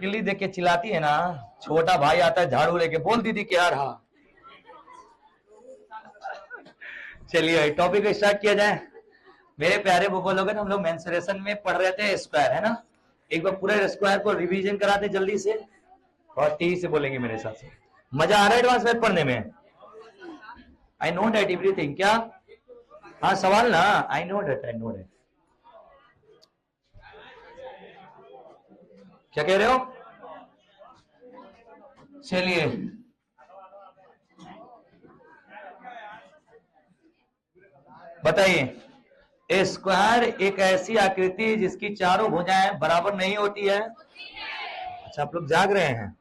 किल्ली देख के चिल्लाती है ना, छोटा भाई आता है झाड़ू लेके, बोल दीदी क्या रहा। चलिए टॉपिक को स्टार्ट किया जाए। मेरे प्यारे बुको लोग, हम लोग मेंसुरेशन में पढ़ रहे थे स्क्वायर, है ना। एक बार पूरे स्क्वायर को रिवीजन कराते जल्दी से, और तेजी से बोलेंगे मेरे साथ से। मजा आ रहा है एडवांस मैथ पढ़ने में? I know that everything. क्या? हाँ सवाल ना, I know that, I know that. क्या कह रहे हो? चलिए बताइए, स्क्वायर एक ऐसी आकृति जिसकी चारों भुजाएं बराबर नहीं होती है। अच्छा आप लोग जाग रहे हैं।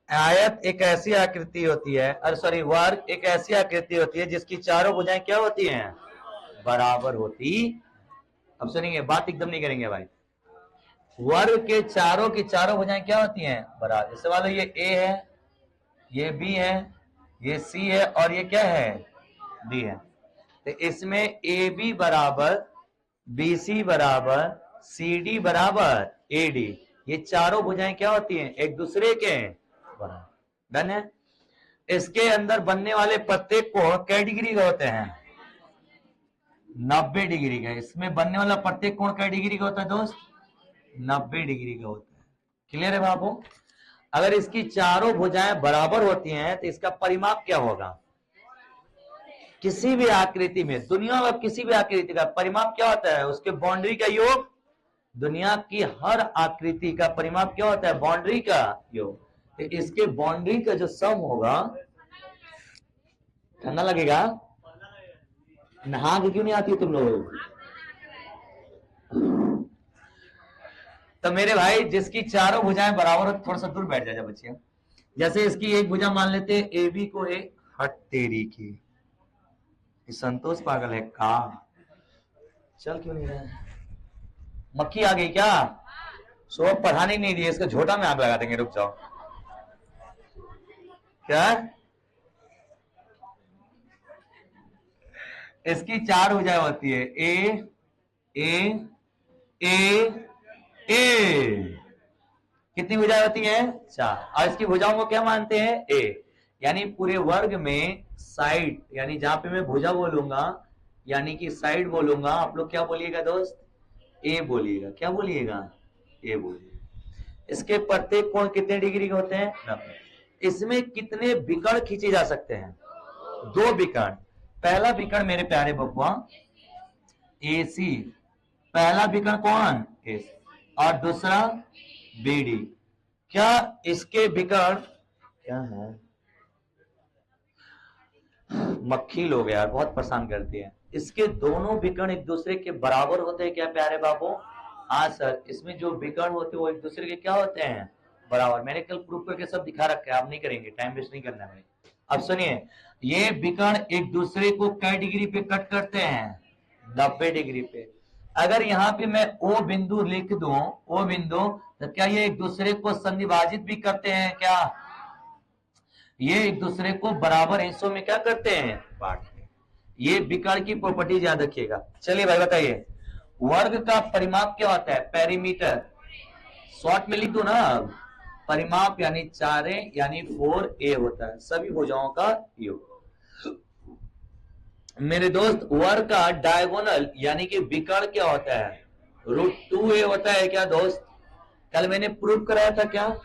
आयत एक ऐसी आकृति होती है, अरे सॉरी, वर्ग एक ऐसी आकृति होती है जिसकी चारों भुजाएं क्या होती हैं? बराबर होती। अब सुनिए, बात एकदम नहीं करेंगे भाई। वर्ग के चारों की चारों भुजाएं क्या होती हैं? बराबर। जैसे मान लो ये ए है, ये बी है, ये सी है, और ये क्या है? डी है। तो इसमें ए बी बराबर बी सी बराबर सी डी बराबर ए डी, ये चारों भुजाएं क्या होती हैं? एक दूसरे के बराबर। डन है। इसके अंदर बनने वाले प्रत्येक कोण कै डिग्री का होते हैं? 90 डिग्री का। इसमें बनने वाला प्रत्येक कोण कै डिग्री का होता है दोस्त? 90 डिग्री का होता है। क्लियर है बाबू? अगर इसकी चारों भुजाएं बराबर होती हैं तो इसका परिमाप क्या होगा? किसी भी आकृति में, दुनिया में किसी भी आकृति का परिमाप क्या होता है? उसके बाउंड्री का योग। दुनिया की हर आकृति का परिमाप क्या होता है? बाउंड्री का योग। तो इसके बाउंड्री का जो सम होगा, ठंडा लगेगा? नहा के क्यों नहीं आती तुम लोग? तो मेरे भाई, जिसकी चारों भुजाएं बराबर हो, थोड़ा सा दूर बैठ जाए बच्चे। जैसे इसकी एक भुजा मान लेते हैं ए बी को, एक हट तेरी की, संतोष पागल है का? चल क्यों नहीं रहा? मक्खी आ गई क्या? सो पढ़ाने नहीं दिए, इसको झोटा में आग लगा देंगे, रुक जाओ। क्या? इसकी चार भुजाएं होती है, ए ए ए ए। कितनी भुजाएं होती हैं? चार। और इसकी भुजाओं को क्या मानते हैं? ए। यानी पूरे वर्ग में साइड, यानी जहां पे मैं भुजा बोलूंगा यानी कि साइड बोलूंगा, आप लोग क्या बोलिएगा दोस्त? ए बोलिएगा। क्या बोलिएगा? ए बोलिएगा। इसके प्रत्येक कोण कितने डिग्री के होते हैं? 90। इसमें कितने विकर्ण खींचे जा सकते हैं? 2 विकर्ण। पहला विकर्ण मेरे प्यारे बब्बा ए सी, पहला विकर्ण कौन? ए सी। और दूसरा बी डी। क्या इसके विकर्ण क्या है? मक्खी लोग यार बहुत परेशान करती है। इसके दोनों विकर्ण एक दूसरे के बराबर होते हैं क्या प्यारे बाबू? हाँ सर, इसमें जो विकर्ण होते हैं वो एक दूसरे के क्या होते हैं? बराबर। मैंने कल प्रूफ करके सब दिखा रखा है, आप नहीं करेंगे, टाइम वेस्ट नहीं करना है। अब सुनिए, ये विकर्ण एक दूसरे को कै डिग्री पे कट करते हैं? 90 डिग्री पे। अगर यहाँ पे मैं ओ बिंदु लिख दूं, ओ बिंदु, तो क्या ये एक दूसरे को संविभाजित भी करते हैं क्या? ये एक दूसरे को बराबर हिस्सों में क्या करते हैं? बांटते हैं। ये विकर्ण की प्रॉपर्टीज याद रखिएगा। चलिए भाई बताइए, वर्ग का परिमाप क्या होता है? पेरीमीटर। शॉर्ट में लिख दो ना, परिमाप यानी 4a यानी 4a होता है, सभी भुजाओं का योग। मेरे दोस्त, वर्ग का डायगोनल यानी कि विकर्ण क्या होता है? √2a होता है क्या दोस्त? कल मैंने प्रूफ कराया था क्या?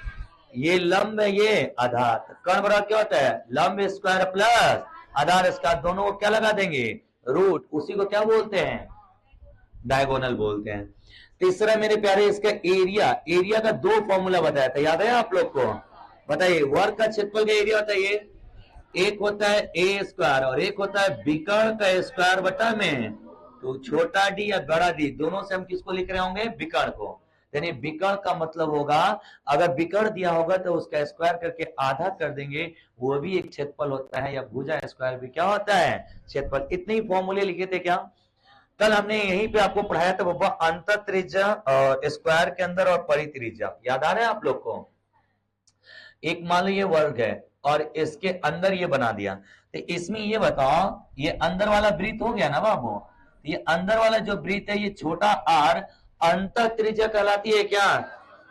ये लंब है, ये आधार। कर्ण बराबर क्या होता है? लंब स्क्वायर प्लस आधार स्क्वायर, दोनों को क्या लगा देंगे? रूट। उसी को क्या बोलते हैं? डायगोनल बोलते हैं। तीसरा मेरे प्यारे, इसका एरिया। एरिया का 2 फॉर्मूला बताया था, याद है आप लोग को? बताइए, वर्ग का क्षेत्रफल का एरिया होता है ये, एक होता है ए स्क्वायर और एक होता है विकर्ण का स्क्वायर बटा में। तो छोटा डी या बड़ा डी, दोनों से हम किसको लिख रहे होंगे? विकर्ण को। यानी विकर्ण का मतलब होगा, अगर विकर्ण दिया होगा तो उसका स्क्वायर करके आधा कर देंगे, वो भी एक क्षेत्रफल होता है, या भुजा स्क्वायर भी क्या होता है? क्षेत्रफल। इतने ही फॉर्मूले लिखे थे क्या? कल हमने यहीं पे आपको पढ़ाया था बाबा, अंतर त्रिज्या और स्क्वायर के अंदर और परित्रिज्या, याद आ रहा है आप लोग को? एक मान लो ये वर्ग है और इसके अंदर ये बना दिया, तो इसमें ये बताओ, ये अंदर वाला वृत्त हो गया ना बाबू? ये अंदर वाला जो वृत्त है, ये छोटा आर अंतर त्रिज्या कहलाती है क्या?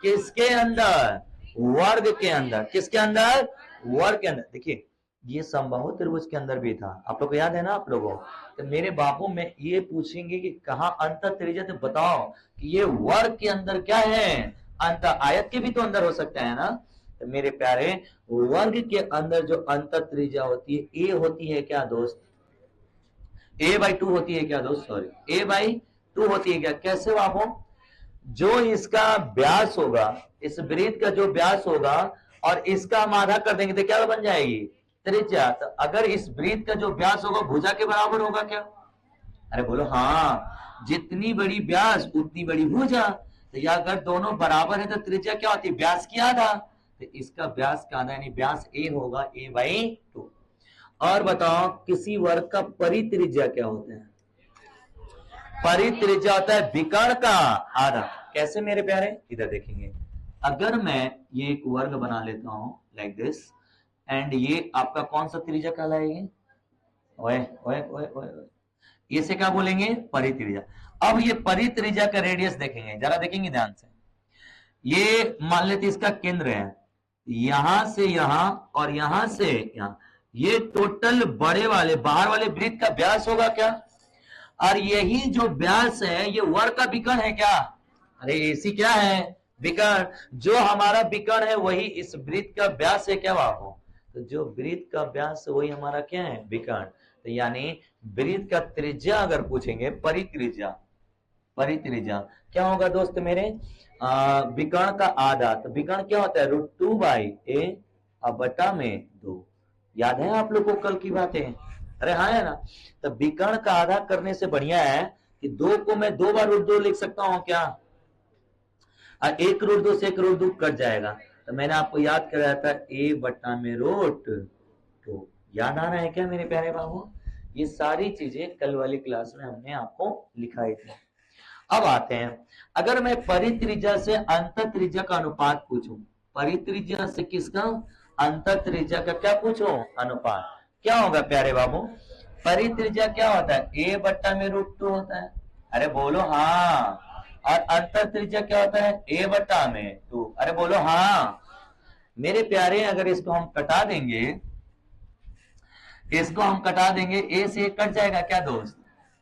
किसके अंदर? वर्ग के अंदर। किसके अंदर? वर्ग के अंदर। देखिए ये समबाहु त्रिभुज के अंदर भी था, आप लोग को याद है ना? आप लोगों तो मेरे बाबू में ये पूछेंगे कि कहाँ अंत त्रिज्या, तो बताओ कि ये वर्ग के अंदर क्या है? अंत। आयत के भी तो अंदर हो सकता है ना? तो मेरे प्यारे वर्ग के अंदर जो अंत त्रिज्या होती है ए होती है क्या दोस्त? a/2 होती है क्या दोस्त? सॉरी a/2 होती है क्या? कैसे बाबू? जो इसका व्यास होगा, इस वृत्त का जो व्यास होगा और इसका हम आधा कर देंगे तो क्या बन जाएगी? त्रिज्या। तो अगर इस वृत्त का जो व्यास होगा भुजा के बराबर होगा क्या? अरे बोलो हाँ, जितनी बड़ी व्यास उतनी बड़ी भुजा। तो या अगर दोनों बराबर है तो त्रिज्या क्या होती है? व्यास की आधा। तो इसका व्यास का आधा यानी व्यास ए होगा a/2। और बताओ किसी वर्ग का परित्रिज्या क्या होता है? परित्रिज्या होता है विकर्ण का आधा। कैसे मेरे प्यारे? इधर देखेंगे, अगर मैं ये एक वर्ग बना लेता हूं लाइक दिस, एंड ये आपका कौन सा त्रिज्या कहलाएगी? ओए ओए ओए ओए, इसे क्या बोलेंगे? परित्रिज्या। अब ये परित्रिज्या का रेडियस देखेंगे, जरा देखेंगे ध्यान से। ये मान लेते इसका केंद्र है, यहां से यहां और यहां से यहां, ये टोटल बड़े वाले बाहर वाले वृत्त का व्यास होगा क्या? और यही जो व्यास है ये वर्ग का विकर्ण है क्या? अरे एसी क्या है? विकर्ण। जो हमारा विकर्ण है वही इस वृत्त का व्यास है क्या बाबू? तो जो वृत्त का व्यास है वही हमारा क्या है? विकर्ण। तो यानी वृत्त का त्रिज्या अगर पूछेंगे, परित्रिज्या, परित्रिज्या क्या होगा दोस्त मेरे? विकर्ण का आधा। तो विकर्ण क्या होता है? √2/a/2। याद है आप लोग को कल की बातें? अरे हाँ है ना? तो विकर्ण का आधा करने से बढ़िया है कि 2 को मैं 2 बार √2 लिख सकता हूं क्या? 1√2 से 1√2 कट जाएगा। तो मैंने आपको याद कराया था a/√2। याद आ रहा है क्या मेरे प्यारे बाबू? ये सारी चीजें कल वाली क्लास में हमने आपको लिखाई थी। अब आते हैं, अगर मैं परित्रिज्या से अंत त्रिज्या का अनुपात पूछूं, परित्रिज्या से किसका? अंत त्रिज्या का क्या पूछूं? अनुपात। क्या होगा प्यारे बाबू? परित्रिज्या क्या होता है? a/√2 होता है। अरे बोलो हाँ। और अंत त्रिज्या क्या होता है? a/2। अरे बोलो हाँ। मेरे प्यारे अगर इसको हम कटा देंगे, इसको हम कटा देंगे, a से कट जाएगा क्या दोस्त?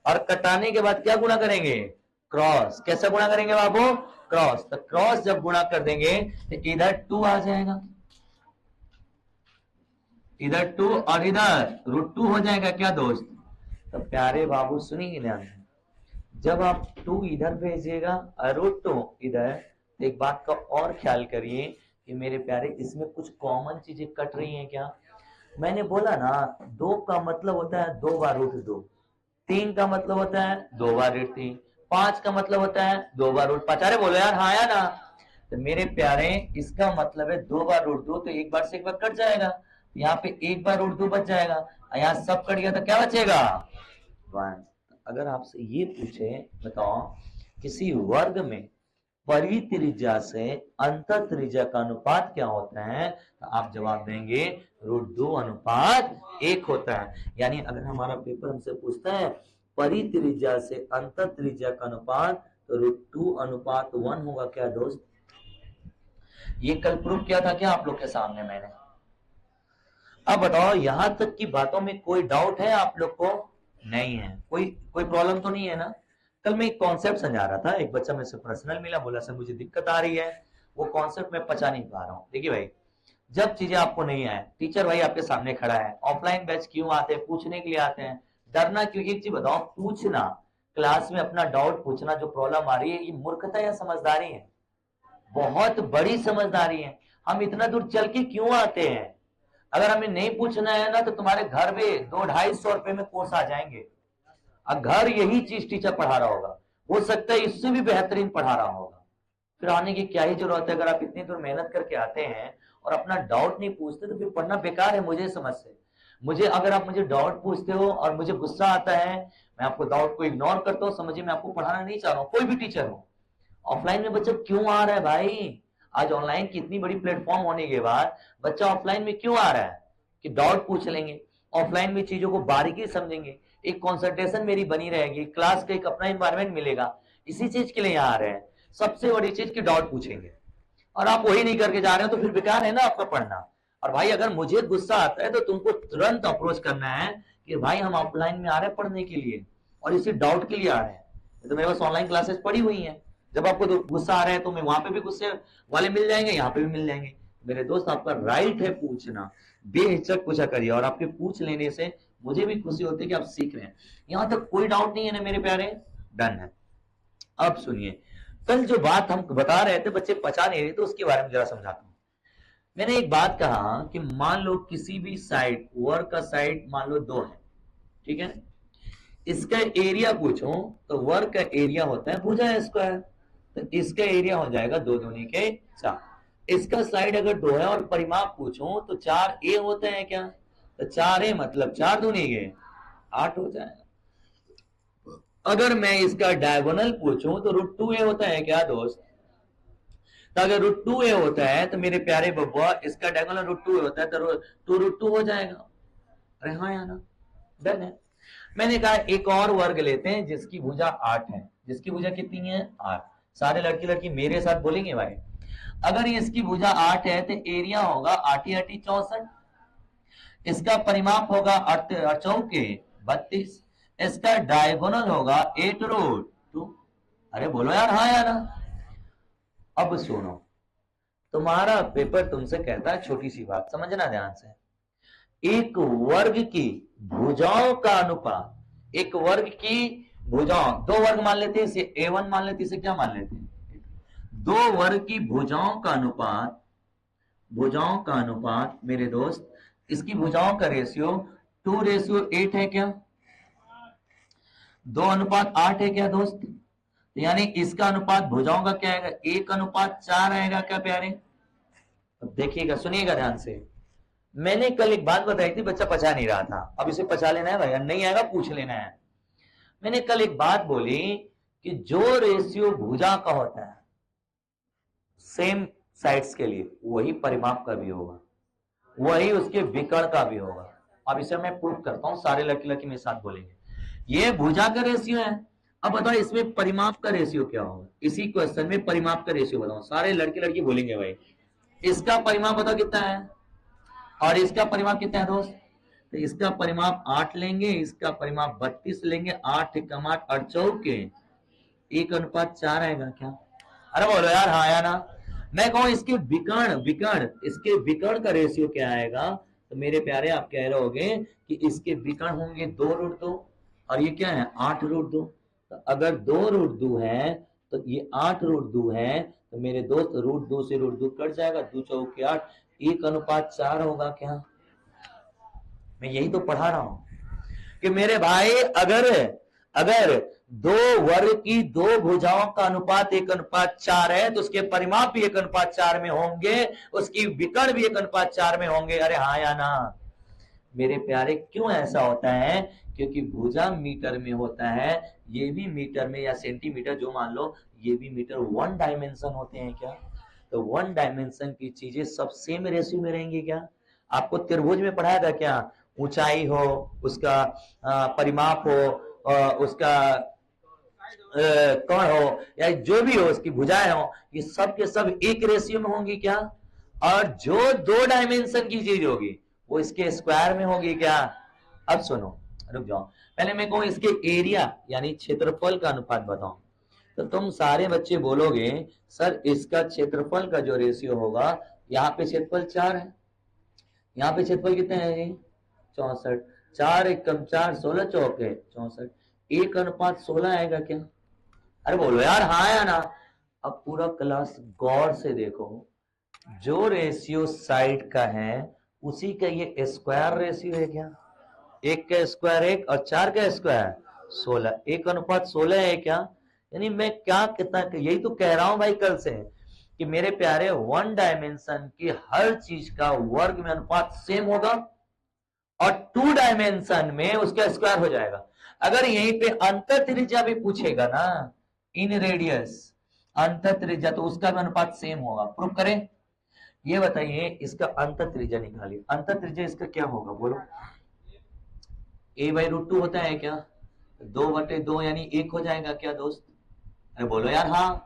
और कटाने के बाद क्या गुणा करेंगे? क्रॉस। कैसे गुणा करेंगे बाबू? क्रॉस। तो क्रॉस जब गुणा कर देंगे तो इधर 2 आ जाएगा, इधर 2 और इधर √2 हो जाएगा क्या दोस्त? तो प्यारे बाबू सुनिए ध्यान से, जब आप 2 इधर भेजिएगा और √2 इधर, तो एक बात का और ख्याल करिए कि मेरे प्यारे इसमें कुछ कॉमन चीजें कट रही हैं क्या? मैंने बोला ना 2 का मतलब होता है 2 बार √2, 3 का मतलब होता है 2 बार √3, 5 का मतलब होता है 2 बार √5। अरे बोलो यार हाँ या ना? तो मेरे प्यारे इसका मतलब है 2 बार √2, तो एक बार से एक बार कट जाएगा, यहाँ पे एक बार √2 बच जाएगा, यहाँ सब कट गया तो क्या बचेगा? 1। अगर आपसे ये पूछे बताओ किसी वर्ग में परित्रिज्या से अंत त्रिज्या का अनुपात क्या होता है, तो आप जवाब देंगे √2/1 होता है। यानी अगर हमारा पेपर हमसे पूछता है परित्रिज्या से अंत त्रिज्या का अनुपात, तो √2/1 होगा क्या दोस्त? ये कल प्रूव किया था क्या आप लोग के सामने मैंने? अब बताओ यहां तक की बातों में कोई डाउट है आप लोग को? नहीं है? कोई प्रॉब्लम तो नहीं है ना? कल मैं एक कॉन्सेप्ट समझा रहा था, एक बच्चा मेरे से पर्सनल मिला, बोला सर मुझे दिक्कत आ रही है, वो कॉन्सेप्ट मैं पचा नहीं पा रहा हूँ। देखिए भाई, जब चीजें आपको नहीं आए, टीचर भाई आपके सामने खड़ा है, ऑफलाइन बैच क्यों आते हैं? पूछने के लिए आते हैं। डरना क्यों? एक चीज बताओ, पूछना, क्लास में अपना डाउट पूछना, जो प्रॉब्लम आ रही है, ये मूर्खता या समझदारी है? बहुत बड़ी समझदारी है। हम इतना दूर चल के क्यों आते हैं? अगर हमें नहीं पूछना है ना तो तुम्हारे घर में 200-250 रुपए में कोर्स आ जाएंगे। घर यही चीज टीचर पढ़ा रहा होगा, हो सकता है इससे भी बेहतरीन पढ़ा रहा होगा, फिर आने की क्या ही जरूरत है? अगर आप इतनी दूर मेहनत करके आते हैं और अपना डाउट नहीं पूछते तो फिर पढ़ना बेकार है। मुझे समझ से, मुझे अगर आप मुझे डाउट पूछते हो और मुझे गुस्सा आता है, मैं आपको डाउट को इग्नोर करता हूँ, समझिए मैं आपको पढ़ाना नहीं चाह रहा हूँ। कोई भी टीचर हो, ऑफलाइन में बच्चा क्यों आ रहा है भाई? आज ऑनलाइन की इतनी बड़ी प्लेटफॉर्म होने के बाद बच्चा ऑफलाइन में क्यों आ रहा है? कि डाउट पूछ लेंगे, ऑफलाइन में चीजों को बारीकी समझेंगे, एक कंसंट्रेशन मेरी बनी रहेगी, क्लास का एक अपना एनवायरनमेंट मिलेगा। इसी चीज के लिए यहाँ आ रहे हैं, सबसे बड़ी चीज की डाउट पूछेंगे। और आप वही नहीं करके जा रहे हो तो फिर बेकार है ना आपका पढ़ना। और भाई अगर मुझे गुस्सा आता है तो तुमको तुरंत अप्रोच करना है कि भाई हम ऑफलाइन में आ रहे हैं पढ़ने के लिए और इसी डाउट के लिए आ रहे हैं। तो मेरे पास ऑनलाइन क्लासेस पड़ी हुई हैं, जब आपको गुस्सा आ रहा है तो मैं वहां पे भी गुस्से वाले मिल जाएंगे, यहाँ पे भी मिल जाएंगे। मेरे दोस्त आपका राइट है पूछना, बेहिचक पूछा करिए, और आपके पूछ लेने से मुझे भी खुशी होती है कि आप सीख रहे हैं। यहां तक कोई डाउट नहीं है ना मेरे प्यारे? डन है। अब सुनिए, कल जो बात हम बता रहे थे बच्चे पचा नहीं रहे, तो उसके बारे में जरा समझाता हूं। मैंने एक बात कहा कि मान लो किसी भी साइड, वर्क का साइड मान लो 2 है, ठीक है। इसका एरिया पूछो तो वर्क का एरिया होता है भुजा स्क्वायर, तो इसका एरिया हो जाएगा 2 दूनी के 4। इसका साइड अगर 2 है और परिमाप पूछो तो 4a होता है क्या, तो 4a मतलब 4 दूनी के 8 हो जाएगा। अगर मैं इसका डायगोनल पूछूं तो √2a होता है क्या दोस्त? तो अगर √2a होता है तो मेरे प्यारे बब्बुआ इसका डायगोनल √2a होता है तो 2√2 हो जाएगा। अरे हाँ या ना? डन है। मैंने कहा एक और वर्ग लेते हैं जिसकी भुजा 8 है। जिसकी भुजा कितनी है? 8। सारे लड़की लड़की मेरे साथ बोलेंगे भाई। अगर इसकी भुजा 8 है तो एरिया होगा 8 8 64। इसका परिमाप होगा 8 चौके 32। इसका डायगोनल होगा 8√2। अरे बोलो यार हाँ या ना? अब सुनो, तुम्हारा पेपर तुमसे कहता है छोटी सी बात, समझना ध्यान से। एक वर्ग की भुजाओं का अनुपात, एक वर्ग की भुजाओं, 2 वर्ग मान लेते हैं, इसे A1 मान लेते हैं, इसे क्या मान लेते हैं? 2 वर्ग की भुजाओं का अनुपात, भुजाओं का अनुपात मेरे दोस्त, इसकी भुजाओं का रेशियो 2:8 है क्या? 2:8 है क्या दोस्त? यानी इसका अनुपात भुजाओं का क्या आएगा? 1:4 आएगा क्या प्यारे? अब देखिएगा, सुनिएगा ध्यान से। मैंने कल एक बात बताई थी, बच्चा पचा नहीं रहा था, अब इसे पचा लेना है भाई, नहीं आएगा पूछ लेना है। मैंने कल एक बात बोली कि जो रेशियो भुजा का होता है सेम साइड्स के लिए, वही परिमाप का भी होगा, वही उसके विकर्ण का भी होगा। अब इसे मैं प्रूफ करता हूं, सारे लड़की लड़की मेरे साथ बोलेंगे। ये भुजा का रेशियो है, अब बताओ इसमें परिमाप का रेशियो क्या होगा? इसी क्वेश्चन में परिमाप का रेशियो बताओ, सारे लड़के लड़की बोलेंगे भाई। इसका परिमाप बताओ कितना है और इसका परिमाप कितना है दोस्त? तो इसका परिमाप 8 लेंगे, इसका परिमाप 32 लेंगे। 8 एकम 8 8 चौके 1:4 आएगा क्या? अरे बोलो यार हाँ या ना? मैं कहूं इसके विकर्ण इसके विकर्ण का रेशियो क्या आएगा? तो मेरे प्यारे आप कह रहे होगे कि इसके विकर्ण होंगे 2√2 और ये क्या है 8√2। तो अगर 2√2 है तो ये 8√2 है, तो मेरे दोस्त √2 से √2 कट जाएगा, 2 चौके 8, 1:4 होगा क्या? मैं यही तो पढ़ा रहा हूं कि मेरे भाई अगर 2 वर्ग की 2 भुजाओं का अनुपात 1:4 है तो उसके परिमाप भी 1:4 में होंगे, उसकी विकर्ण भी 1:4 में होंगे। अरे हाँ या ना? मेरे प्यारे क्यों ऐसा होता है? क्योंकि भुजा मीटर में होता है, ये भी मीटर में या सेंटीमीटर जो मान लो, ये भी मीटर 1 डायमेंशन होते हैं क्या? तो 1 डायमेंशन की चीजें सब सेम रेशियो में रहेंगी क्या? आपको त्रिभुज में पढ़ाया था क्या? ऊंचाई हो, उसका परिमाप हो, उसका कोण हो, या जो भी हो, उसकी भुजाएं हो, ये सब के सब एक रेशियो में होंगी क्या? और जो 2 डायमेंशन की चीज होगी वो इसके स्क्वायर में होगी क्या? अब सुनो, रुक जाओ, पहले मैं कहूं इसके एरिया यानी क्षेत्रफल का अनुपात बताओ। तो तुम सारे बच्चे बोलोगे सर इसका क्षेत्रफल का जो रेशियो होगा, यहाँ पे क्षेत्रफल 4 है, यहाँ पे क्षेत्रफल कितने हैं? 64। 4 एकम 4 16 चौके 64, 1:16 आएगा क्या? अरे बोलो यार हाँ या ना? अब पूरा क्लास गौर से देखो, जो रेशियो साइड का है उसी का ये स्क्वायर रेशियो है क्या? 1 का स्क्वायर 1 और 4 का स्क्वायर 16, 1:16 है क्या? यानी मैं क्या कितना, यही तो कह रहा हूं भाई कल से कि मेरे प्यारे 1 डायमेंशन की हर चीज का वर्ग में अनुपात सेम होगा और 2 डायमेंशन में उसका स्क्वायर हो जाएगा। अगर यहीं पे अंतर त्रिज्या भी पूछेगा ना, इन रेडियस अंतर त्रिज्या, तो उसका भी अनुपात सेम होगा। प्रूफ करें? ये बताइए इसका अंतर त्रिज्या निकालिए, अंतर त्रिज्या इसका क्या होगा बोलो? a/√2 होता है क्या? 2/2 यानी 1 हो जाएगा क्या दोस्त? अरे बोलो यार हाँ।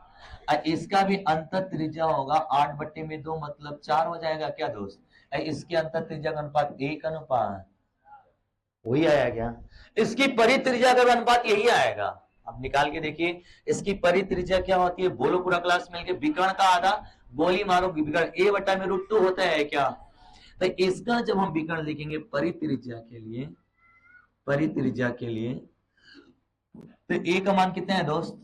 इसका भी अंतर त्रिज्या होगा 8/2 मतलब 4 हो जाएगा क्या दोस्त? इसके अंतर त्रिज्या का अनुपात 1 अनुपात वही आया क्या? इसकी परित्रिज्या का भी अनुपात यही आएगा। अब निकाल के देखिए इसकी परित्रिज्या क्या होती है, बोलो पूरा क्लास मिलके। विकर्ण का आधा गोली मारो विकर्ण a/√2 होता है क्या? तो इसका जब हम विकर्ण लिखेंगे परित्रिज्या के लिए तो a का मान कितना है दोस्त?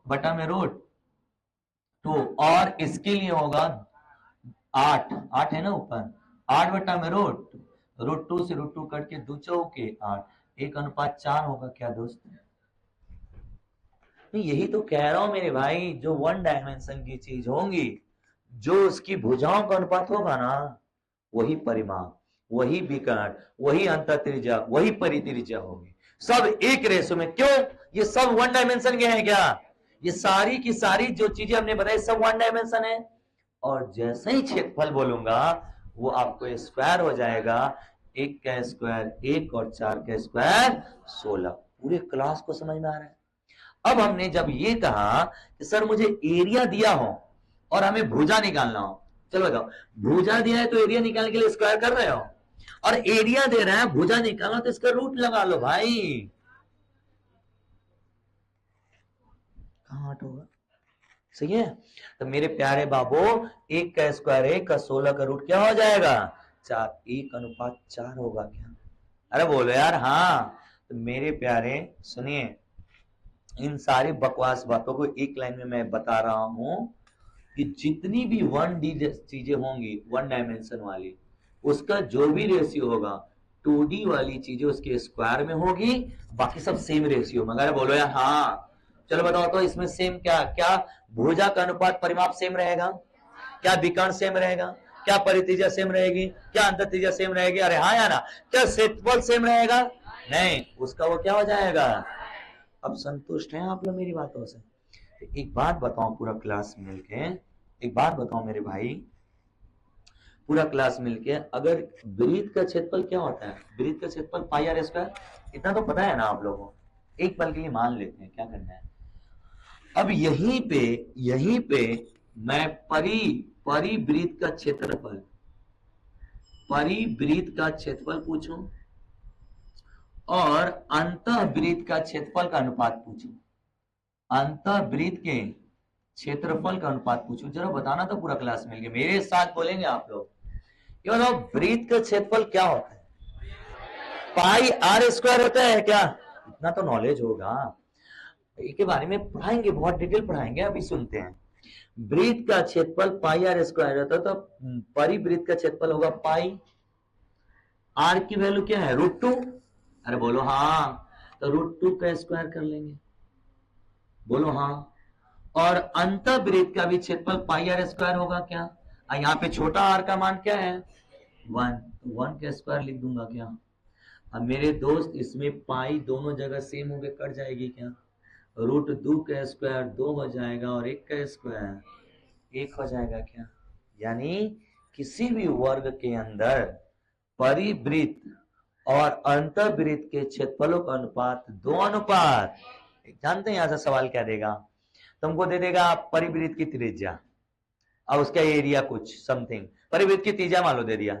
बटा में √2, और इसके लिए होगा 8 है ना ऊपर, 8/√2 से √2 कट के 2 चौके 8, 1:4 होगा क्या दोस्त? यही तो कह रहा हूं मेरे भाई, जो वन डायमेंशन की चीज होंगी, जो उसकी भुजाओं का अनुपात होगा ना, वही परिमाप, वही विकर्ण, वही अंतर त्रिज्या, वही परित्रिज्या होगी, सब एक रेशो में। क्यों? ये सब वन डायमेंशन के हैं क्या? ये सारी की सारी जो चीजें हमने बताई सब वन डायमेंशन है। और जैसे ही क्षेत्रफल बोलूंगा वो आपको स्क्वायर हो जाएगा। 1 का स्क्वायर 1 और 4 का स्क्वायर 16। पूरे क्लास को समझ में आ रहा है? अब हमने जब ये कहा कि सर मुझे एरिया दिया हो और हमें भुजा निकालना हो, चलो बताओ, भुजा दिया है तो एरिया निकालने के लिए स्क्वायर कर रहे हो, और एरिया दे रहा है भुजा निकालना तो इसका रूट लगा लो भाई। कहां होगा? सही है। तो मेरे प्यारे बाबू 1 का स्क्वायर 1 का 16 का रूट क्या हो जाएगा? 4। 1:4 होगा क्या? अरे बोलो यार हाँ। तो मेरे प्यारे सुनिए, इन सारी बकवास बातों को एक लाइन में मैं बता रहा हूं कि जितनी भी 1D चीजें होंगी वन डायमेंशन वाली, उसका जो भी रेशियो होगा 2D वाली चीजें उसके स्क्वायर में होगी, बाकी सब सेम रेशियो में। अगर बोलो यार हाँ, चलो बताओ तो इसमें सेम क्या क्या? भुजा का अनुपात परिमाप सेम रहेगा क्या? विकर्ण सेम रहेगा क्या? परित्रिज्या सेम रहेगी क्या? अंतर त्रिज्या सेम रहेगी? अरे हाँ या ना? क्या क्षेत्रफल सेम रहेगा? नहीं, उसका वो क्या हो जाएगा? अब संतुष्ट हैं आप लोग मेरी बातों से? एक बात बताओ पूरा क्लास मिलके, एक बात बताओ मेरे भाई, पूरा क्लास मिलके, अगर वृत्त का क्षेत्रफल क्या होता है? वृत्त का क्षेत्रफल पाई आर स्क्वायर, इतना तो पता है ना आप लोगों को? एक पल के लिए मान लेते हैं, क्या करना है। अब यहीं पे मैं परिवृत्त का क्षेत्रफल, परिवृत्त का क्षेत्रफल पूछूं और अंतःवृत्त का क्षेत्रफल का अनुपात पूछूं, अंतःवृत्त के क्षेत्रफल का अनुपात पूछूं, जरा बताना तो पूरा क्लास मिलके, मेरे साथ बोलेंगे आप लोग। ये बताओ वृत्त का क्षेत्रफल क्या होता है? पाई आर स्क्वायर होता है क्या? इतना तो नॉलेज होगा, इसके बारे में पढ़ाएंगे, बहुत डिटेल पढ़ाएंगे, अभी सुनते हैं। वृत्त का क्षेत्रफल पाई आर स्क्वायर होता है, तो परिवृत्त का क्षेत्रफल होगा पाई, आर की वैल्यू क्या है? √2। अरे बोलो हाँ, तो √2 का स्क्वायर कर लेंगे, बोलो हाँ। और अंतःवृत्त का भी क्षेत्रफल पाई आर स्क्वायर होगा क्या? यहाँ पे छोटा आर का मान क्या है? 1, तो 1 का स्क्वायर लिख दूंगा क्या? अब मेरे दोस्त इसमें पाई दोनों जगह सेम होके कट जाएगी क्या? √2 का स्क्वायर 2 हो जाएगा और 1 का स्क्वायर 1 हो जाएगा क्या? यानी किसी भी वर्ग के अंदर परिवृत्त और अंतःवृत्त के क्षेत्रफलों का अनुपात 2 अनुपात, जानते हैं यहां से सवाल क्या देगा? तुमको दे देगा परिवृत्त की त्रिज्या और उसका एरिया कुछ समथिंग, परिवृत्त की त्रिज्या मान लो दे दिया।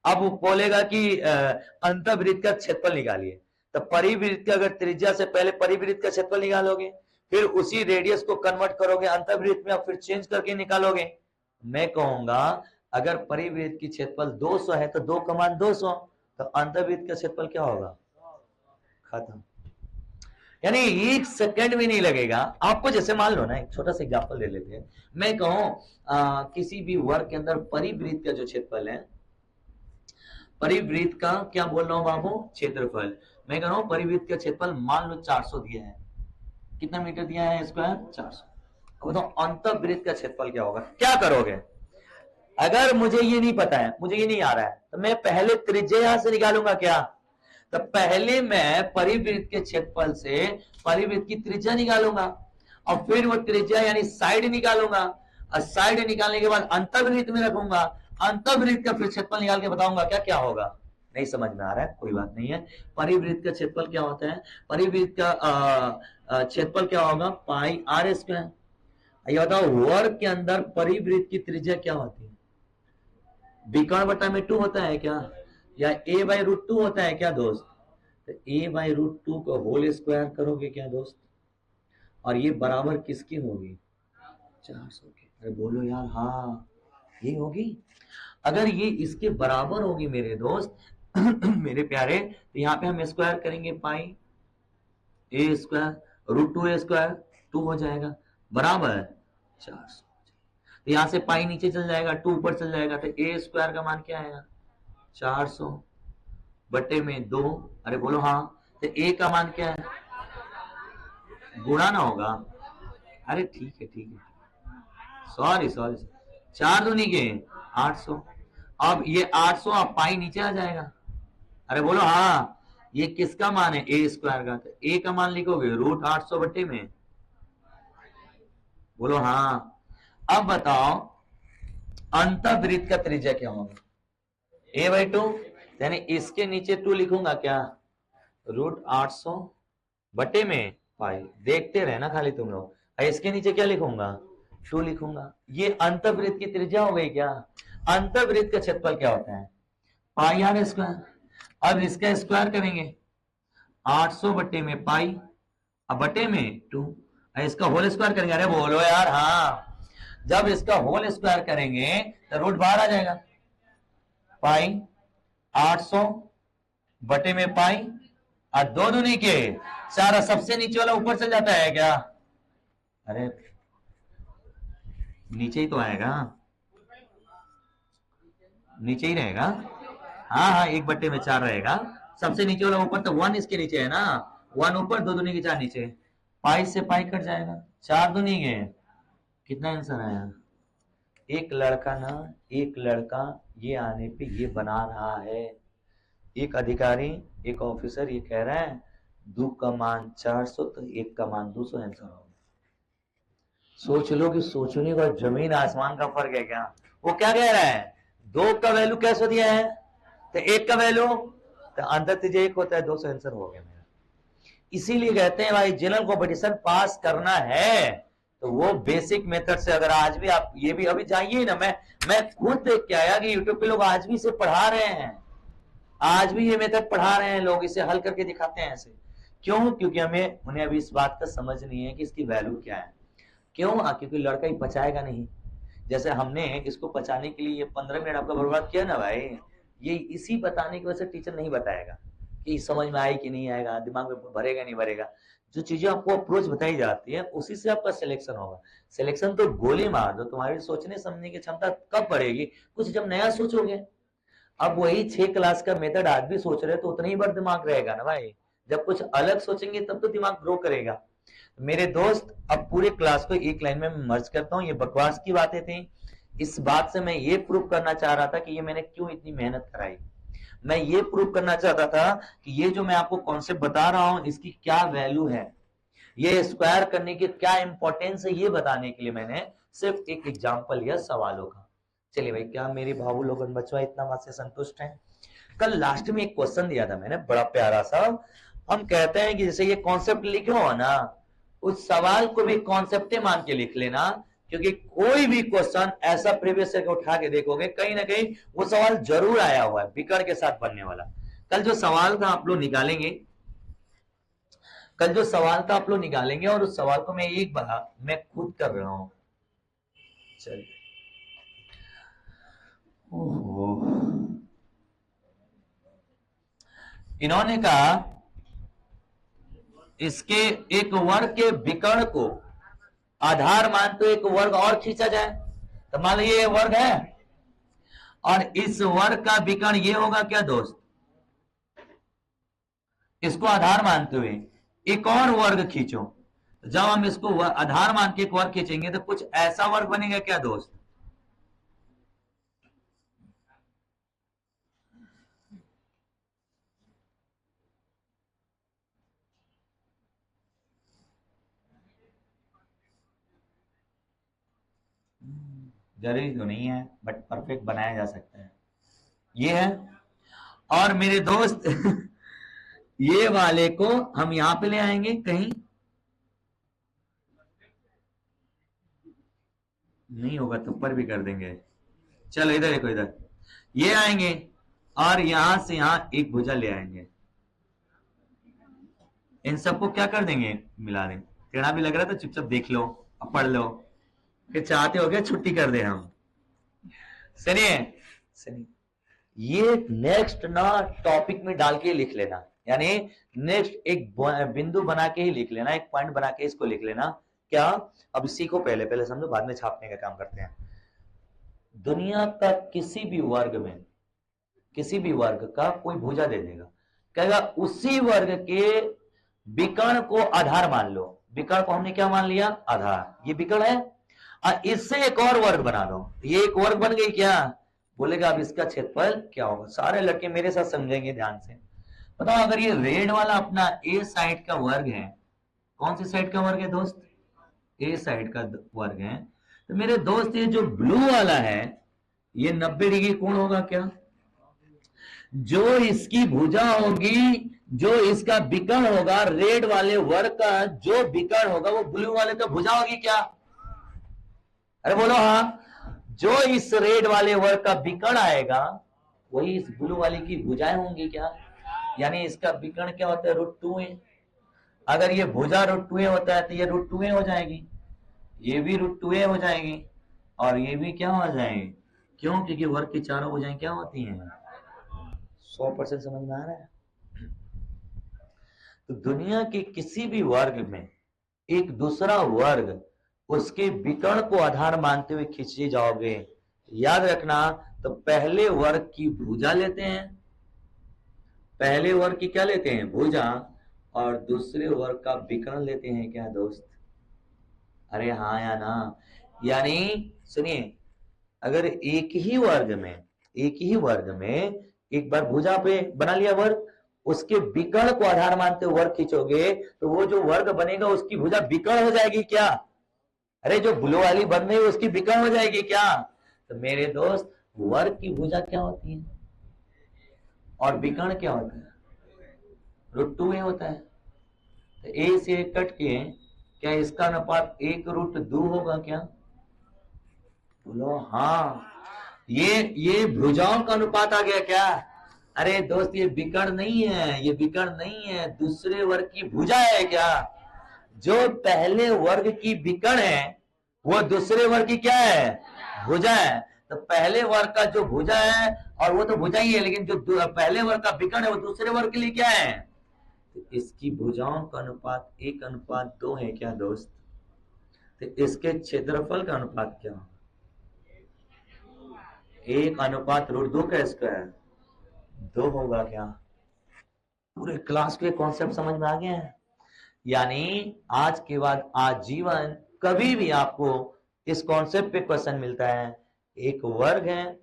अब वो बोलेगा कि अंतःवृत्त का क्षेत्रफल निकालिए, तो परिवृत्त का अगर त्रिज्या से पहले परिवृत्त का क्षेत्रफल निकालोगे, फिर उसी रेडियस को कन्वर्ट करोगे अंतःवृत्त में और फिर चेंज करके निकालोगे। मैं कहूंगा अगर परिवृत्त की क्षेत्रफल 200 है तो 2 का मान 200, तो अंतःवृत्त का क्षेत्रफल क्या होगा? खत्म। यानी 1 सेकंड भी नहीं लगेगा आपको। जैसे मान लो ना, एक छोटा सा एग्जांपल ले लेते हैं, मैं कहूं किसी भी वर्ग के अंदर परिवृत्त का जो क्षेत्रफल है, परिवृत्त का क्या बोल रहा हूं बाबू? क्षेत्रफल। मैं कह रहा हूं परिवृत्त का क्षेत्रफल मान लो 400 दिया है, कितना मीटर दिया है? स्क्वायर 400। अब बताओ अंतःवृत्त का क्षेत्रफल क्या होगा? क्या करोगे? अगर मुझे ये नहीं पता है, मुझे ये नहीं आ रहा है, तो मैं पहले त्रिज्या यहां से निकालूंगा क्या? तो पहले मैं परिवृत्त के क्षेत्रफल से परिवृत्त की त्रिज्या निकालूंगा और फिर वो त्रिज्या यानी साइड निकालूंगा, और साइड निकालने के बाद अंतःवृत्त में रखूंगा, अंतःवृत्त का फिर क्षेत्रफल निकाल के बताऊंगा क्या क्या होगा। नहीं समझ में आ रहा है? कोई बात नहीं है। परिवृत्त का क्षेत्रफल क्या होता है? परिवृत्त का क्षेत्रफल क्या होगा? पाई आर स्क्वायर। ये बताओ वर्ग के अंदर परिवृत्त की त्रिज्या क्या होती है? विकर्ण बटा में 2 होता है क्या, या a/√2 होता है क्या दोस्त? तो a/√2 को होल स्क्वायर करोगे क्या दोस्त, और ये बराबर किसकी होगी? 400 की। अरे बोलो यार, हाँ ये होगी। अगर ये इसके बराबर होगी मेरे दोस्त मेरे प्यारे, तो यहाँ पे हम स्क्वायर करेंगे पाई ए स्क्वायर √2a², 2 हो जाएगा, बराबर 400। तो यहाँ से पाई नीचे चल जाएगा, 2 ऊपर चल जाएगा, तो a² का मान क्या आएगा? 400 बटे में 2। अरे बोलो हाँ। तो a का मान क्या है? गुणा ना होगा? अरे ठीक है ठीक है, सॉरी 4 दूनी के 800। अब ये 800 अब पाई नीचे आ जाएगा। अरे बोलो हाँ। ये किसका मान है? a² का। तो a का मान लिखोगे √800 बटे में, बोलो हाँ। अब बताओ अंतःवृत्त का त्रिज्या क्या होगा? a/2, यानी इसके नीचे 2 लिखूंगा क्या? √800 बटे में पाई। देखते रहे ना खाली तुम लोग। इसके नीचे क्या लिखूंगा? 2 लिखूंगा। ये अंतःवृत्त की त्रिज्या हो गई क्या? अंतःवृत्त का क्षेत्रफल क्या होता है? πr²। अब इसका स्क्वायर करेंगे, 800 बटे में पाई, अब बटे में 2। इसका होल स्क्वायर करेंगे। अरे बोलो यार हाँ। जब इसका होल स्क्वायर करेंगे तो रूट बाहर आ जाएगा। पाई 800 बटे में पाई, और 2 दूनी के 4, सबसे नीचे वाला ऊपर चल जाता है क्या? अरे नीचे ही तो आएगा, नीचे ही रहेगा। हाँ हाँ, 1 बटे में 4 रहेगा, सबसे नीचे वाला ऊपर, तो 1 इसके नीचे है ना, 1 ऊपर, 2 दूनी के 4 नीचे, पाई से पाई कट जाएगा, 4 दूनी के कितना आंसर आया? एक लड़का ये आने पे ये बना रहा है। एक अधिकारी, एक ऑफिसर ये कह रहा है 2 का मान 400 तो 1 का मान 200 आंसर होगा। सोच लो कि सोचने का जमीन आसमान का फर्क है क्या। वो क्या कह रहा है? 2 का वैल्यू कैसे दिया है, तो 1 का वैल्यू, तो अंततः 1 होता है, 200 आंसर हो गया मेरा। इसीलिए कहते हैं भाई जनरल कॉम्पिटिशन पास करना है तो वो बेसिक मेथड से, अगर आज भी आप ये भी अभी जाइए ना, मैं खुद देख के आया कि यूट्यूब पे लोग आज भी इसे पढ़ा रहे हैं, आज भी ये मेथड पढ़ा रहे हैं लोग, इसे हल करके दिखाते हैं ऐसे। क्यों? क्योंकि उन्हें अभी इस बात का समझ नहीं है कि इसकी वैल्यू क्या है। क्यों? क्योंकि लड़का ही पचाएगा नहीं। जैसे हमने इसको पचाने के लिए ये 15 मिनट आपका बर्बाद किया ना भाई, ये इसी बताने की वजह से टीचर नहीं बताएगा कि समझ में आए कि नहीं आएगा, दिमाग में भरेगा नहीं भरेगा। जो चीजें आपको अप्रोच बताई जाती है उसी से आपका सिलेक्शन होगा। सिलेक्शन तो गोली मार दो, तुम्हारी सोचने समझने की क्षमता कब बढ़ेगी? कुछ जब नया सोचोगे। अब वही 6 क्लास का मेथड आज भी सोच रहे तो उतना ही बार दिमाग रहेगा ना भाई। जब कुछ अलग सोचेंगे तब तो दिमाग ग्रो करेगा। मेरे दोस्त, अब पूरे क्लास को एक लाइन में मर्ज करता हूँ। ये बकवास की बातें थी। इस बात से मैं ये प्रूव करना चाह रहा था कि ये मैंने क्यों इतनी मेहनत कराई। मैं ये प्रूव करना चाहता था कि ये जो मैं आपको कॉन्सेप्ट बता रहा हूं इसकी क्या वैल्यू है, ये स्क्वायर करने की क्या इंपॉर्टेंस है, ये बताने के लिए मैंने सिर्फ एक एग्जांपल लिया सवालों का। चलिए भाई, क्या मेरे भावु लोग बच्चों इतना बात से संतुष्ट हैं? कल लास्ट में एक क्वेश्चन दिया था मैंने, बड़ा प्यारा सा। हम कहते हैं कि जैसे ये कॉन्सेप्ट लिखे हो ना, उस सवाल को भी कॉन्सेप्ट मान के लिख लेना, क्योंकि कोई भी क्वेश्चन ऐसा प्रीवियस ईयर उठा के देखोगे कहीं ना कहीं वो सवाल जरूर आया हुआ है विकर्ण के साथ बनने वाला। कल जो सवाल था आप लोग निकालेंगे, और उस सवाल को मैं एक बार मैं खुद कर रहा हूं। चलिए, इन्होंने कहा इसके एक वर्ग के विकर्ण को आधार मान तो एक वर्ग और खींचा जाए। तो मान लीजिए ये वर्ग है और इस वर्ग का विकर्ण ये होगा क्या दोस्त? इसको आधार मानते हुए एक और वर्ग खींचो। जब हम इसको आधार मान के एक वर्ग खींचेंगे तो कुछ ऐसा वर्ग बनेगा क्या दोस्त? जरूरी तो नहीं है, बट परफेक्ट बनाया जा सकता है। ये है। और मेरे दोस्त ये वाले को हम यहां पे ले आएंगे कहीं, नहीं होगा तो पर भी कर देंगे। चलो इधर देखो, इधर ये आएंगे और यहां से यहां एक भुजा ले आएंगे, इन सबको क्या कर देंगे, मिला देंगे। टेढ़ा भी लग रहा है तो चुपचाप देख लो और पढ़ लो, फिर चाहते हो गया छुट्टी कर दे हम। सुनिए सुनिए, ये नेक्स्ट ना टॉपिक में डाल के लिख लेना, यानी नेक्स्ट एक बिंदु बना के ही लिख लेना, एक पॉइंट बना के इसको लिख लेना। क्या, अब सीखो, पहले पहले समझो, बाद में छापने का काम करते हैं। दुनिया का किसी भी वर्ग में, किसी भी वर्ग का कोई भुजा दे देगा, कहेगा उसी वर्ग के विकर्ण को आधार मान लो। विकर्ण को हमने क्या मान लिया, आधार, ये विकर्ण है, और इससे एक और वर्ग बना दो, ये एक वर्ग बन गई क्या, बोलेगा अब इसका क्षेत्रफल क्या होगा। सारे लड़के मेरे साथ समझेंगे ध्यान से। बताओ, अगर ये रेड वाला अपना ए साइड का वर्ग है, कौन सी साइड का वर्ग है दोस्त, ए साइड का वर्ग है, तो मेरे दोस्त ये जो ब्लू वाला है ये 90 डिग्री कोण होगा क्या। जो इसकी भुजा होगी, जो इसका विकर्ण होगा, रेड वाले वर्ग का जो विकर्ण होगा वो ब्लू वाले का भुजा होगी क्या, अरे बोलो हाँ। जो इस रेड वाले वर्ग का विकर्ण आएगा वही इस ब्लू वाले की भुजाएं होंगी क्या, यानी इसका विकर्ण क्या होता है, √2a। अगर ये भुजा √2a होता है तो ये √2a हो जाएगी, ये भी √2a हो जाएगी, और ये भी क्या हो जाएगी, क्यों, क्योंकि वर्ग की चारों भुजाएं क्या होती हैं, 100%। समझ में आ रहा है। तो दुनिया के किसी भी वर्ग में एक दूसरा वर्ग उसके विकर्ण को आधार मानते हुए खींचे जाओगे, याद रखना, तो पहले वर्ग की भुजा लेते हैं, पहले वर्ग की क्या लेते हैं, भुजा, और दूसरे वर्ग का विकर्ण लेते हैं क्या दोस्त, अरे हाँ या ना। यानी सुनिए, अगर एक ही वर्ग में एक बार भुजा पे बना लिया वर्ग, उसके विकर्ण को आधार मानते हुए वर्ग खींचोगे तो वो जो वर्ग बनेगा उसकी भुजा विकर्ण हो जाएगी क्या, अरे जो ब्लू वाली बन रही है उसकी विकर्ण हो जाएगी क्या। तो मेरे दोस्त, वर्ग की भुजा क्या होती है और विकर्ण क्या होता है, √2a होता है। तो ए से कट के क्या इसका अनुपात 1√2 होगा क्या, बोलो हाँ। ये भुजाओं का अनुपात आ गया क्या, अरे दोस्त ये विकर्ण नहीं है, ये विकर्ण नहीं है, दूसरे वर्ग की भुजा है क्या। जो पहले वर्ग की विकर्ण है वो दूसरे वर्ग की क्या है, भुजा है। तो पहले वर्ग का जो भुजा है, और वो तो भुजा ही है, लेकिन जो पहले वर्ग का विकर्ण है वो दूसरे वर्ग के लिए क्या है, तो इसकी भुजाओं का अनुपात 1:2 है क्या दोस्त। तो इसके क्षेत्रफल का अनुपात क्या, 1:√2 का स्क्वायर 2 होगा क्या। पूरे क्लास के कॉन्सेप्ट समझ में आ गए हैं। यानी आज के बाद आजीवन कभी भी आपको इस कॉन्सेप्ट पे क्वेश्चन मिलता है, एक वर्ग है,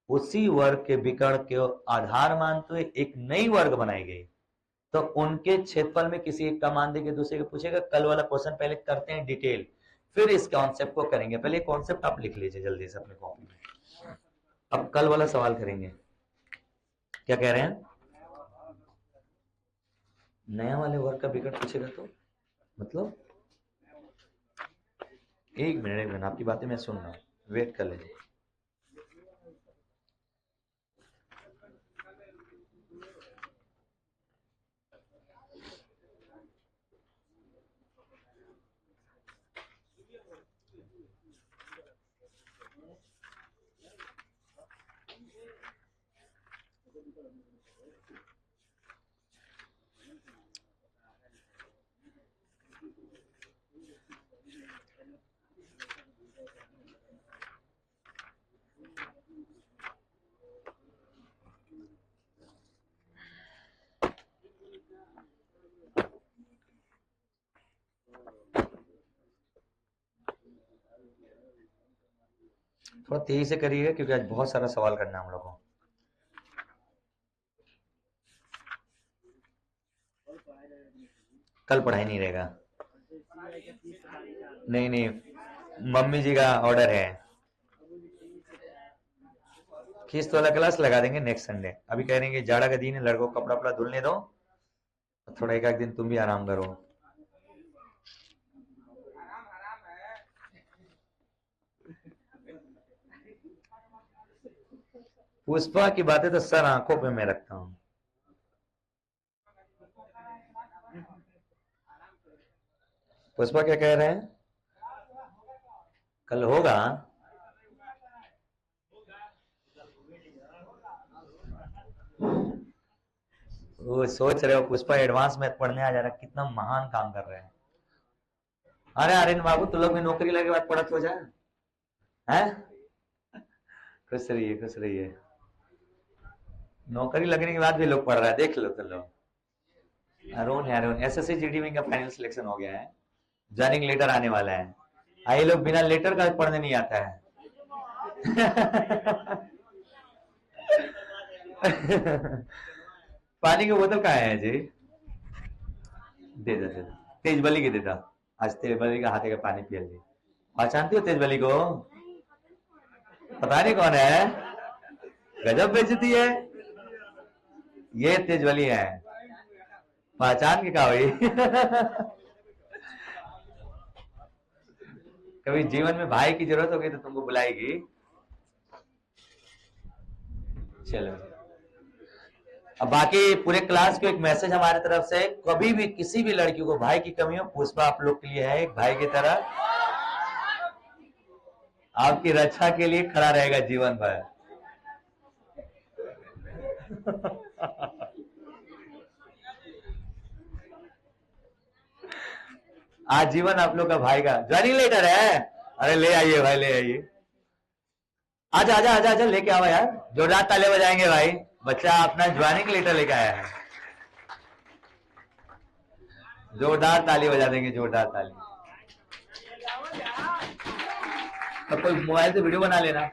उसी वर्ग के विकर्ण के आधार मानते हुए एक नई वर्ग बनाई गई, तो उनके क्षेत्रफल में किसी एक का मान देके दूसरे को पूछेगा। कल वाला क्वेश्चन पहले करते हैं डिटेल, फिर इस कॉन्सेप्ट को करेंगे। पहले कॉन्सेप्ट आप लिख लीजिए जल्दी से अपने कॉपी में, अब कल वाला सवाल करेंगे। क्या कह रहे हैं, नया वाले वर्ग का विकर्ण पूछेगा तो मतलब, एक मिनट आपकी बातें मैं सुन रहा हूं, वेट कर लीजिए। थोड़ा तेजी से करिएगा क्योंकि आज बहुत सारा सवाल करना है हम लोगों को। कल पढ़ाई नहीं रहेगा, नहीं, मम्मी जी का ऑर्डर है, किस्त वाला क्लास लगा देंगे नेक्स्ट संडे। अभी कह रहे हैं कि जाड़ा का दिन है, लड़कों को कपड़ा धुलने दो, थोड़ा एक दिन तुम भी आराम करो। पुष्पा की बातें तो सर आंखों पे मैं रखता हूं। पुष्पा क्या कह रहे हैं? कल होगा? वो सोच रहे हो पुष्पा एडवांस मैथ पढ़ने आ जा रहा है, कितना महान काम कर रहे हैं। अरे अरे बाबू, तुम लोग भी नौकरी लगे बाद पढ़त हो जाए हैं? खुश रहिए, खुश रहिए। नौकरी लगने के बाद भी लोग पढ़ रहा है, देख लो तुम लोग। अरुण है, अरुण एसएससी जीडी का फाइनल सिलेक्शन हो गया है, ज्वाइनिंग लेटर आने वाला है। आई लोग बिना लेटर का पढ़ने नहीं आता है। पानी की बोतल कहाँ है जी? दे दे दे, तेजबली के देता। आज तेजबली का हाथे का पानी पिया जी। पहचानती हो तेजबली को? पता नहीं कौन है, गजब बेइज्जती है। ये तेजबली है, पहचान के कहा हुई। कभी जीवन में भाई की जरूरत होगी तो तुमको बुलाएगी। चलो, अब बाकी पूरे क्लास को एक मैसेज हमारे तरफ से, कभी भी किसी भी लड़की को भाई की कमी हो, पुष्पा आप लोग के लिए है, एक भाई की तरह आपकी रक्षा के लिए खड़ा रहेगा जीवन भर। आजीवन आप लोग का भाई का ज्वाइनिंग लेटर है। अरे ले आइए भाई, ले आइए। आजा आजा आजा आजा, लेके आओ यार, जोरदार ताले बजाएंगे भाई, बच्चा अपना ज्वाइनिंग लेटर लेके आया है। जोरदार ताली बजा देंगे, जोरदार ताली। तो कोई मोबाइल से वीडियो बना लेना।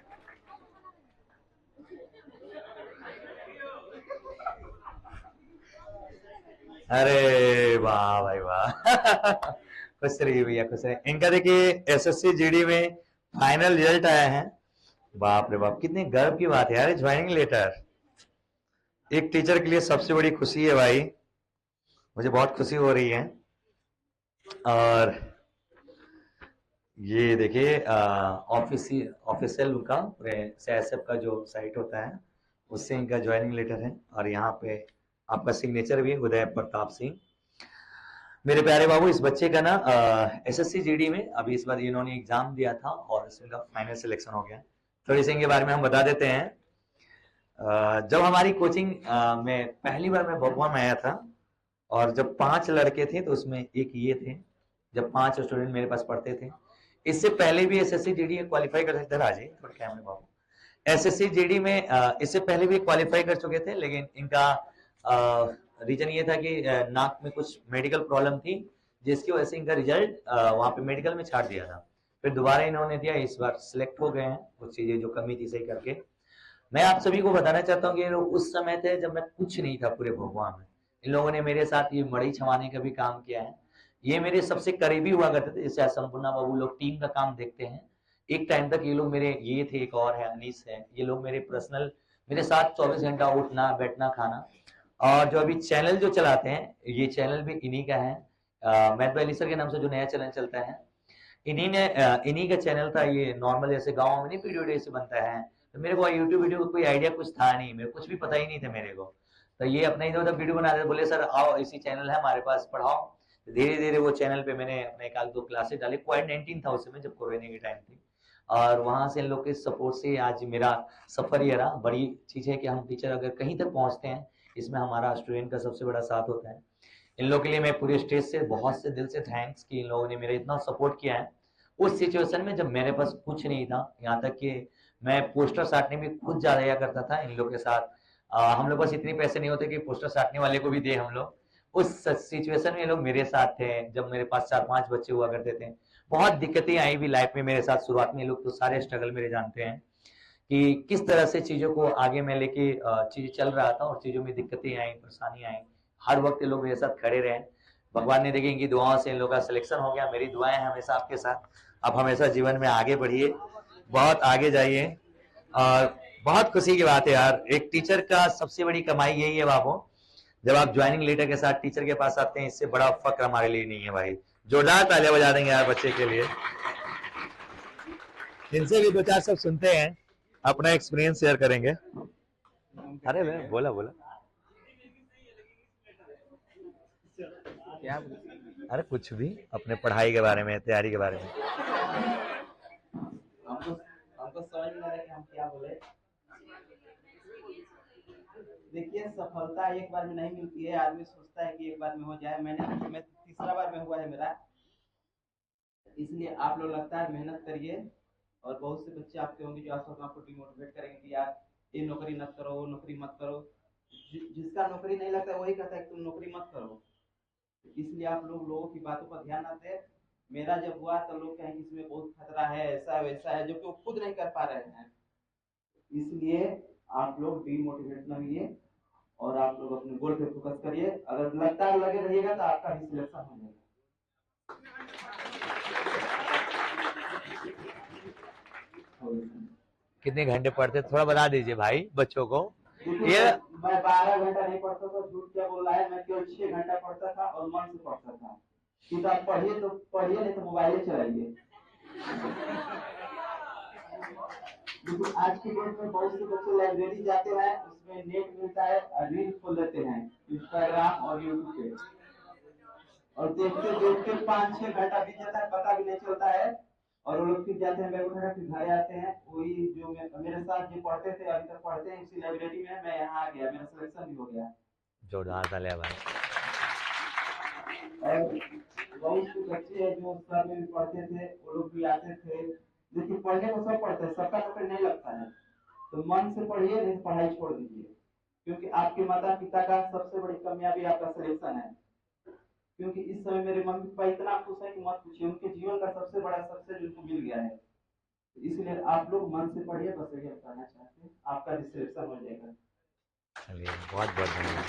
अरे वाह भाई वाह। खुश रहिए भैया, खुश रहिए। इनका देखिए एसएससी जीडी में फाइनल रिजल्ट आया है। बाप रे बाप, कितनी गर्व की बात है यार, ज्वाइनिंग लेटर एक टीचर के लिए सबसे बड़ी खुशी है भाई, मुझे बहुत खुशी हो रही है। और ये देखिए ऑफिशियल उनका सीआईएसएफ का जो साइट होता है उससे इनका ज्वाइनिंग लेटर है, और यहाँ पे आपका सिग्नेचर भी है, उदय प्रताप सिंह। मेरे प्यारे बाबू, इस बच्चे का ना एसएससी जीडी में अभी इस बार इन्होंने एग्जाम दिया था और इसका फाइनल सिलेक्शन हो गया। थोड़ी सी इनके बारे में हम बता देते हैं। जब हमारी कोचिंग में पहली बार मैं भगवान में आया था, और जब 5 लड़के थे तो उसमें एक ये थे, जब 5 स्टूडेंट मेरे पास पढ़ते थे। इससे पहले भी एसएससी जीडी क्वालिफाई कर सकते, राजे थोड़ा कैमरे बाबू, एसएससी जीडी में इससे पहले भी क्वालिफाई कर चुके थे, लेकिन इनका रीजन ये था कि नाक में कुछ मेडिकल प्रॉब्लम थी, जिसकी वजह से इनका रिजल्ट वहां पे मेडिकल में छाट दिया था। फिर दोबारा इन्होंने दिया, इस बार सिलेक्ट हो गए हैं, कुछ चीजें जो कमी थी सही करके। मैं आप सभी को बताना चाहता हूँ कि उस समय थे जब मैं कुछ नहीं था पूरे भगवान में। इन लोगों ने मेरे साथ ये मड़ी छवाने का भी काम किया है। ये मेरे सबसे करीबी हुआ करते थे, जैसे संपूर्णा बाबू लोग टीम का काम देखते हैं। एक टाइम तक ये लोग मेरे, ये थे, एक और है अनीस है, ये लोग मेरे पर्सनल, मेरे साथ 24 घंटा उठना बैठना खाना। और जो अभी चैनल जो चलाते हैं, ये चैनल भी इन्हीं का है, मैथ अली सर के नाम से जो नया चैनल चलता है, इन्हीं का चैनल था। ये नॉर्मल जैसे गाँव में नहीं वीडियो से बनता है, तो मेरे को यूट्यूब वीडियो कोई आइडिया कुछ था नहीं, मेरे कुछ भी पता ही नहीं था मेरे को। तो ये अपना इधर उधर वीडियो बना रहे, बोले सर आओ इसी चैनल है हमारे पास, पढ़ाओ। तो धीरे धीरे वो चैनल पे मैंने अपने 1-2 क्लासेस डाले। कोविड-19 था उस समय, जब कोरोना की टाइम थी, और वहां से इन लोग के सपोर्ट से आज मेरा सफर ये रहा। बड़ी चीज है कि हम टीचर अगर कहीं तक पहुंचते हैं, इसमें हमारा स्टूडेंट का सबसे बड़ा साथ होता है। इन लोगों के लिए मैं पूरे स्टेज से बहुत से दिल से थैंक्स कि इन लोगों ने मेरा इतना सपोर्ट किया है उस सिचुएशन में जब मेरे पास कुछ नहीं था। यहाँ तक कि मैं पोस्टर साटने भी खुद जा रहा करता था इन लोग के साथ। हम लोग पास इतने पैसे नहीं होते कि पोस्टर साटने वाले को भी दे हम लोग। उस सिचुएशन में ये लोग मेरे साथ थे, जब मेरे पास 4-5 बच्चे हुआ करते थे। बहुत दिक्कतें आई भी लाइफ में मेरे साथ शुरुआत में, लोग तो सारे स्ट्रगल मेरे जानते हैं कि किस तरह से चीजों को आगे मैं लेके चीजें चल रहा था, और चीजों में दिक्कतें आई, परेशानी आई। हर वक्त ये लोग मेरे साथ खड़े रहे। भगवान ने देखी इनकी दुआओं से इन लोगों का सिलेक्शन हो गया। मेरी दुआएं हैं हमेशा आपके साथ। आप हमेशा जीवन में आगे बढ़िए, बहुत आगे जाइए। और बहुत खुशी की बात है यार, एक टीचर का सबसे बड़ी कमाई यही है बाबू, जब आप ज्वाइनिंग लेटर के साथ टीचर के पास आते हैं, इससे बड़ा फक्र हमारे लिए नहीं है भाई। जोरदार तालियां बजा देंगे यार बच्चे के लिए। इनसे भी 2-4 सब सुनते हैं, अपना एक्सपीरियंस शेयर करेंगे। अरे मैं बोला बोला क्या अरे कुछ भी अपने पढ़ाई के बारे में, तैयारी के बारे में। हमको समझ में आ रहा है कि हम क्या बोले। देखिए, सफलता एक बार में नहीं मिलती है। आदमी सोचता है कि एक बार में हो जाए। मैं तीसरा बार में हुआ है मेरा। इसलिए आप लोग लगता है मेहनत करिए। और बहुत से बच्चे आपके होंगे जो आपको डिमोटिवेट करेंगे कि यार ये नौकरी मत करो, वो नौकरी मत करो। जिसका नौकरी नहीं लगता वही कहता है कि तुम नौकरी मत करो। इसलिए आप लोगों की बातों पर ध्यान ना दें। मेरा जब हुआ तो लोग कहेंगे इसमें बहुत खतरा है, ऐसा है वैसा है, जो कि वो खुद नहीं कर पा रहे हैं। इसलिए आप लोग डिमोटिवेट न होइए और आप लोग अपने गोल पे फोकस करिए। अगर लगता है लगे रहिएगा तो आपका भी सिलेक्शन हो जाएगा। कितने घंटे पढ़ते थोड़ा बता दीजिए भाई बच्चों को। ये मैं 12 घंटा नहीं पढ़ता था, झूठ क्या बोल रहा है। मैं केवल 6 घंटा पढ़ता था और मन से पढ़ता था। किताब पढ़िए तो पढ़िए, नहीं तो मोबाइल चलाइए। लेकिन आज की डेट में बहुत से बच्चे लाइब्रेरी जाते हैं, उसमें नेट मिलता है, रील खोल लेते हैं इंस्टाग्राम और यूट्यूब पे, और देखते देखते 5-6 घंटा बीत जाता है, पता भी नहीं चलता है। और वो लोग फिर जाते हैं, बैग उठा फिर घर आते हैं। वही जो मेरे साथ जो पढ़ते थे अभी तक पढ़ते हैं उसी लाइब्रेरी में। मैं यहाँ आ गया, मेरा सिलेक्शन भी हो गया। जोरदार तालियां भाई। और बहुत से बच्चे हैं जो सर में भी पढ़ते थे, वो लोग भी आते थे। लेकिन पढ़ने को सब पढ़ते हैं, सबका नौकरी नहीं लगता है। तो मन से पढ़िए, नहीं पढ़ाई छोड़ दीजिए। क्योंकि आपके माता पिता का सबसे बड़ी कामयाबी आपका सिलेक्शन है। क्योंकि इस समय मेरे मम्मी पापा इतना खुश है कि मत पूछिए। उनके जीवन का सबसे बड़ा सक्सेस उनको मिल गया है। इसलिए आप लोग मन से पढ़िए, बस यही बताना चाहते हैं। आपका भी सिलेक्शन हो जाएगा। चलिए बहुत बहुत धन्यवाद।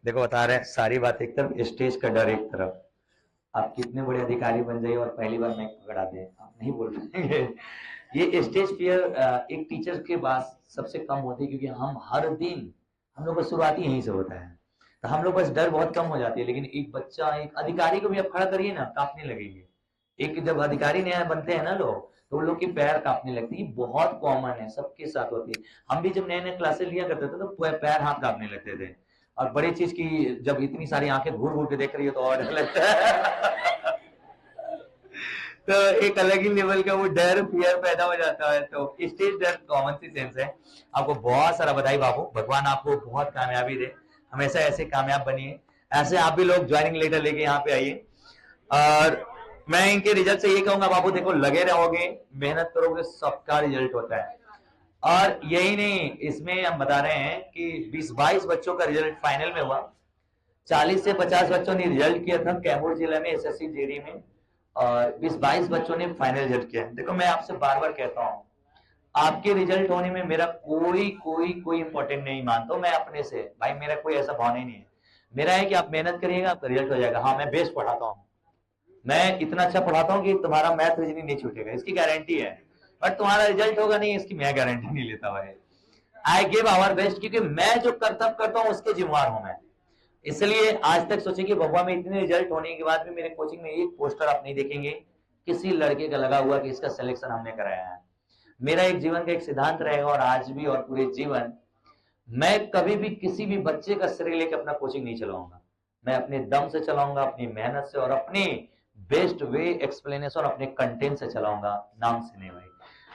देखो बता रहे हैं सारी बात एक तरफ, स्टेज का डर एक तरफ। आप कितने बड़े अधिकारी बन जाइए और पहली बार माइक पकड़ा दे, आप नहीं बोल पाएंगे। ये स्टेज फियर एक टीचर के बाद सबसे कम होती है, क्योंकि हम हर दिन, हम लोग का शुरुआती यहीं से होता है, तो हम लोग बस डर बहुत कम हो जाती है। लेकिन एक बच्चा, एक अधिकारी को भी आप खड़ा करिए ना, कांपने लगेंगे। एक जब अधिकारी नया बनते हैं ना लोग, तो उन लोग की पैर कांपने लगती है। बहुत कॉमन है, सबके साथ होती है। हम भी जब नए नए क्लासेस लिया करते थे तो पैर हाथ कांपने लगते थे। और बड़ी चीज की, जब इतनी सारी आंखें घूर घूर के देख रही हो तो और डर लगता है। तो एक अलग ही लेवल का वो डर, फियर पैदा हो जाता है। तो स्टेज डर कॉमन सी सेंस है। आपको बहुत सारा बधाई बाबू, भगवान आपको बहुत कामयाबी दे, हमेशा ऐसे कामयाब बनिए। ऐसे आप भी लोग ज्वाइनिंग लेटर लेके यहाँ पे आइए। और मैं इनके रिजल्ट से ये कहूंगा बाबू, देखो लगे रहोगे, मेहनत करोगे, सबका रिजल्ट होता है। और यही नहीं, इसमें हम बता रहे हैं कि 20-22 बच्चों का रिजल्ट फाइनल में हुआ। 40 से 50 बच्चों ने रिजल्ट किया था कैमूर जिले में एसएससी जेडी में, और 20-22 बच्चों ने फाइनल रिजल्ट किया। देखो मैं आपसे बार बार कहता हूँ, आपके रिजल्ट होने में मेरा कोई कोई कोई इंपॉर्टेंट नहीं मानता हूं मैं अपने से, भाई मेरा कोई ऐसा भाव नहीं है। मेरा है कि आप मेहनत करिएगा, आपका रिजल्ट हो जाएगा। हाँ, मैं बेस्ट पढ़ाता हूँ, मैं इतना अच्छा पढ़ाता हूँ कि तुम्हारा मैथ रीजनिंग नहीं छूटेगा, इसकी गारंटी है। बट तुम्हारा रिजल्ट होगा नहीं, इसकी मैं गारंटी नहीं लेता भाई। आई गिव आवर बेस्ट, क्योंकि मैं जो कर्तव्य करता हूँ उसके जिम्मेवार हूं मैं। इसलिए आज तक सोचे कि भगवान में इतने रिजल्ट होने के बाद भी मेरे कोचिंग में एक पोस्टर आप नहीं देखेंगे किसी लड़के का लगा हुआ कि इसका सिलेक्शन हमने कराया है। मेरा एक जीवन का एक सिद्धांत रहेगा, और आज भी और पूरे जीवन, मैं कभी भी किसी भी बच्चे का श्रेय लेकर अपना कोचिंग नहीं चलाऊंगा। मैं अपने दम से चलाऊंगा, अपनी मेहनत से, और अपने बेस्ट वे एक्सप्लेनेशन अपने कंटेंट से चलाऊंगा, नाम से नहीं भाई।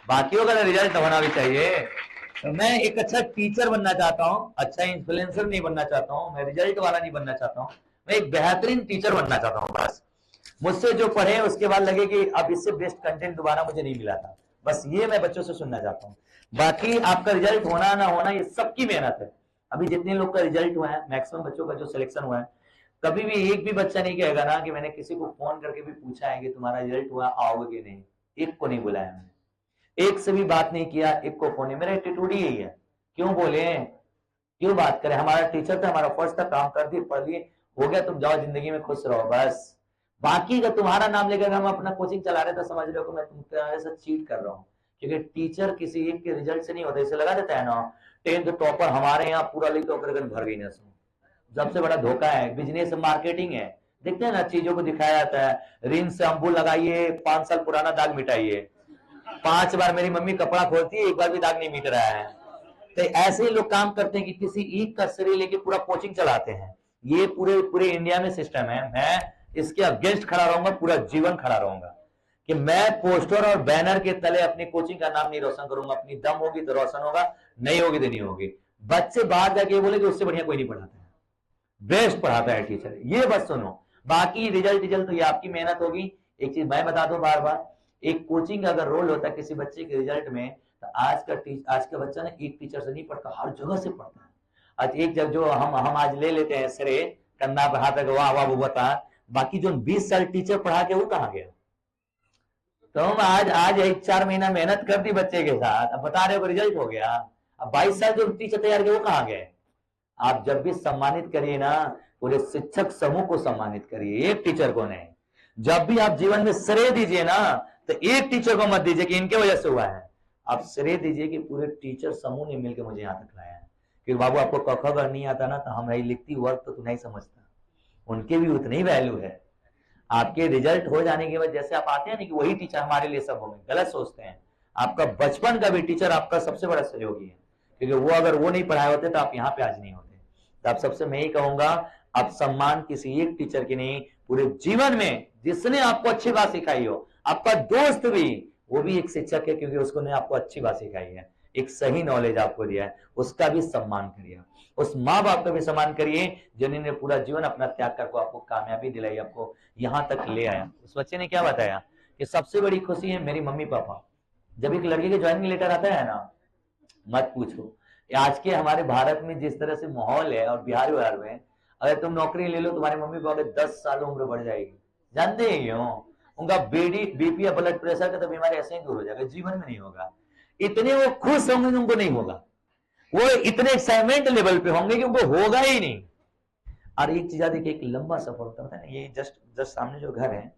बाकियों का रिजल्ट होना भी चाहिए। तो मैं एक अच्छा टीचर बनना चाहता हूँ, अच्छा इन्फ्लुएंसर नहीं बनना चाहता हूँ, मैं रिजल्ट वाला नहीं बनना चाहता हूँ, मैं एक बेहतरीन टीचर बनना चाहता हूँ। बस मुझसे जो पढ़े उसके बाद लगे कि अब इससे बेस्ट कंटेंट दोबारा मुझे नहीं मिला था, बस ये मैं बच्चों से सुनना चाहता हूँ। बाकी आपका रिजल्ट होना ना होना ये सबकी मेहनत है। अभी जितने लोग का रिजल्ट हुआ है, मैक्सिमम बच्चों का जो सिलेक्शन हुआ है, कभी भी एक भी बच्चा नहीं कहेगा ना कि मैंने किसी को फोन करके भी पूछा है कि तुम्हारा रिजल्ट हुआ, आओगे कि नहीं। एक को नहीं बुलाया मैंने, एक से भी बात नहीं किया, एक को फोन नहीं। मेरा एटीट्यूड ही यही है। क्यों बोले, क्यों बात करें, हमारा टीचर था, हमारा फर्स्ट था, काम कर दिए, पढ़ लिए, हो गया, तुम जाओ जिंदगी में खुश रहो बस। बाकी का तुम्हारा नाम लेकर हम अपना कोचिंग चला रहे थे, समझ रहे हो कि मैं तुम्हारे साथ चीट कर रहा हूँ। क्योंकि टीचर किसी एक के रिजल्ट से नहीं होता, इसे लगा देता है ना 10th टॉपर हमारे यहाँ पूरा लिख तो भर गई ना। सबसे बड़ा धोखा है, बिजनेस मार्केटिंग है। देखते हैं ना, चीजों को दिखाया जाता है, रिन से अम्बू लगाइए, 5 साल पुराना दाग मिटाइए। 5 बार मेरी मम्मी कपड़ा खोलती है, एक बार भी दाग नहीं मिट रहा है। तो ऐसे ही लोग काम करते हैं कि किसी एक का श्रेय लेके पूरा कोचिंग चलाते हैं। ये पूरे पूरे इंडिया में सिस्टम है। मैं इसके अगेंस्ट खड़ा रहूंगा, पूरा जीवन खड़ा रहूंगा कि मैं पोस्टर और बैनर के तले अपनी कोचिंग का नाम नहीं रोशन करूंगा। अपनी दम होगी तो रोशन होगा, नहीं होगी तो नहीं होगी। बच्चे बाहर जाके बोले कि उससे बढ़िया कोई नहीं पढ़ाता है, बेस्ट पढ़ाता है टीचर, ये बस सुनो। बाकी रिजल्ट तो ये आपकी मेहनत होगी। एक चीज मैं बता दूं बार बार, एक कोचिंग का अगर रोल होता है किसी बच्चे के रिजल्ट में, तो आज का बच्चा ना एक टीचर से नहीं पढ़ता, हर जगह से पढ़ता है। आज एक जगह जो हम आज ले लेते हैं श्रेय, कंधा पे हाथ वाह वाह वो बता, बाकी जो 20 साल टीचर पढ़ा के वो कहाँ गया? तो हम आज 4 महीना मेहनत कर दी बच्चे के साथ, अब बता रहे हो रिजल्ट हो गया। अब 22 साल जो टीचर तैयार किए वो कहाँ गए? आप जब भी सम्मानित करिए ना, पूरे शिक्षक समूह को सम्मानित करिए, एक टीचर को नहीं। जब भी आप जीवन में श्रेय दीजिए ना, तो एक टीचर को मत दीजिए कि इनके वजह से हुआ है। आप श्रेय दीजिए कि पूरे टीचर समूह ने मिलकर मुझे यहां तक लाया है। क्योंकि बाबू आपको क ख ग नहीं आता ना, तो हमारी लिखती वर्क तो तू नहीं समझता, उनके भी उतनी ही वैल्यू है। आपके रिजल्ट हो जाने के बाद जैसे आप आते हैं ना कि वही टीचर हमारे लिए सब होंगे, गलत सोचते हैं। आपका बचपन का भी टीचर आपका सबसे बड़ा सहयोगी है, क्योंकि वो अगर वो नहीं पढ़ाए होते तो आप यहाँ पे आज नहीं होते। तो आप सबसे मैं ही कहूंगा, आप सम्मान किसी एक टीचर की नहीं, पूरे जीवन में जिसने आपको अच्छी बात सिखाई हो, आपका दोस्त भी वो भी एक शिक्षक है, क्योंकि उसको ने आपको अच्छी बात सिखाई है, एक सही नॉलेज आपको दिया है, उसका भी सम्मान करिए। उस माँ बाप का भी सम्मान करिए जिन्होंने पूरा जीवन अपना त्याग करके आपको कामयाबी दिलाई, आपको यहां तक ले आया। उस बच्चे ने क्या बताया कि सबसे बड़ी खुशी है मेरी मम्मी पापा। जब एक लड़के के ज्वाइनिंग लेटर आता है ना, मत पूछो। आज के हमारे भारत में जिस तरह से माहौल है और बिहार में, अगर तुम नौकरी ले लो तुम्हारे मम्मी पापा 10 साल उम्र बढ़ जाएगी। जानते हैं क्यों? उनका बीपी या ब्लड प्रेशर का तो बीमारी ऐसे ही दूर हो जाएगा, जीवन में नहीं होगा। इतने वो खुश होंगे उनको नहीं होगा, वो इतने एक्साइटमेंट लेवल पे होंगे कि उनको होगा ही नहीं। और एक चीज देखिए, एक लंबा सफर होता है ना। ये जस्ट सामने जो घर है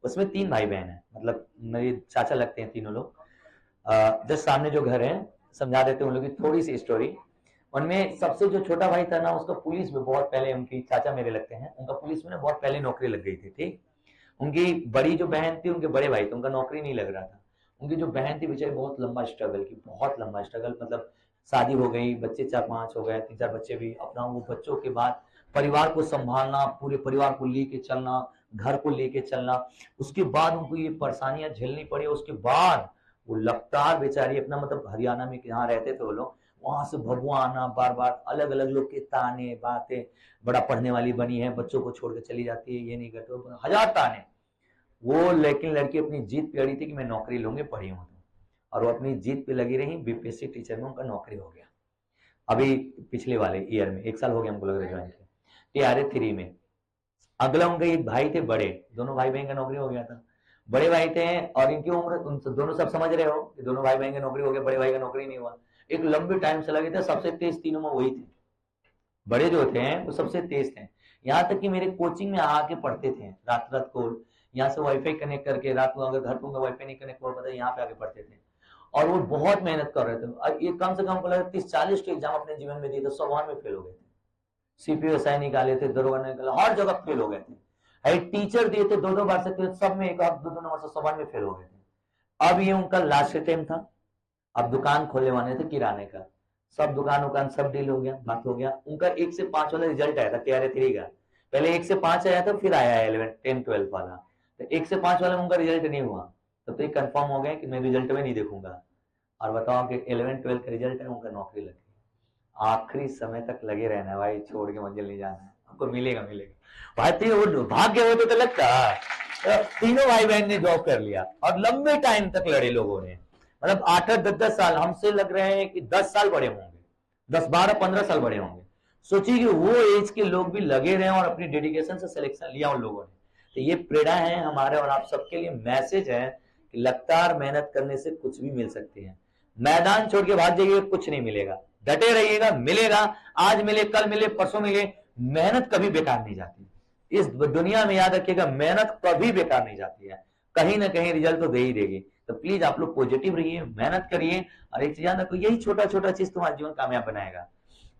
उसमें 3 भाई बहन है, मतलब मेरे चाचा लगते हैं तीनों लोग। जस्ट सामने जो घर है, समझा देते हैं उन लोग की थोड़ी सी स्टोरी। उनमें सबसे जो छोटा भाई था ना, उसका पुलिस में बहुत पहले, उनकी चाचा मेरे लगते हैं, उनका पुलिस में ना बहुत पहले नौकरी लग गई थी। ठीक, उनकी बड़ी जो बहन थी, उनके बड़े भाई थे, उनका नौकरी नहीं लग रहा था। उनकी जो बहन थी बेचारी बहुत लंबा स्ट्रगल की, बहुत लंबा स्ट्रगल, मतलब शादी हो गई, बच्चे 4-5 हो गए, 3-4 बच्चे भी अपना, वो बच्चों के बाद परिवार को संभालना, पूरे परिवार को लेके चलना, घर को लेके चलना, उसके बाद उनको ये परेशानियां झेलनी पड़ी। उसके बाद वो लगातार बेचारी अपना, मतलब हरियाणा में जहाँ रहते थे वो लोग, वहां से भगवा आना, बार बार अलग अलग लोग के ताने बातें, बड़ा पढ़ने वाली बनी है, बच्चों को छोड़ के चली जाती है, ये नहीं करते, हजार ताने। वो लेकिन लड़की अपनी जीत पे अड़ी थी कि मैं नौकरी लूंगी, पढ़ी हूं तो, और वो अपनी जीत पे लगी रही। बीपीएससी टीचर में उनका नौकरी हो गया अभी पिछले वाले ईयर में, 1 साल हो गया हमको लग रहा है ज्वाइन किया, TRA 3 में। अगला उनके एक भाई थे बड़े, दोनों भाई बहन का नौकरी हो गया था। बड़े भाई थे और इनकी उम्र, दोनों सब समझ रहे हो कि दोनों भाई बहन का नौकरी हो गया, बड़े भाई का नौकरी नहीं हुआ। एक लंबे टाइम से लगे थे, सबसे तेज तीनों में वही थे, बड़े जो थे वो सबसे तेज थे। यहाँ तक कि मेरे कोचिंग में आके पढ़ते थे रात को, यहाँ से वाईफाई कनेक्ट करके, रात को अगर घर को वाईफाई नहीं कनेक्ट हुआ पता, यहाँ पे आके पढ़ते थे। और वो बहुत मेहनत कर रहे थे। अब ये कम से कम 30-40 एग्जाम अपने जीवन में दिए थे, 100 में फेल हो गए थे। CPSI निकाले थे, दरोगा निकाले, हर जगह फेल हो गए थे। टीचर दिए थे 2-2 बार से, सब में 1-2 नंबर से 100 में फेल हो गए थे। अब ये उनका लास्ट टाइम था, अब दुकान खोलने वाले थे किराने का, सब दुकान सब डील हो गया, बात हो गया। उनका 1 से 5 वाला रिजल्ट आया था TRA 3 का, पहले 1 से 5 आया था, फिर आया 11, 10, 12 वाला। तो 1 से 5 वाला में उनका रिजल्ट नहीं हुआ, तो ये कंफर्म हो गया कि मैं रिजल्ट में नहीं देखूंगा। और बताओ कि 11-12 का रिजल्ट है, उनका नौकरी लग गई। आखिरी समय तक लगे रहना भाई, छोड़ के मंजिल नहीं जाना है, आपको मिलेगा भाई। तो भाग्य होते तो लगता। तो तीनों भाई बहन ने जॉब कर लिया और लंबे टाइम तक लड़े लोगों ने, मतलब 8-8, 10-10 साल, हमसे लग रहे हैं कि 10 साल बड़े होंगे, 10-12-15 साल बड़े होंगे। सोचिए कि वो एज के लोग भी लगे रहे और अपनी डेडिकेशन से सिलेक्शन लिया उन लोगों ने। तो ये प्रेरणा है हमारे और आप सबके लिए, मैसेज है कि लगातार मेहनत करने से कुछ भी मिल सकती है। मैदान छोड़ के भाग जाइए, कुछ नहीं मिलेगा, डटे रहिएगा, मिलेगा। आज मिले, कल मिले, परसों मिले, मेहनत कभी बेकार नहीं जाती। इस दुनिया में याद रखिएगा, मेहनत कभी बेकार नहीं जाती है, कहीं ना कहीं रिजल्ट तो दे ही देगी। तो प्लीज आप लोग पॉजिटिव रहिए, मेहनत करिए, और एक चीज याद रखो, यही छोटा छोटा चीज तुम्हारा जीवन कामयाब बनाएगा।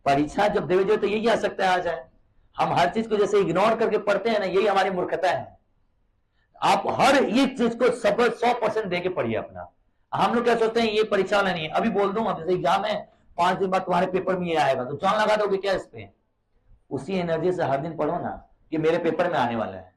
परीक्षा जब देवे तो यही आ सकता है आ जाए। हम हर चीज को जैसे इग्नोर करके पढ़ते हैं ना, यही हमारी मूर्खता है। आप हर एक चीज को 100% दे के पढ़िए अपना, हम लोग क्या सोचते हैं ये परीक्षा वाला नहीं है, अभी बोल दूं, अब जैसे एग्जाम है 5 दिन बाद तुम्हारे पेपर में ये आएगा तो जान लगा दोगे क्या इस पे? उसी एनर्जी से हर दिन पढ़ो ना कि मेरे पेपर में आने वाला है,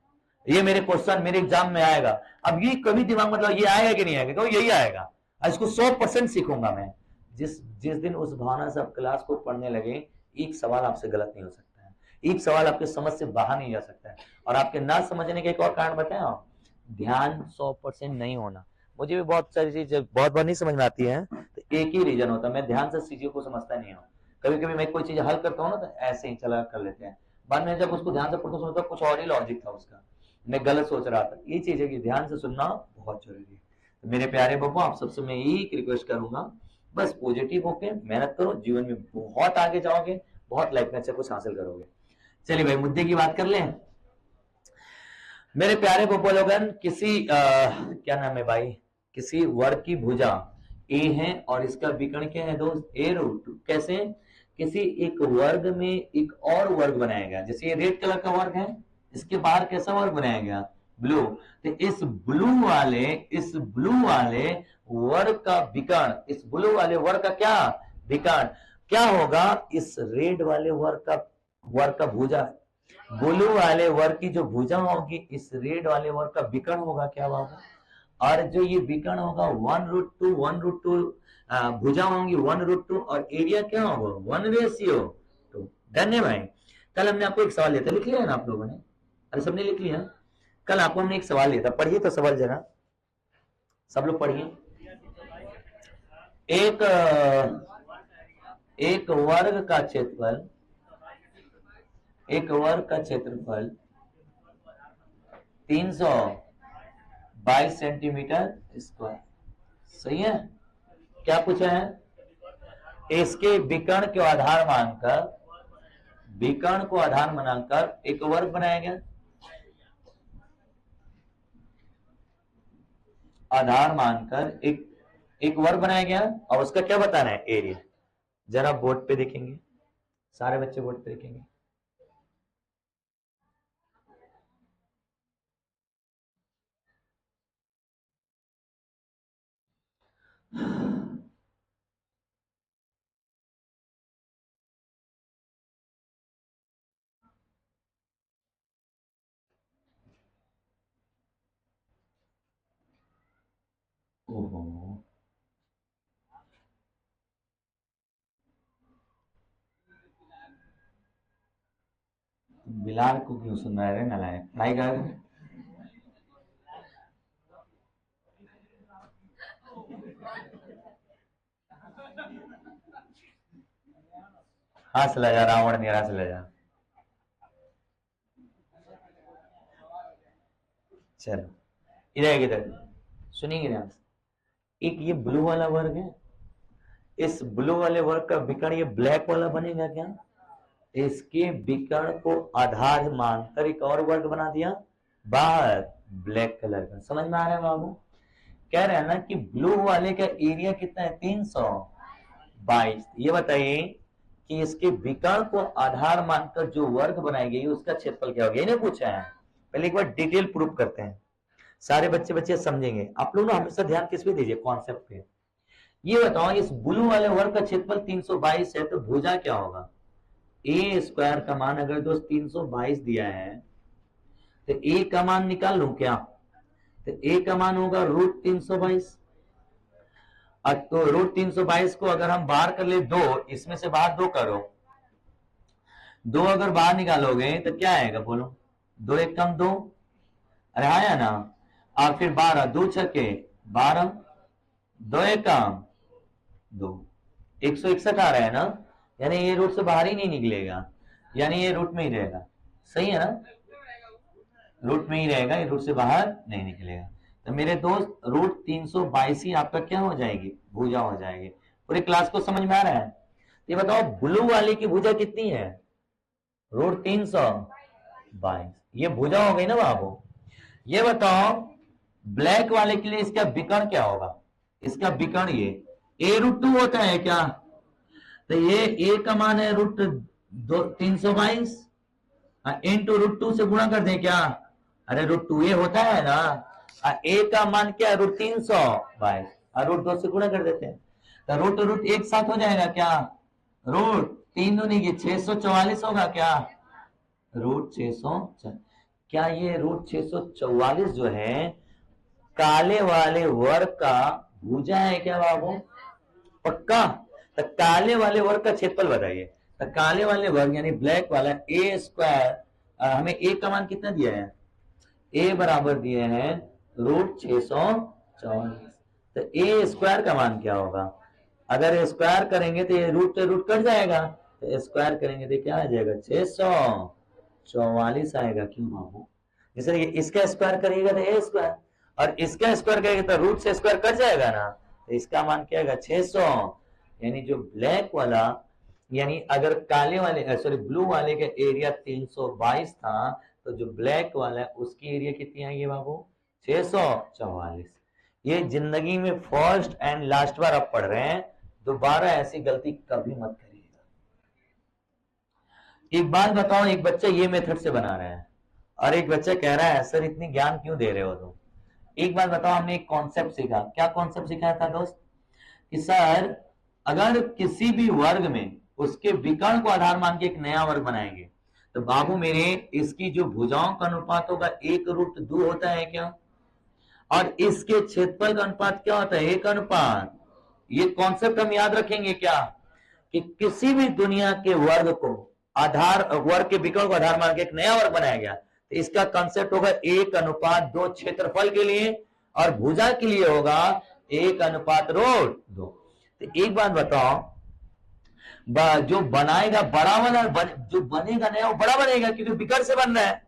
ये मेरे क्वेश्चन मेरे एग्जाम में आएगा। अब ये कभी दिमाग मतलब ये आएगा कि नहीं आएगा, तो यही आएगा, इसको 100% सीखूंगा मैं। जिस जिस दिन उस भावना से आप क्लास को पढ़ने लगे, एक सवाल आपसे गलत नहीं हो सकता है, एक सवाल आपके समझ से बाहर नहीं जा सकता है। और आपके ना समझने के एक और कारण बताएं आप, ध्यान 100% नहीं होना। मुझे भी बहुत सारी चीज बहुत बार नहीं समझ में आती है, तो एक ही रीजन होता है, मैं ध्यान से चीजों को समझता नहीं हूँ। कभी कभी मैं कोई चीज हल करता हूँ ना तो ऐसे ही चला कर लेते हैं, बाद में जब उसको ध्यान से पढ़ता समझता कुछ और ही लॉजिक था उसका, मैं गलत सोच रहा था। ये चीज है कि ध्यान से सुनना बहुत जरूरी है। तो मेरे प्यारे बब्बू, आप सबसे मैं एक रिक्वेस्ट करूंगा, बस पॉजिटिव होके मेहनत करो, जीवन में बहुत आगे जाओगे, बहुत लाइफ में अच्छा कुछ हासिल करोगे। चलिए भाई मुद्दे की बात कर लें। मेरे प्यारे बब्बू लोगन, किसी क्या नाम है भाई, किसी वर्ग की भुजा ए है और इसका विकर्ण क्या है दोस्त, ए रूट। कैसे? किसी एक वर्ग में एक और वर्ग बनाया गया, जैसे ये रेड कलर का वर्ग है, इसके बाहर कैसा वर्ग बनाया गया, ब्लू। तो इस ब्लू वाले वर्ग का विकर्ण, इस ब्लू वाले वर्ग का क्या विकर्ण क्या होगा, इस रेड वाले वर्ग का भुजा, ब्लू वाले वर्ग की जो भुजा होगी इस रेड वाले वर्ग का विकर्ण होगा, क्या होगा। और जो ये विकर्ण होगा 1/2 भुजा होंगी 1/2 और एरिया क्या होगा 1/2। डन है भाई। कल हमने आपको एक सवाल दिया था, लिख लिया है ना आप लोगों ने? अरे सबने लिख लिया? कल आपको हमने एक सवाल दिया था, पढ़िए तो सवाल जरा, सब लोग पढ़िए। एक वर्ग का क्षेत्रफल 322 सेंटीमीटर स्क्वायर, सही है। क्या पूछा है? इसके विकर्ण को आधार मानकर एक वर्ग बनाया गया, आधार मानकर एक वर्ग बनाया गया, और उसका क्या बताना है, एरिया। जरा बोर्ड पे देखेंगे, सारे बच्चे बोर्ड पे देखेंगे। ओहो, बिलाल को क्यों सुन रहा है नालायक, पढ़ाई कर। हाँ चला जा, रावण मेरा चला जा। चलो इधर सुनिए ध्यान से। एक ये ब्लू वाला वर्ग है, इस ब्लू वाले वर्ग का विकर्ण ये ब्लैक वाला बनेगा क्या, इसके विकर्ण को आधार मानकर एक और वर्ग बना दिया बाहर ब्लैक कलर का। समझ में आ रहा है बाबू? कह रहे हैं ना कि ब्लू वाले का एरिया कितना है 322। ये बताइए कि इसके विकर्ण को आधार मानकर जो वर्ग बनाई गई उसका क्षेत्रफल क्या होगा, इन्हें पूछा है। पहले एक बार डिटेल प्रूफ करते हैं, सारे बच्चे समझेंगे। आप लोग ना हमेशा ध्यान किस पे दीजिए, कॉन्सेप्ट पे। ये बताओ इस ब्लू वाले वर्ग का क्षेत्रफल 322 है तो भुजा क्या होगा, ए स्क्वायर का मान अगर दोस्त 322 दिया है तो ए का मान निकाल लूं क्या, तो ए का मान होगा √322। तो √322 को अगर हम बाहर कर ले 2, इसमें से बाहर 2 करो, 2 अगर बाहर निकालोगे तो क्या आएगा बोलो, 2 1 कम 2, अरे आया ना। और फिर 12 2 छके 12, 2 1 कम 2, 161 आ रहा है ना, यानी ये रूट से बाहर ही नहीं निकलेगा, यानी ये रूट में ही रहेगा, सही है ना, रूट में ही रहेगा, ये रूट से बाहर नहीं निकलेगा। तो मेरे दोस्त √322 ही आपका क्या हो जाएगी, भुजा हो जाएगी। पूरी क्लास को समझ में आ रहा है? ये बताओ ब्लू वाले की भुजा कितनी है, √322, ये भुजा हो गई ना बाबू। ये बताओ ब्लैक वाले के लिए इसका विकर्ण क्या होगा, इसका विकर्ण ये a√2 होता है क्या, तो ये a का मान है √322 इंटू √2 से गुणा कर दें क्या, अरे √2a होता है ना, a का मान क्या है √322, और रूट 2 से गुणा कर देते हैं, तो रूट रूट एक साथ हो जाएगा क्या, रूट 3 दूनी की 644 होगा क्या, रूट 600। क्या ये रूट 644 जो है काले वाले वर्ग का भुजा है क्या बाबू, पक्का। तो काले वाले वर्ग का क्षेत्रफल बताइए, तो काले वाले वर्ग यानी ब्लैक वाला ए स्क्वायर, हमें ए का मान कितना दिया है, ए बराबर दिए हैं रूट 644, तो ए स्क्वायर का मान क्या होगा, अगर स्क्वायर करेंगे तो ये रूट से रूट कट जाएगा, तो स्क्वायर करेंगे तो क्या आ जाएगा 644 आएगा, क्यों बाबू, जैसे इसका स्क्वायर करिएगा तो ए स्क्वायर, और इसका स्क्वायर करेगा तो रूट से स्क्वायर कट जाएगा ना, तो इसका मान क्या आएगा 600, यानी जो ब्लैक वाला, यानी अगर काले वाले सॉरी ब्लू वाले का एरिया 322 था, तो जो ब्लैक वाला है उसकी एरिया कितनी आएगी बाबू 644। ये जिंदगी में फर्स्ट एंड लास्ट बार आप पढ़ रहे हैं, दोबारा ऐसी गलती कभी मत करिएगा। एक बात बताओ, एक बच्चा ये मेथड से बना रहा है और एक बच्चा कह रहा है सर इतनी ज्ञान क्यों दे रहे हो तुम। एक बात बताओ, हमने एक कॉन्सेप्ट सीखा, क्या कॉन्सेप्ट सिखाया था दोस्त, कि सर अगर किसी भी वर्ग में उसके विकर्ण को आधार मान के एक नया वर्ग बनाएंगे, तो बाबू मेरे इसकी जो भुजाओं का अनुपात होगा 1√2 होता है क्या, और इसके क्षेत्रफल का अनुपात क्या होता है 1 अनुपात। ये कॉन्सेप्ट हम याद रखेंगे क्या, कि किसी भी दुनिया के वर्ग को आधार वर्ग के विकर्ण को आधार मान के एक नया वर्ग बनाया गया, तो इसका कॉन्सेप्ट होगा 1:2 क्षेत्रफल के लिए, और भुजा के लिए होगा 1:2। तो एक बात बताओ, जो बनाएगा बड़ा वाला जो बनेगा नया वो बड़ा बनेगा, क्योंकि विकर्ण से बन रहा है,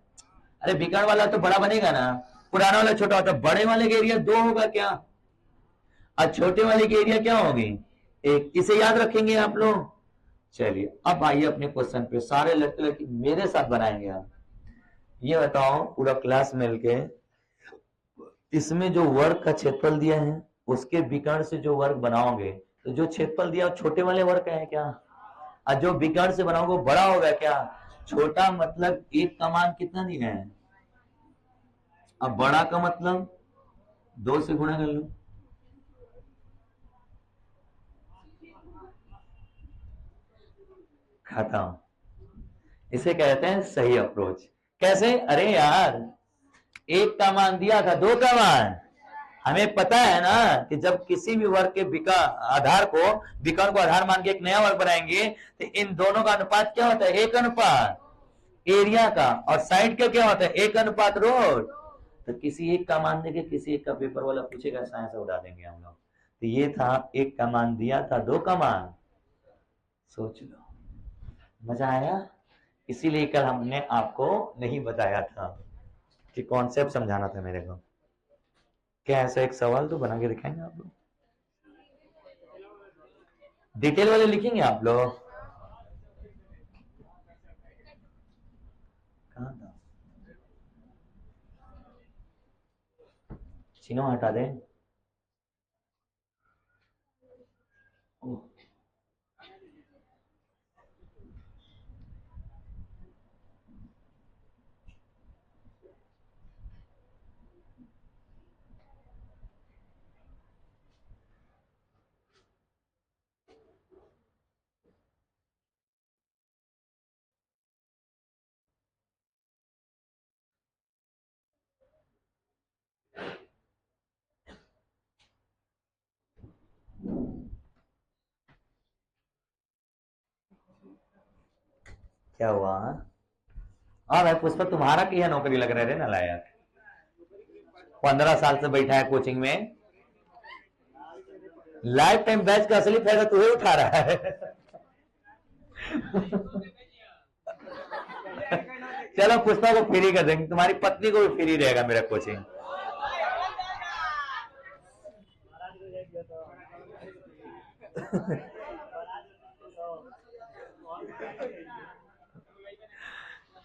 अरे विकर्ण वाला तो बड़ा बनेगा ना, पुराना वाला छोटा होता, बड़े वाले का एरिया 2 होगा क्या, और छोटे वाले की एरिया क्या होगी 1, इसे याद रखेंगे आप लोग। चलिए अब आइए अपने क्वेश्चन पे, सारे लड़के मेरे साथ बनाएंगे आप। ये बताओ पूरा क्लास मिलके, इसमें जो वर्ग का क्षेत्रफल दिया है उसके विकर्ण से जो वर्ग बनाओगे, तो जो क्षेत्रफल दिया छोटे वाले वर्ग का है क्या, और जो विकर्ण से बनाओगे वो बड़ा होगा क्या, छोटा मतलब 1 का मान कितना दिया है, अब बड़ा का मतलब 2 से गुणा कर लो, खत्म। इसे कहते हैं सही अप्रोच। कैसे, अरे यार 1 का मान दिया था 2 का मान, हमें पता है ना कि जब किसी भी वर्ग के विकर्ण को आधार मान के एक नया वर्ग बनाएंगे, तो इन दोनों का अनुपात क्या होता है 1 अनुपात एरिया का, और साइड का क्या होता है 1 अनुपात रोड। तो किसी एक का मान देके किसी एक का पेपर वाला पूछेगा, साइंस उड़ा देंगे हम लोग। तो ये था 1 का मान दिया था 2 का मान, सोच लो, मजा आया। इसीलिए कल हमने आपको नहीं बताया था कि कॉन्सेप्ट समझाना था मेरे को। क्या ऐसा एक सवाल तो बना के दिखाएंगे आप लोग, डिटेल वाले लिखेंगे आप लोग, कहाँ था, चिन्ह हटा दे। क्या हुआ, हाँ भाई पुष्पा तुम्हारा क्या नौकरी लग रहा है ना लायक, 15 साल से बैठा है कोचिंग में, लाइफ टाइम बैच का असली फायदा तुम्हें उठा रहा है। चलो पुष्पा को फ्री कर देंगे, तुम्हारी पत्नी को भी फ्री रहेगा मेरा कोचिंग।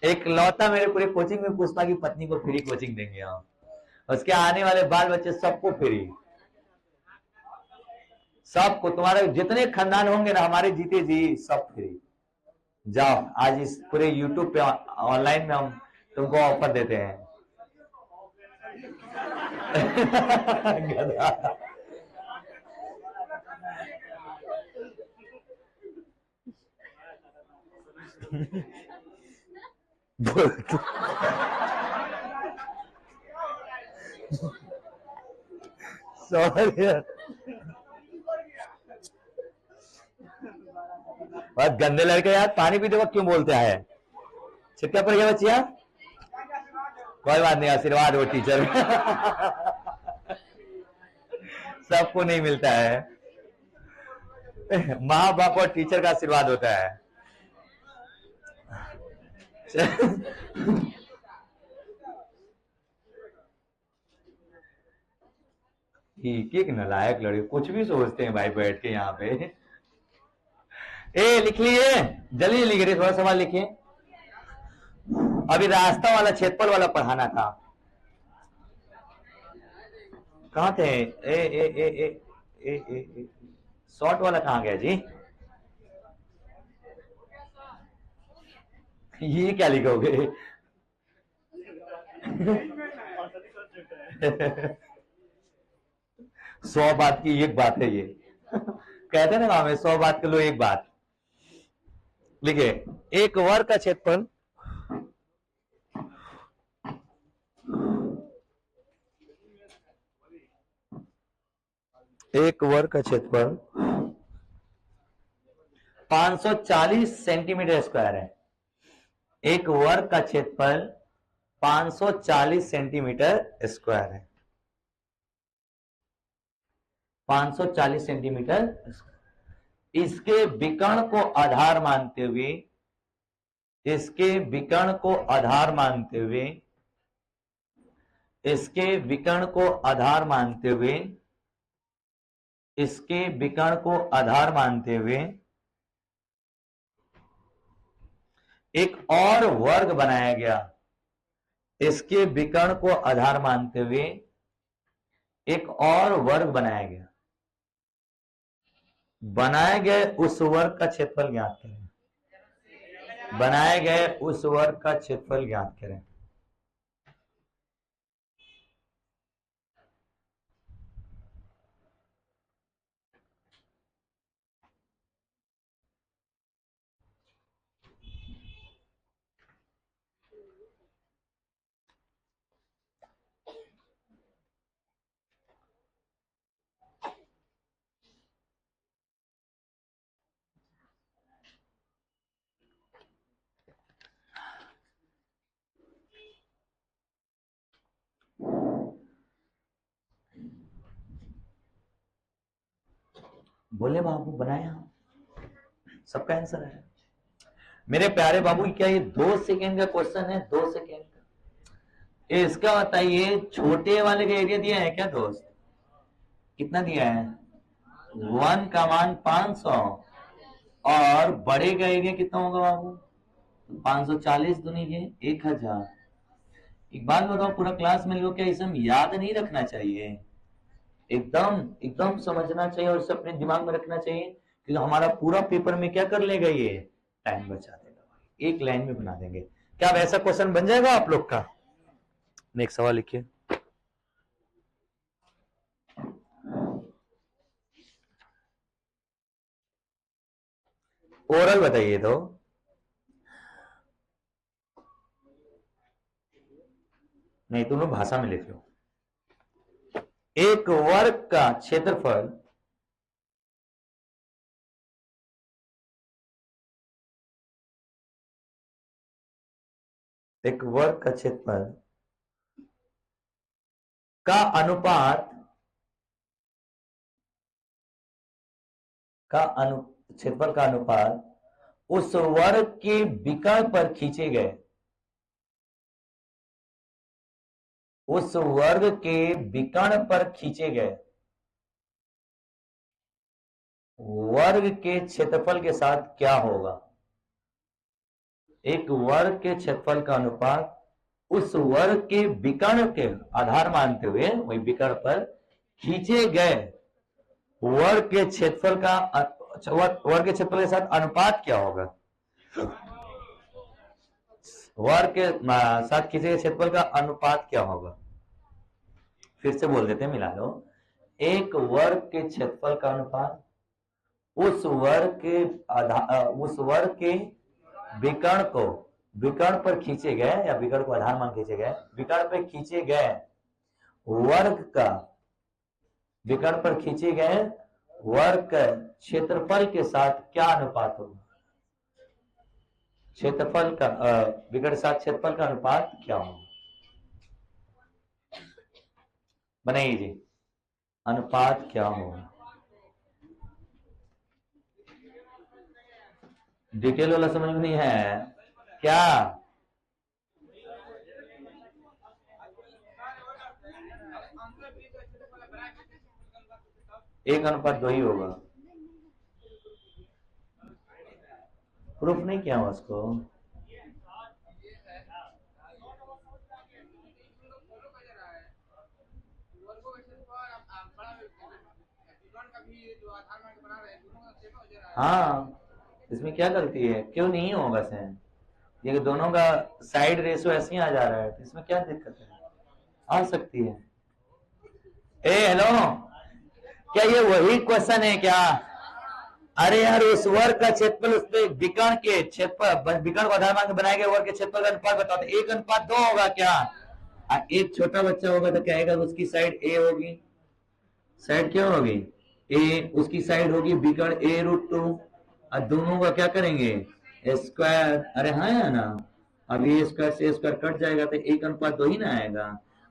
एक लौता मेरे पूरे कोचिंग में पुष्पा की पत्नी को फ्री कोचिंग देंगे हम, उसके आने वाले बाल बच्चे सबको फ्री, सबको, तुम्हारे जितने खानदान होंगे ना हमारे जीते जी सब फ्री। जाओ आज इस पूरे यूट्यूब पे ऑनलाइन में हम तुमको ऑफर देते हैं। सॉरी, बहुत गंदे लड़के यार, पानी पीते वक्त क्यों बोलते हैं? छिटका पड़ गया बच्चिया, कोई बात नहीं, आशीर्वाद हो टीचर। सबको नहीं मिलता है, माँ बाप और टीचर का आशीर्वाद होता है। ठीक, एक नालायक लड़के कुछ भी सोचते हैं भाई बैठ के यहाँ पे। ए लिख लिए, जल्दी लिख रहे, थोड़ा सवाल लिखिए। अभी रास्ता वाला क्षेत्रफल वाला पढ़ाना था, कहाँ थे? ए ए ए ए ए ए ए शॉर्ट वाला कहाँ गया जी? ये क्या लिखोगे? 100 बात की एक बात है ये। कहते हैं ना हमें 100 बात के लो एक बात। लिखे, एक वर्ग का क्षेत्रफल एक वर्ग का क्षेत्रफल 540 सेंटीमीटर स्क्वायर है। एक वर्ग का क्षेत्रफल 540 सेंटीमीटर स्क्वायर है। 540 सेंटीमीटर। इसके विकर्ण को आधार मानते हुए, इसके विकर्ण को आधार मानते हुए, इसके विकर्ण को आधार मानते हुए, इसके विकर्ण को आधार मानते हुए एक और वर्ग बनाया गया। इसके विकर्ण को आधार मानते हुए एक और वर्ग बनाया गया। बनाए गए उस वर्ग का क्षेत्रफल ज्ञात करें। बनाए गए उस वर्ग का क्षेत्रफल ज्ञात करें। बोले बाबू बनाया, सबका आंसर है मेरे प्यारे बाबू। क्या ये 2 सेकेंड का क्वेश्चन है? 2 सेकेंड का। इसका बताइए, छोटे वाले का एरिया दिया है क्या दोस्त? कितना दिया है? 1 का मान 500 और बड़े का एरिया कितना होगा बाबू? 540 दुनी के 1000। एक बात बताओ, पूरा क्लास में लोग क्या इसे हम याद नहीं रखना चाहिए? एकदम एकदम समझना चाहिए और इसे अपने दिमाग में रखना चाहिए, क्योंकि हमारा पूरा पेपर में क्या कर लेगा, ये टाइम बचा देगा। एक लाइन में बना देंगे। क्या वैसा क्वेश्चन बन जाएगा आप लोग का? नेक्स्ट सवाल लिखिए। ओरल बताइए तो। नहीं, तुम लोग भाषा में लिख लो। एक वर्ग का क्षेत्रफल एक वर्ग का क्षेत्रफल का अनुपात क्षेत्रफल का अनुपात उस वर्ग के विकर्ण पर खींचे गए, उस वर्ग के विकर्ण पर खींचे गए वर्ग के क्षेत्रफल के साथ क्या होगा? एक वर्ग के क्षेत्रफल का अनुपात उस वर्ग के विकर्ण के आधार मानते हुए, वही विकर्ण पर खींचे गए वर्ग के क्षेत्रफल का वर्ग के क्षेत्रफल के साथ अनुपात क्या होगा? वर्ग के साथ खींचे गए क्षेत्रफल का अनुपात क्या होगा? फिर से बोल देते हैं, मिला लो। एक वर्ग के क्षेत्रफल का अनुपात उस वर्ग के विकर्ण को विकर्ण पर खींचे गए या विकर्ण को आधार मान खींचे गए, विकर्ण पर खींचे गए वर्ग का, विकर्ण पर खींचे गए वर्ग का क्षेत्रफल के साथ क्या अनुपात होगा? क्षेत्रफल का विकर्ण के साथ क्षेत्रफल का अनुपात क्या होगा? बनाइए जी, अनुपात क्या होगा? डिटेल वाला समझ में नहीं है क्या? एक अनुपात दो ही होगा। प्रूफ नहीं किया हुआ उसको। हाँ, इसमें क्या गलती है? क्यों नहीं होगा सेम? ये दोनों का साइड रेशो ऐसे ही आ जा रहा है, तो इसमें क्या दिक्कत है? आ सकती है। हेलो, क्या ये वही क्वेश्चन है क्या? अरे यार, उस वर्ग का क्षेत्रफल उसपे विकर्ण के क्षेत्रफल, विकर्ण को आधार मान के बनाए गए वर्ग के क्षेत्रफल का अनुपात बताओ। तो 1:2 होगा क्या? एक छोटा बच्चा होगा तो क्या आएगा? उसकी साइड ए होगी, साइड क्या होगी? ए, उसकी साइड होगी विकर्ण a√2, और दोनों का क्या करेंगे? स्क्वायर। अरे हाँ या ना? अब ये स्क्वायर से स्क्वायर कट जाएगा तो 1:2 ही ना आएगा।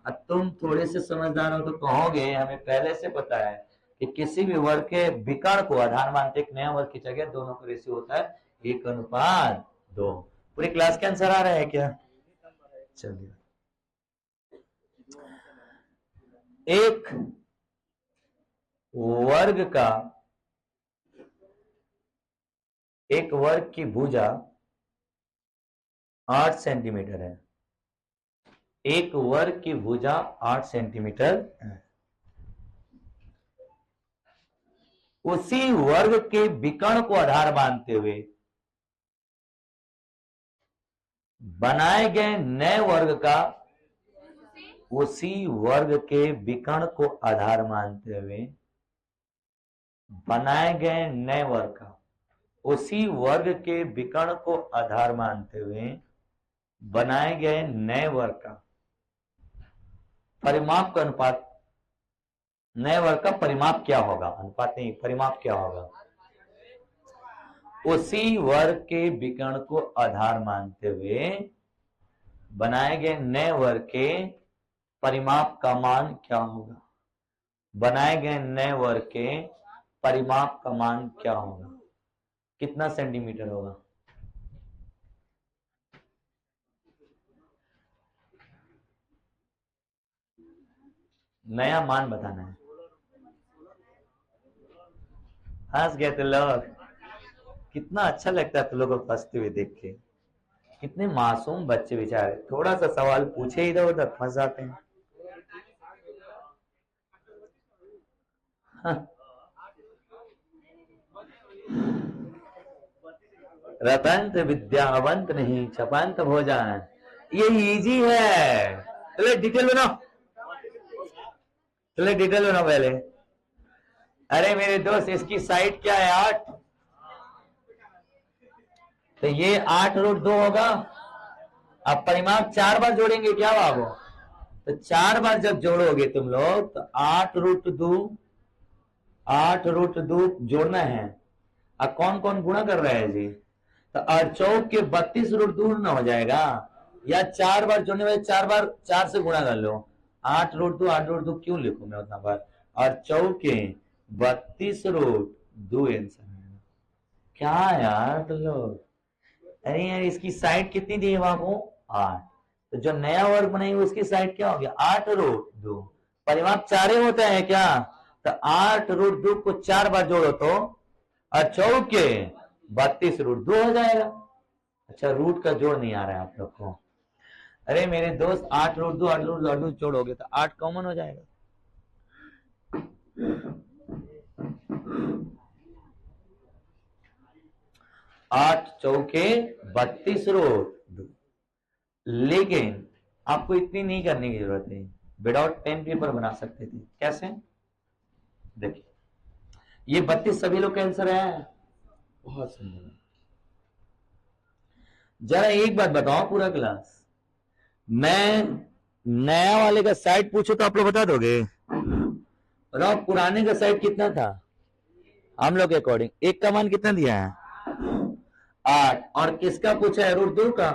अब तुम थोड़े से समझदार हो तो कहोगे हमें पहले से पता है कि किसी भी वर्ग के विकर्ण को आधार मानते एक नया वर्ग खींचा गया, दोनों का रेशियो होता है 1:2। पूरी क्लास के आंसर आ रहा है क्या? चलिए, एक वर्ग का, एक वर्ग की भुजा 8 सेंटीमीटर है। एक वर्ग की भुजा 8 सेंटीमीटर है। उसी वर्ग के विकर्ण को आधार मानते हुए बनाए गए नए वर्ग का, उसी वर्ग के विकर्ण को आधार मानते हुए बनाए गए नए वर्ग का, उसी वर्ग के विकर्ण को आधार मानते हुए बनाए गए नए वर्ग का परिमाप का अनुपात, नए वर्ग का परिमाप क्या होगा? अनुपात नहीं, परिमाप क्या होगा? उसी वर्ग के विकर्ण को आधार मानते हुए बनाए गए नए वर्ग के परिमाप का मान क्या होगा? बनाए गए नए वर्ग के परिमाप का मान क्या होगा? कितना सेंटीमीटर होगा? नया मान बताना है। हंस गए तो लोग, कितना अच्छा लगता है तुम लोगों को फंसते हुए देख के। कितने मासूम बच्चे बेचारे, थोड़ा सा सवाल पूछे इधर उधर फंस जाते हैं। हाँ। रतंत विद्यावंत नहीं छपंत भोजन, ये इजी है। चले डिटेल बनाओ, चले डिटेल बनाओ पहले। अरे मेरे दोस्त, इसकी साइड क्या है? 8, तो ये 8√2 होगा। अब परिमाप 4 बार जोड़ेंगे क्या बाबू? तो 4 बार जब जोड़ोगे तुम लोग तो 8√2, 8√2 जोड़ना है। अब कौन कौन गुणा कर रहा है जी? तो 8 के 32√2 ना हो जाएगा, या 4 बार जोड़ने वाले 4 बार 4 से गुणा कर लो। 8√2, 8√2 क्यों लिखूं मैं उतना बार? 8 के 32√2 आंसर है। क्या यार तुम लोग, अरे यार इसकी साइड कितनी दी है बाबू? 8। तो जो नया वर्ग बनाएंगे उसकी साइड क्या हो गया? 8√2। परिमाप 4 होता है क्या? तो 8√2 को 4 बार जोड़ो तो 8 के 32√2 हो जाएगा। अच्छा, रूट का जोड़ नहीं आ रहा है आप लोग को। अरे मेरे दोस्त, 8√2 8√2 जोड़ोगे तो 8 कॉमन हो जाएगा। 8 चौके 32√2। लेकिन आपको इतनी नहीं करने की जरूरत है, विदाउट पेन पेपर बना सकते थे। कैसे? देखिए, ये 32 सभी लोग का आंसर है। बहुत सुंदर। जरा एक बात बताओ पूरा क्लास, मैं नया वाले का साइड पूछो तो आप लोग बता दोगे? बताओ पुराने का साइड कितना था हम लोग के अकॉर्डिंग? एक का मान कितना दिया है? 8। और किसका पूछा है? रूट 2 का।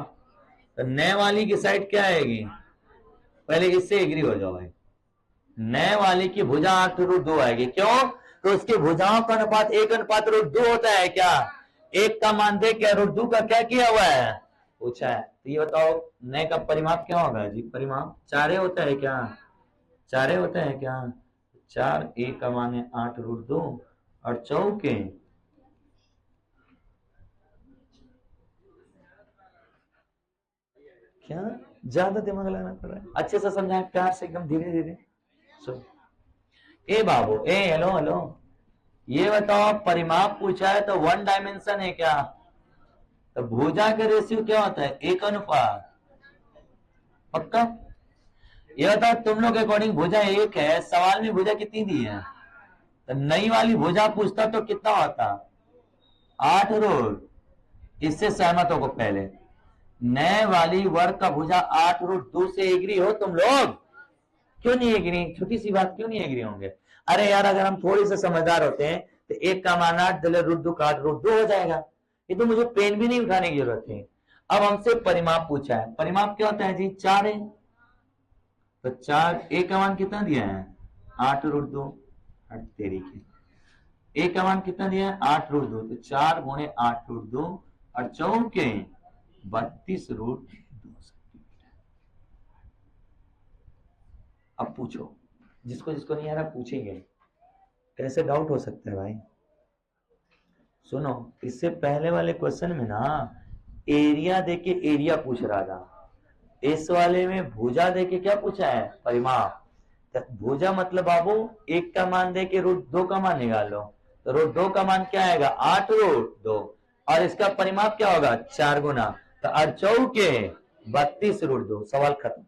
तो नए वाली की साइड क्या आएगी? पहले इससे एग्री हो जाओ भाई। नए वाली की भुजा 8√2 आएगी। क्यों? तो उसकी भुजाओं का अनुपात 1:√2 होता है क्या? एक का मान दे क्या √2 का क्या किया हुआ है? पूछा है। तो ये बताओ नए का परिमाप क्या होगा जी? परिमाप 4 होता है क्या? 4 होता है क्या? 4, एक का मान है 8√2 और चौके क्या ज्यादा दिमाग लगाना पड़ रहा है? अच्छे से समझाएं प्यार से, एकदम धीरे धीरे। ए बाबू, ए हेलो हेलो, ये बताओ परिमाप पूछा है तो 1 डायमेंशन है क्या? तो भुजा का रेशियो क्या होता है? 1:। पक्का? ये बताओ तुम लोग के अकॉर्डिंग भुजा 1 है, सवाल में भुजा कितनी दी है? तो नई वाली भुजा पूछता तो कितना होता? 8√। इससे सहमत हो पहले? नए वाली वर्ग का भुजा 8√2 से एग्री हो तुम लोग? क्यों नहीं एग्री? छोटी सी बात क्यों नहीं एग्री होंगे? अरे यार अगर हम थोड़ी से समझदार होते हैं तो 1 का मान 8 दिले √2 का 8√2 हो जाएगा। ये तो मुझे पेन भी नहीं उठाने की जरूरत है। अब हमसे परिमाप पूछा है। परिमाप क्या होता है जी? 4 है। तो 4, 1 का मान कितना दिया है? 8√2। तेरी की 1 का मान कितना दिया है? 8√2। तो 4 गुणे 8√2 और चौके 32√2। अब पूछो, जिसको जिसको नहीं आ रहा पूछेंगे। कैसे डाउट हो सकता है भाई? सुनो, इससे पहले वाले क्वेश्चन में ना एरिया देके एरिया पूछ रहा था। इस वाले में भुजा देके क्या पूछा है? परिमाप। भुजा मतलब बाबू 1 का मान दे के √2 का मान निकालो। तो √2 का मान क्या आएगा? 8√2 और इसका परिमाप क्या होगा? 4 गुना। तो 8 चौके 32√2। सवाल खत्म।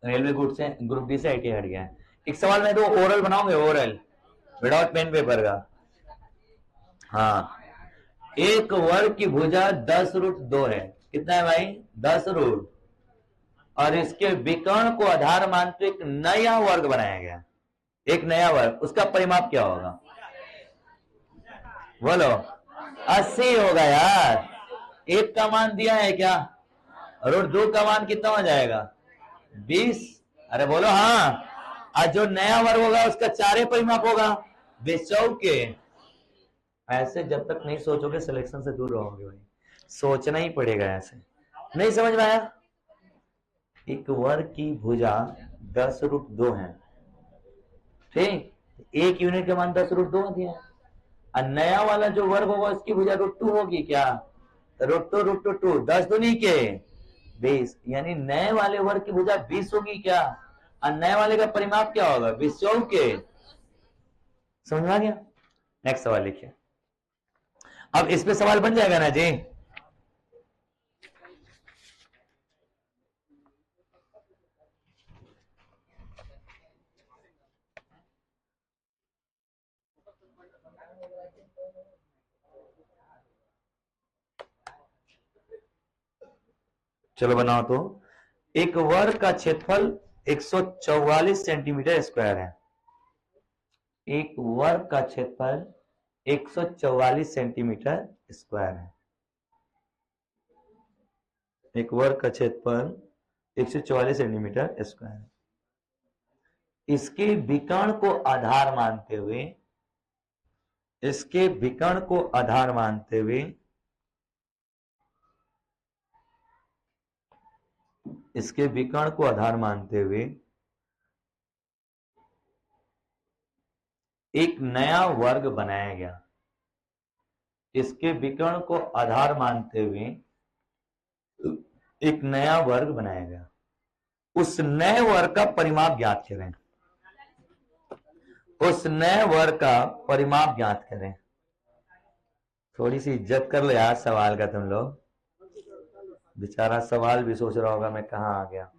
रेलवे ग्रुप डी से आईटी हट गया है। एक सवाल में तो ओरल बनाओगे, ओरल विदाउट पेन पेपर का। हाँ, एक वर्ग की भुजा 10√2 है। कितना है भाई? 10√। और इसके विकर्ण को आधार मानते एक नया वर्ग बनाया गया। एक नया वर्ग, उसका परिमाप क्या होगा? बोलो। 80 होगा यार। 1 का मान दिया है क्या? √2 का मान कितना हो जाएगा? 20। अरे बोलो हाँ। और जो नया वर्ग होगा उसका 4 परिमाप होगा। 20 चौके। ऐसे जब तक नहीं सोचोगे सिलेक्शन से दूर रहोगे भाई। सोचना ही पड़ेगा ऐसे। नहीं समझ में आया? एक वर्ग की भुजा 10√2 है, ठीक? एक यूनिट का मान 10√2 दिया है। और नया वाला जो वर्ग होगा उसकी भुजा √2 होगी क्या? √2 10 दूनी के 20, यानी नए वाले वर्ग की भुजा 20 होगी क्या? और नए वाले का परिमाप क्या होगा? 20 चौके। समझ में आ गया? नेक्स्ट सवाल लिखिए। अब इस पे सवाल बन जाएगा ना जी? चलो बनाओ तो। एक वर्ग का क्षेत्रफल 144 सेंटीमीटर स्क्वायर है। एक वर्ग का क्षेत्रफल 144 सेंटीमीटर स्क्वायर है। एक वर्ग का क्षेत्रफल 144 सेंटीमीटर स्क्वायर है। इसके विकर्ण को आधार मानते हुए, इसके विकर्ण को आधार मानते हुए इसके विकर्ण को आधार मानते हुए एक नया वर्ग बनाया गया। इसके विकर्ण को आधार मानते हुए एक नया वर्ग बनाया गया। उस नए वर्ग का परिमाप ज्ञात करें। उस नए वर्ग का परिमाप ज्ञात करें। थोड़ी सी इज्जत कर लो यार सवाल का तुम लोग। बेचारा सवाल भी सोच रहा होगा मैं कहाँ आ गया।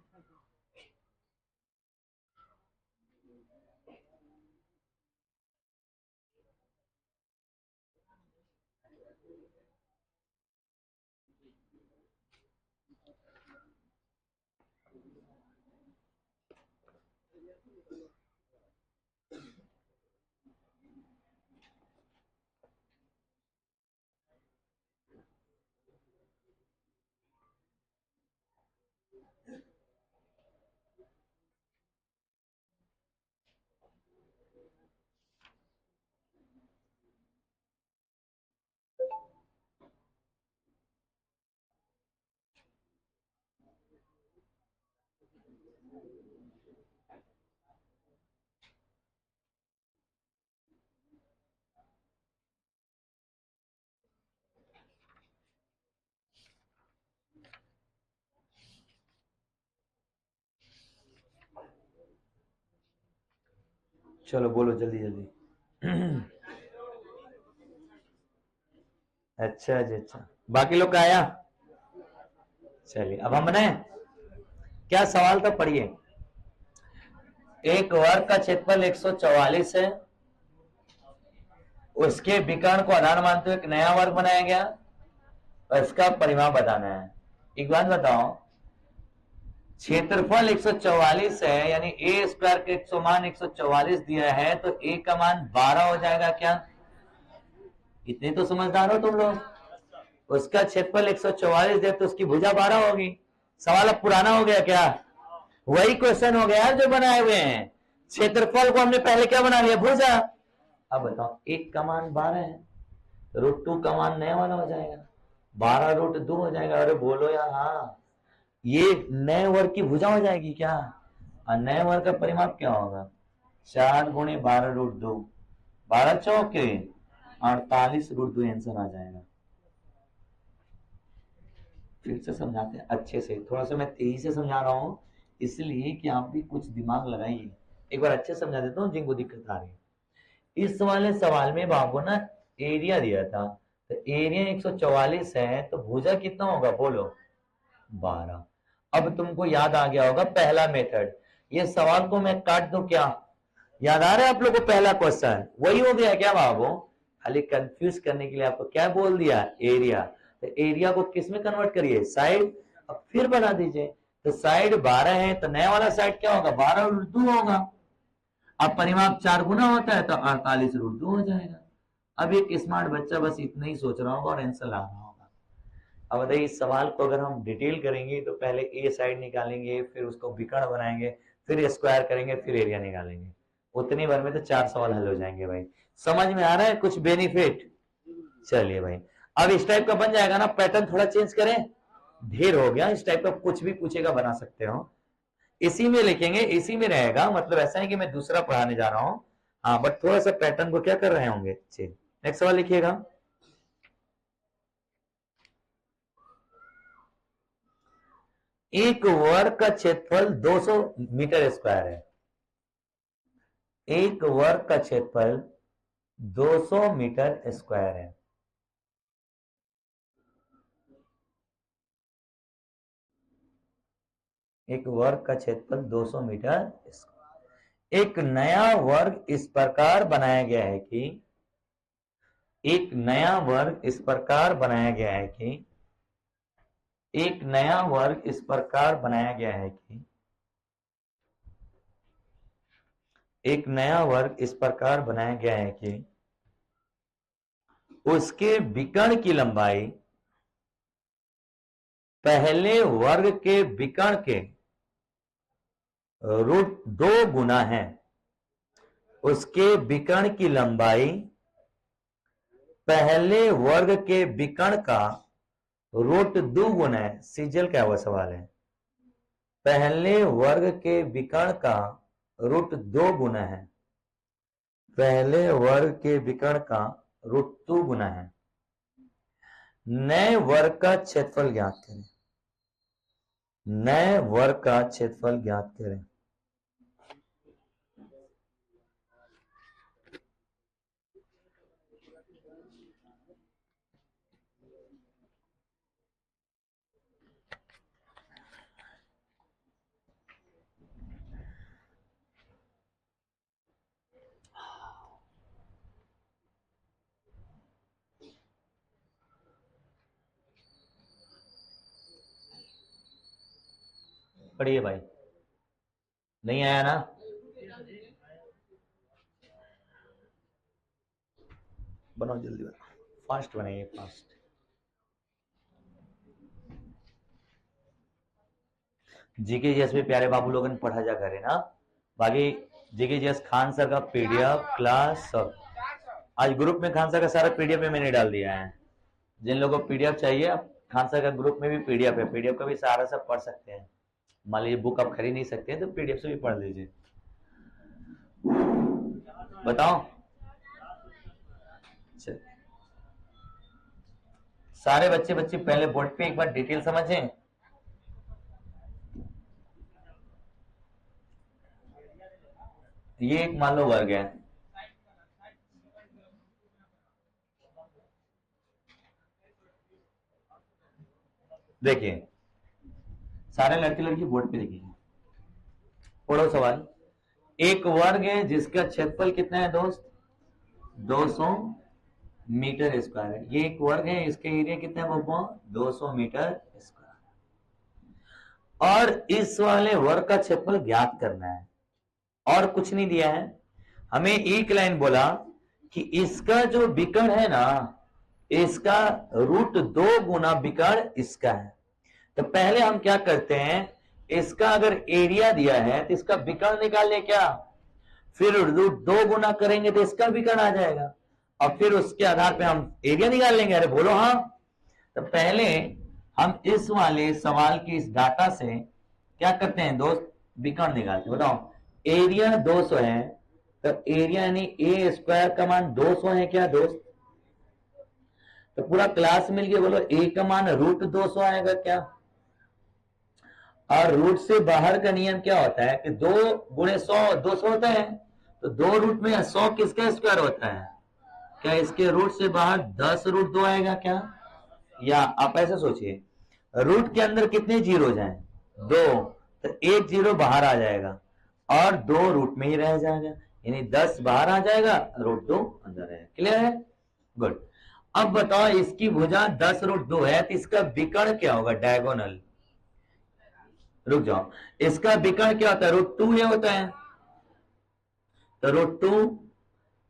चलो बोलो जल्दी जल्दी। अच्छा जी अच्छा, बाकी लोग का आया। चलिए अब हम बनाए। क्या सवाल था पढ़िए। एक वर्ग का क्षेत्रफल 144 है, उसके विकर्ण को आधार मानते हुए एक नया वर्ग बनाया गया और इसका परिमाप बताना है। एक बात बताओ, क्षेत्रफल 144 है यानी ए स्क्वायर का 100 मान 144 दिया है तो ए का मान 12 हो जाएगा क्या? इतने तो समझदार हो तुम लोग। उसका क्षेत्रफल 144 दे तो उसकी भुजा 12 होगी। सवाल अब पुराना हो गया क्या? वही क्वेश्चन हो गया जो बनाए हुए हैं। क्षेत्रफल को हमने पहले क्या बना लिया? भुजा। अब बताओ, एक का मान 12 है, √2 का मान नया वाला हो जाएगा, 12 √2 हो जाएगा। अरे बोलो यार हाँ, ये नए वर्ग की भुजा हो जाएगी क्या? और नए वर्ग का परिमाप क्या होगा? 4 × 12 √2, 12 चौके 48 √2 आंसर आ जाएगा। फिर से समझाते हैं अच्छे से, थोड़ा सा मैं तेजी से समझा रहा हूं इसलिए कि आप भी कुछ दिमाग लगाइए। एक बार अच्छे समझा देता हूँ जिनको दिक्कत आ रही है। इस वाले सवाल में बाबू ना एरिया दिया था, तो एरिया 144 है तो भुजा कितना होगा बोलो? 12। अब तुमको याद आ गया होगा पहला मेथड। ये सवाल को मैं काट दूं क्या? याद आ रहा है आप लोग को पहला क्वेश्चन? वही हो गया क्या बाबू? खाली कंफ्यूज करने के लिए आपको क्या बोल दिया? एरिया। तो एरिया को किस में कन्वर्ट करिए? साइड। अब फिर बना दीजिए। तो साइड 12 है तो नया वाला साइड क्या होगा? 12 √2 होगा। अब परिमाप 4 गुना होता है तो 48 √2 हो जाएगा। अब एक स्मार्ट बच्चा बस इतना ही सोच रहा होगा और आंसर ला रहा होगा। अब बताइए, इस सवाल को अगर हम डिटेल करेंगे तो पहले ए साइड निकालेंगे, फिर उसको विकर्ण बनाएंगे, फिर स्क्वायर करेंगे, फिर एरिया निकालेंगे। उतनी भर में तो 4 सवाल हल हो जाएंगे भाई। समझ में आ रहा है कुछ बेनिफिट? चलिए भाई, अब इस टाइप का बन जाएगा ना। पैटर्न थोड़ा चेंज करें, ढेर हो गया इस टाइप का। कुछ भी पूछेगा बना सकते हो, इसी में लिखेंगे, इसी में रहेगा। मतलब ऐसा नहीं कि मैं दूसरा पढ़ाने जा रहा हूं, हाँ, बट थोड़ा सा पैटर्न को क्या कर रहे होंगे। चलिए नेक्स्ट सवाल लिखिएगा। एक वर्ग का क्षेत्रफल 200 मीटर स्क्वायर है। एक वर्ग का क्षेत्रफल 200 मीटर स्क्वायर है। एक वर्ग का क्षेत्रफल 200 मीटर स्क्वायर। एक नया वर्ग इस प्रकार बनाया गया है कि एक नया वर्ग इस प्रकार बनाया गया है कि एक नया वर्ग इस प्रकार बनाया गया है कि एक नया वर्ग इस प्रकार बनाया गया है कि उसके विकर्ण की लंबाई पहले वर्ग के विकर्ण के √2 गुना है। उसके विकर्ण की लंबाई पहले वर्ग के विकर्ण का √2 गुना है। सीजल क्या हुआ सवाल है? पहले वर्ग के विकर्ण का √2 गुना है। पहले वर्ग के विकर्ण का √2 गुना है। नए वर्ग का क्षेत्रफल ज्ञात करें। नए वर्ग का क्षेत्रफल ज्ञात करें। पढ़िए भाई, नहीं आया ना? बनाओ जल्दी, बनाओ फास्ट, बनाइए फास्ट। जीके जीएस भी प्यारे बाबू लोगों ने पढ़ा जा करे ना। बाकी जीके जीएस खान सर का पीडीएफ क्लास सब आज ग्रुप में खान सर का सारा पीडीएफ में मैंने डाल दिया है। जिन लोगों को पीडीएफ चाहिए, आप खान सर का ग्रुप में भी पीडीएफ है, पीडीएफ का भी सारा सब पढ़ सकते हैं। मान लीजिए बुक आप खरीद नहीं सकते हैं तो पीडीएफ से भी पढ़ लीजिए। बताओ सारे बच्चे पहले बोर्ड पे एक बार डिटेल समझें। ये एक मान लो वर्ग है, देखिए सारे लड़के लड़की बोर्ड पे देखिए, पढ़ो सवाल। एक वर्ग है जिसका क्षेत्रफल कितना है दोस्त? 200 मीटर स्क्वायर है। ये एक वर्ग है, इसका एरिया कितना है बब्बो? 200 मीटर स्क्वायर। और इस वाले वर्ग का क्षेत्रफल ज्ञात करना है, और कुछ नहीं दिया है हमें। एक लाइन बोला कि इसका जो विकर्ण है ना, इसका √2 गुना विकर्ण इसका है। तो पहले हम क्या करते हैं, इसका अगर एरिया दिया है तो इसका विकर्ण निकाल ले क्या, फिर √2 गुना करेंगे तो इसका विकर्ण आ जाएगा, और फिर उसके आधार पे हम एरिया निकाल लेंगे। अरे बोलो हाँ। तो पहले हम इस वाले सवाल की इस डाटा से क्या करते हैं दोस्त, विकर्ण निकालते। बताओ एरिया 200 है, तो एरिया यानी ए स्क्वायर का मान 200 है क्या दोस्त? तो पूरा क्लास मिलके बोलो ए का मान √200 आएगा क्या? और रूट से बाहर का नियम क्या होता है कि 2 गुणे 100 200 होता है, तो 2 रूट में 100 किसका स्क्वायर होता है? क्या इसके रूट से बाहर 10√2 आएगा क्या? या आप ऐसे सोचिए, रूट के अंदर कितने जीरो जाएं? 2, तो एक जीरो बाहर आ जाएगा और 2 रूट में ही रह जाएगा, यानी 10 बाहर आ जाएगा, √2 अंदर है। क्लियर है? गुड। अब बताओ इसकी भुजा 10√2 है, तो इसका विकर्ण क्या होगा? डायगोनल। रुक जाओ, इसका विकर्ण क्या होता है? √2 ये होता है। तो √2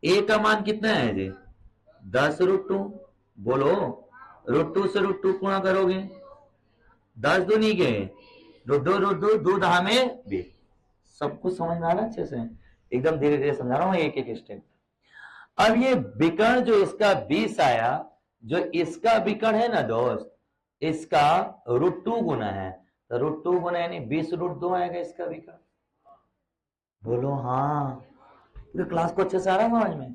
ए का मान कितना है जी? 10√2। बोलो √2 से √2 गुणा करोगे 10 दूनी के √2 दूध हमें भी। सब कुछ समझ में आ रहा है अच्छे से? एकदम धीरे धीरे समझा रहा हूं, एक एक स्टेप। अब ये विकर्ण जो इसका 20 आया, जो इसका विकर्ण है ना दोस्त, इसका √2 गुना है, तो √2 गुना यानी 20√2 आएगा इसका विकर्ण। बोलो हाँ। पूरे क्लास को अच्छे से आ रहा है समझ में?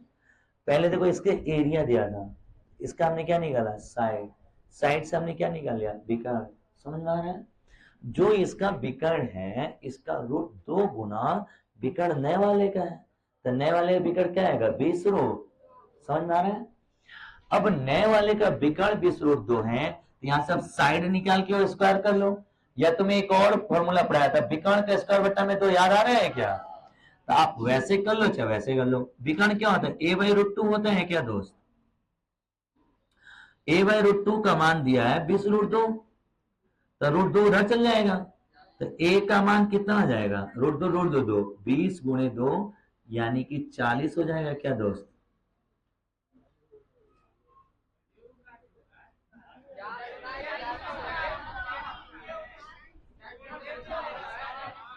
पहले देखो इसके एरिया दिया था, इसका हमने क्या निकाला? साइड। साइड से हमने क्या निकाल लिया? विकर्ण। समझ में आ रहा है? जो इसका विकर्ण है, इसका √2 गुना विकर्ण नए वाले का है, तो नए वाले का विकर्ण क्या आएगा? 20√। समझ में आ रहा है? अब नए वाले का विकर्ण 20√2 है, तो यहां से अब साइड निकाल के और स्क्वायर कर लो। या तुम्हें एक और फॉर्मूला पढ़ाया था, विकर्ण का स्क्वायर बटा में, तो याद आ रहा है क्या? तो आप वैसे कर लो चाहे वैसे कर लो। विकर्ण क्या होता है? a/√2 होता है क्या दोस्त? a/√2 का मान दिया है 20√2, तो √2 उधर चल जाएगा, तो a का मान कितना आ जाएगा? √2 20 गुणे 2 यानी कि 40 हो जाएगा क्या दोस्त?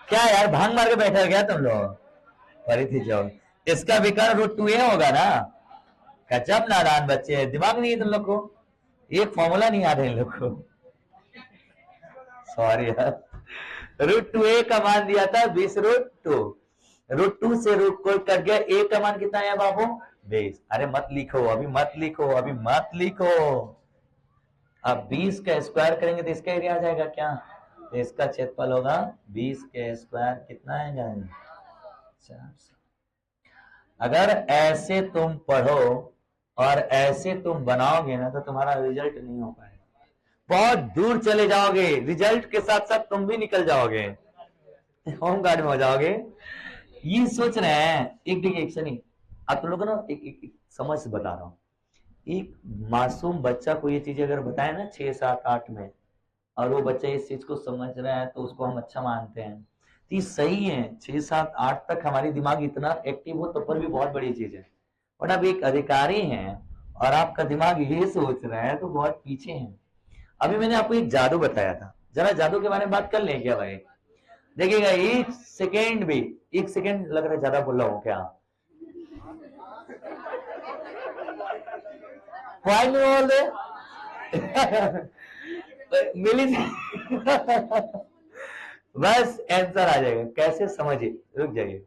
क्या यार भांग मार के बैठा क्या तुम लोग? परिधि जाओ, इसका विकर्ण √2a होगा ना? गजब नादान बच्चे हैं, दिमाग नहीं है तुम लोग को, एक फॉर्मूला नहीं याद है इन लोग को। सॉरी यार, √2a का मान दिया था 20√2, √2 से रूट कोई कट गया, a का मान कितना है बाबू? 20। अरे मत लिखो अभी, मत लिखो अभी, मत लिखो। अब 20 का स्क्वायर करेंगे तो इसका एरिया आ जाएगा क्या? तो इसका क्षेत्रफल होगा 20 के स्क्वायर कितना है जाने? 400। अगर ऐसे तुम पढ़ो और ऐसे तुम बनाओगे ना, तो तुम्हारा रिजल्ट नहीं हो पाएगा, बहुत दूर चले जाओगे, रिजल्ट के साथ साथ तुम भी निकल जाओगे, होम गार्ड में हो जाओगे। ये सोच रहे हैं, एक देखिए एक सनी, आप तुम लोग ना एक समझ से बता रहा हूं। एक मासूम बच्चा को ये चीजें अगर बताए ना 6, 7, 8 में, और वो बच्चा इस चीज को समझ रहा है तो उसको हम अच्छा मानते हैं, तो ये सही है। 6 7 8 तक हमारी दिमाग इतना एक्टिव हो तो पर भी बहुत बड़ी चीज है। बट अब एक अधिकारी हैं और आपका दिमाग ये सोच रहा है तो बहुत पीछे हैं। अभी मैंने आपको एक जादू बताया था, जरा जादू के बारे में बात कर लें क्या भाई? देखिएगा एक सेकेंड भी, एक सेकेंड लग रहा है ज्यादा बोल रहा हूं क्या? पॉइंट में बोल दे मिली बस आंसर आ जाएगा। कैसे समझिए, रुक जाइए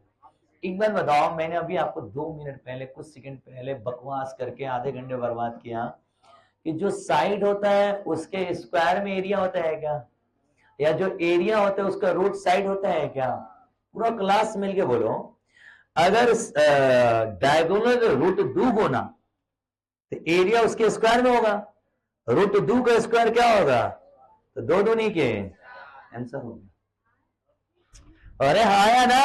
एक बार बताओ। मैंने अभी आपको 2 मिनट पहले, कुछ सेकंड पहले बकवास करके आधे घंटे बर्बाद किया कि जो साइड होता है उसके स्क्वायर में एरिया होता है क्या, या जो एरिया होता है उसका रूट साइड होता है क्या? पूरा क्लास मिलके बोलो, अगर डायगोनल रूट 2 होना तो एरिया उसके स्क्वायर में होगा, रूट 2 का स्क्वायर क्या होगा? तो 2 दूनी के आंसर होगा। अरे हाँ या ना,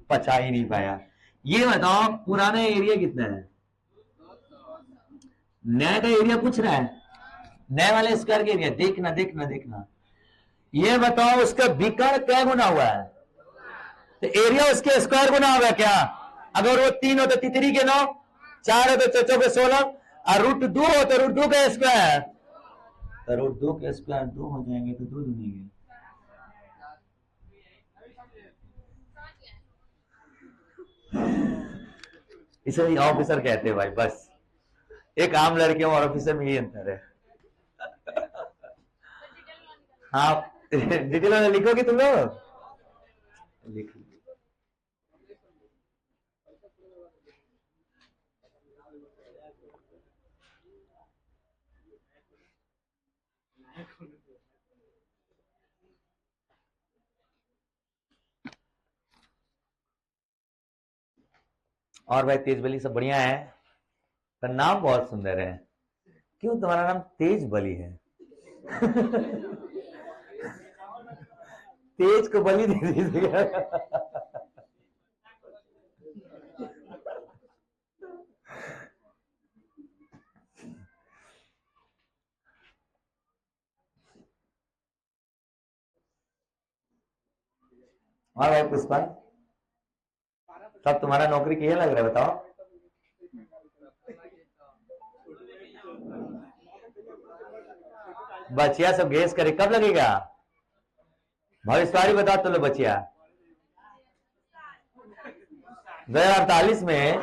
पचा ही नहीं पाया। ये बताओ पुराना एरिया कितना है? नया का एरिया पूछ रहा है, नए वाले स्क्वायर का एरिया। देखना देखना देखना, ये बताओ उसका विकर्ण क्या गुना हुआ है? तो एरिया उसके स्क्वायर गुना होगा क्या? अगर वो 3 हो तो तितरी के 9, 4 हो तो चौचो के 16, और रूट 2 हो तो रूट 2 का स्क्वायर, तो रूट 2 के स्क्वायर 2 हो जाएंगे तो 2 दूनी इसे ऑफिसर कहते हैं भाई। बस एक आम लड़के और ऑफिसर में यही अंतर है। हाँ डिटेल में लिखोगे तुम लोग? लिख और भाई तेज बली सब बढ़िया है, पर नाम बहुत सुंदर है। क्यों तुम्हारा नाम तेज बली है? तेज को बलि दे दीजिएगा। और भाई पुष्पा, सब तुम्हारा नौकरी किया लग रहा है बताओ? बचिया सब गेस करे कब लगेगा? भविष्यवाणी बताओ तो लो बचिया। 2048 में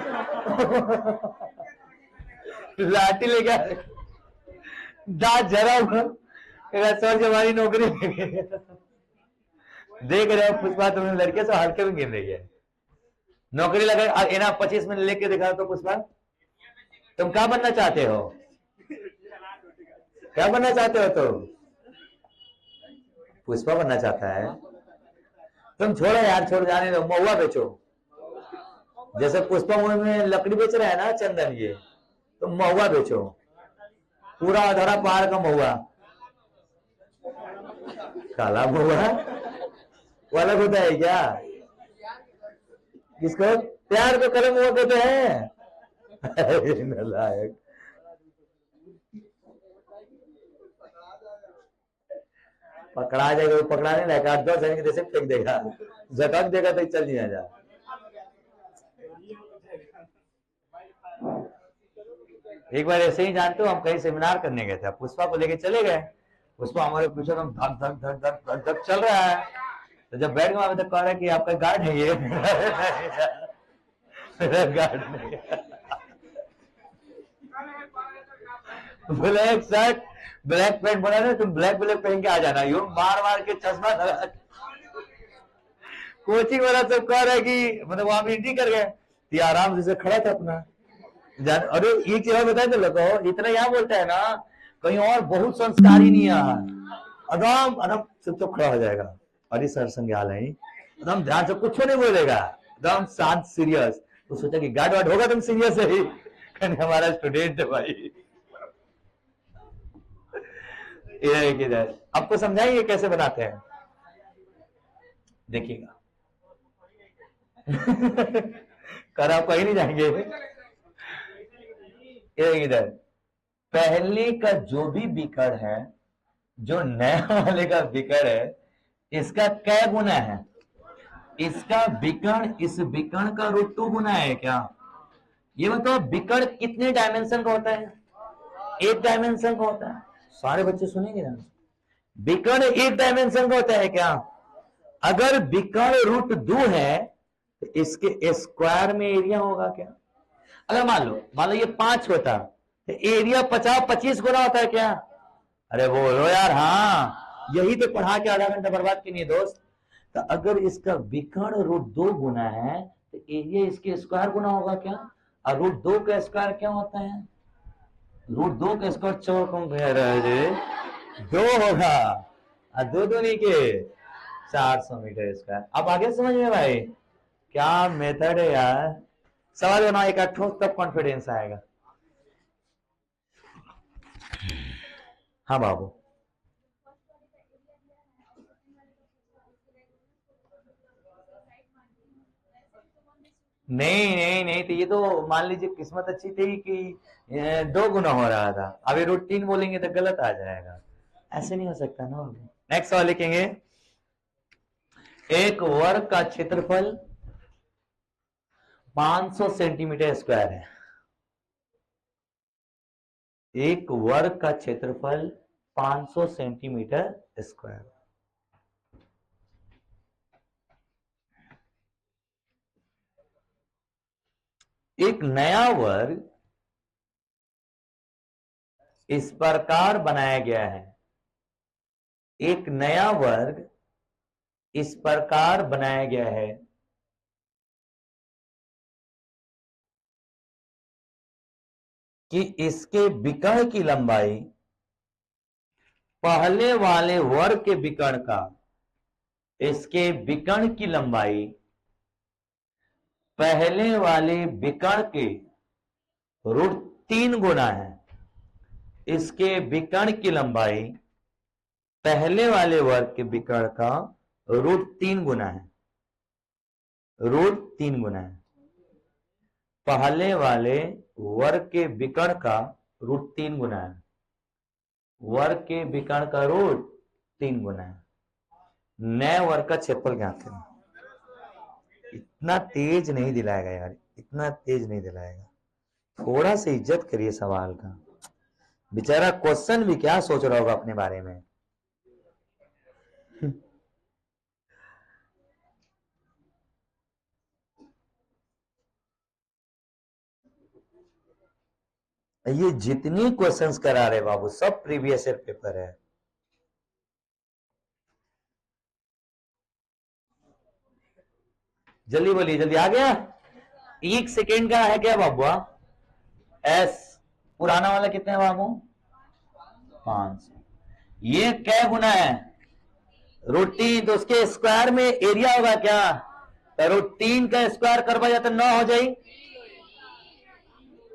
लाठी लेके दांत जरा सर हमारी नौकरी देख रहे हो पुष्पा, तुमने लड़के से हल्के में गिर रही है। नौकरी लगा एना 25 मिनट लेके दिखा तो पुष्पा, तुम क्या बनना चाहते हो? क्या बनना चाहते हो तुम? पुष्पा बनना चाहता है। तुम छोड़ो यार, छोड़ जाने दो, महुआ बेचो। जैसे पुष्पा मूवी में लकड़ी बेच रहा है ना चंदन, ये तुम महुआ बेचो, पूरा अधरा पहाड़ का महुआ। काला महुआ वो अलग होता है क्या? किसको? प्यार को कलम हुआ कहते हैं। नालायक। पकड़ा जाएगा, वो पकड़ाने लायक 8-10 जन के जैसे फेंक देगा, झटक देगा तो चल नहीं आ जा। एक बार ऐसे ही जानते हो, हम कहीं सेमिनार करने गए थे, पुष्पा को लेके चले गए। पुष्पा हमारे पीछे धक धक धक धक धक धक चल रहा है। तो जब बैठ गया तो कह रहा है कि आपका गार्ड है ये। मेरा गार्ड नहीं है। ब्लैक शर्ट ब्लैक पैंट बोला ना, तुम ब्लैक ब्लैक पहन के आ जाना। यूं मार मार के चश्मा लगा। कोचिंग वाला सब कह रहा है कि मतलब वहां एंट्री कर गए, आराम से खड़ा था अपना। अरे एक चीज बताए तो लगो, इतना यहाँ बोलता है ना, कहीं और बहुत संस्कारी नहीं है। एकदम एकदम चुप खड़ा हो जाएगा। अरे सर संज्ञाल है, एकदम ध्यान से कुछ नहीं बोलेगा, एकदम शांत सीरियस। तो सोचा कि गार्ड वार्ड होगा, तुम सीरियस है ही, हमारा स्टूडेंट है भाई। इधर आपको समझाएंगे कैसे बनाते हैं, देखिएगा। कर आप कहीं नहीं जाएंगे। इधर पहले का जो भी विकर्ण है जो नया वाले का विकर्ण है इसका क्या गुना है? इसका विकर्ण इस विकर्ण का √2 गुना है क्या? ये मतलब विकर्ण कितने डायमेंशन का होता है? एक डायमेंशन का होता है। सारे बच्चे सुनेंगे ना, विकर्ण एक डायमेंशन का होता है क्या? अगर विकर्ण √2 है तो इसके स्क्वायर में एरिया होगा क्या? अगर मान लो ये 5 होता तो एरिया 50-25 गुना होता है क्या? अरे बोलो यार, हाँ, यही तो पढ़ा के आधा घंटा बर्बाद की नहीं दोस्त। तो अगर इसका विकर्ण √2 गुना है तो एरिया इसके स्क्वायर गुना होगा क्या? और √2 का स्क्वायर क्या होता है? √2 का स्क्वायर 4 कौन कह रहा है जी? 2 होगा, और 2 दूनी के 400 मीटर स्क्वायर। अब आगे समझ में भाई क्या मेथड है यार। सवाल बनाओ एक ठोस, तब कॉन्फिडेंस आएगा। हाँ बाबू, नहीं नहीं नहीं, तो ये तो मान लीजिए किस्मत अच्छी थी कि 2 गुना हो रहा था। अभी √3 बोलेंगे तो गलत आ जाएगा, ऐसे नहीं हो सकता ना बाबू। नेक्स्ट सवाल लिखेंगे, एक वर्ग का क्षेत्रफल 500 सेंटीमीटर स्क्वायर है। एक वर्ग का क्षेत्रफल 500 सेंटीमीटर स्क्वायर। एक नया वर्ग इस प्रकार बनाया गया है। एक नया वर्ग इस प्रकार बनाया गया है कि इसके विकर्ण की लंबाई पहले वाले वर्ग के विकर्ण का, इसके विकर्ण की लंबाई पहले वाले विकर्ण के √3 गुना है। इसके विकर्ण की लंबाई पहले वाले वर्ग के विकर्ण का √3 गुना है। √3 गुना है पहले वाले वर्ग के विकर्ण का √3 गुना है। वर्ग के विकर्ण का √3 गुना है। नए वर्ग का क्षेत्रफल ज्ञात करें। इतना तेज नहीं दिलाएगा यार, इतना तेज नहीं दिलाएगा, थोड़ा सा इज्जत करिए सवाल का। बेचारा क्वेश्चन भी क्या सोच रहा होगा अपने बारे में। ये जितनी क्वेश्चंस करा रहे बाबू सब प्रीवियस ईयर पेपर है। जल्दी बोलिए, जल्दी आ गया। 1 सेकेंड का है क्या बाबू? एस पुराना वाला कितने है बाबू? 500। ये क्या गुना है? √3, तो उसके स्क्वायर में एरिया होगा क्या? तो √3 का स्क्वायर करवा जाए तो 9 हो जाए।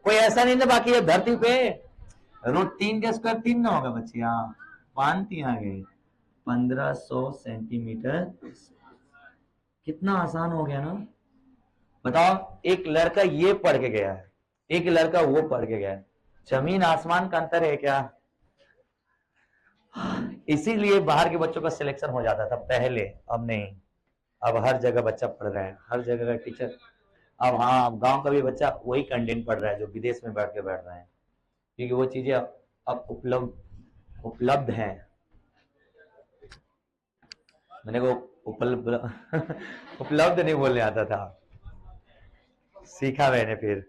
कोई ऐसा नहीं ना बाकी है धरती पे √3 का स्क्वायर 3 ना होगा बच्चे। हाँ, 5 आ गए, 1500 सेंटीमीटर। कितना आसान हो गया ना। बताओ, एक लड़का ये पढ़ के गया है, एक लड़का वो पढ़ के गया है, जमीन आसमान का अंतर है क्या? इसीलिए बाहर के बच्चों का सिलेक्शन हो जाता था पहले, अब नहीं। अब हर जगह बच्चा पढ़ रहा है, हर जगह का टीचर। अब हाँ, अब गांव का भी बच्चा वही कंटेंट पढ़ रहा है जो विदेश में बैठ रहा है, क्योंकि वो चीजें अब उपलब्ध हैं। मैंने को उपलब्ध उपलब्ध नहीं बोलने आता था, सीखा मैंने फिर।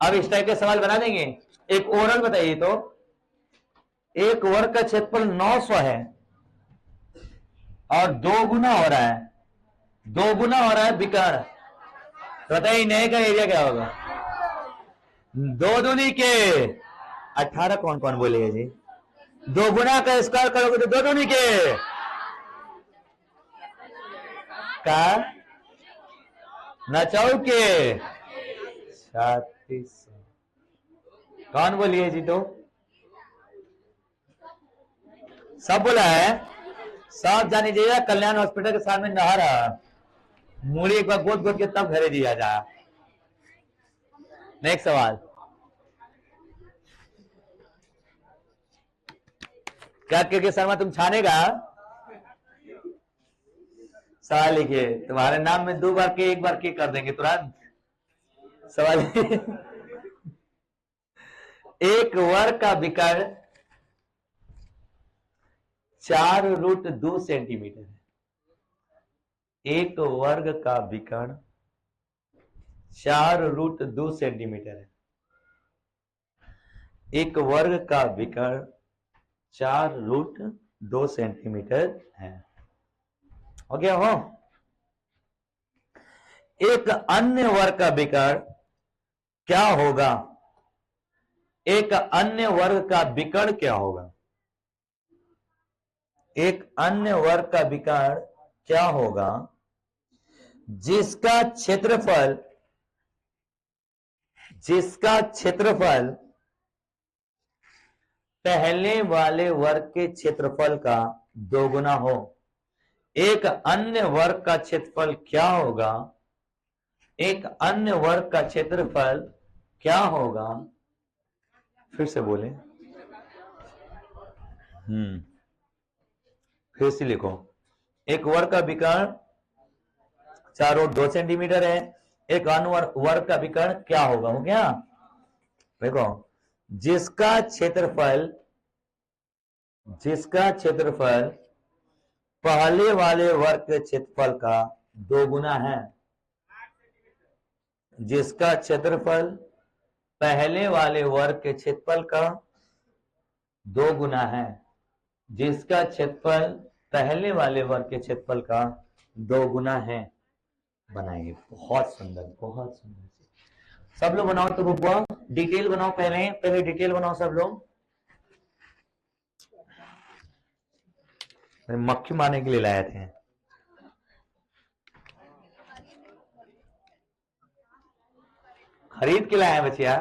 अब इस टाइप के सवाल बना देंगे। एक ओरल बताइए तो, एक वर्ग का क्षेत्रफल 900 है और 2 गुना हो रहा है, 2 गुना हो रहा है विकर्ण, तो बताइए नए का एरिया क्या होगा? 2 दूनी के 18। कौन कौन बोलेगा जी? 2 गुना का स्क्वायर करोगे तो 2 दूनी के का नचौ के 36। कौन बोलिए जी? तो सब बोला है, सब जानी जाइए। कल्याण हॉस्पिटल के सामने नहर है, मूड़ी एक बार गोद गोद के तब घरे दिया जा। नेक्स्ट सवाल, क्या क्योंकि शर्मा तुम छानेगा? सवाल लिखिए, तुम्हारे नाम में 2 बार के 1 बार के कर देंगे तुरंत। सवाल एक वर्ग का विकर्ण 4√2 सेंटीमीटर है। एक वर्ग का विकर्ण 4√2 सेंटीमीटर है। एक वर्ग का विकर्ण 4√2 सेंटीमीटर है। हो गया हो? एक अन्य वर्ग का विकर्ण क्या होगा? एक अन्य वर्ग का विकर्ण क्या होगा? एक अन्य वर्ग का विकर्ण क्या होगा जिसका क्षेत्रफल पहले वाले वर्ग के क्षेत्रफल का 2 गुना हो। एक अन्य वर्ग का क्षेत्रफल क्या होगा? एक अन्य वर्ग का क्षेत्रफल क्या होगा? फिर से बोले। फिर से लिखो। एक वर्ग का विकर्ण 4√2 सेंटीमीटर है। एक अन्य वर्ग का विकर्ण क्या होगा? हो गया? देखो, जिसका क्षेत्रफल पहले वाले वर्ग के क्षेत्रफल का 2 गुना है। जिसका क्षेत्रफल पहले वाले वर्ग के क्षेत्रफल का 2 गुना है। जिसका क्षेत्रफल पहले वाले वर्ग के क्षेत्रफल का 2 गुना है। बनाइए। बहुत सुंदर, बहुत सुंदर। सब लोग बनाओ। तो रुको, डिटेल बनाओ। पहले डिटेल बनाओ सब लोग। मक्खी मारने के लिए लाए थे। खरीद के लाए हैं बचिया।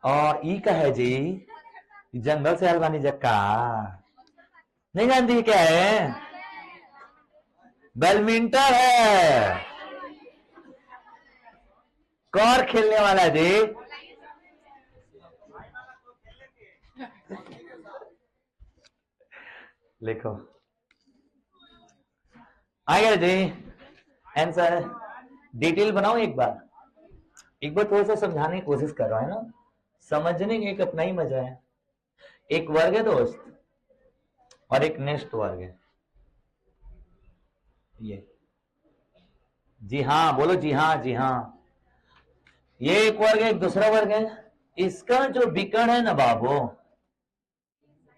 और ई का है जी, जंगल से हलवानी जक्का नहीं जानती क्या है? बैडमिंटन है। कौन खेलने वाला है जी? लिखो। आएगा जी आंसर। डिटेल बनाओ। एक बार थोड़ा सा समझाने की कोशिश कर रहा है ना। समझने का एक अपना ही मजा है। एक वर्ग है दोस्त और एक नेक्स्ट वर्ग है। ये जी हाँ बोलो। जी हाँ, जी हाँ। ये एक वर्ग है, एक दूसरा वर्ग है। इसका जो विकर्ण है ना बाबू,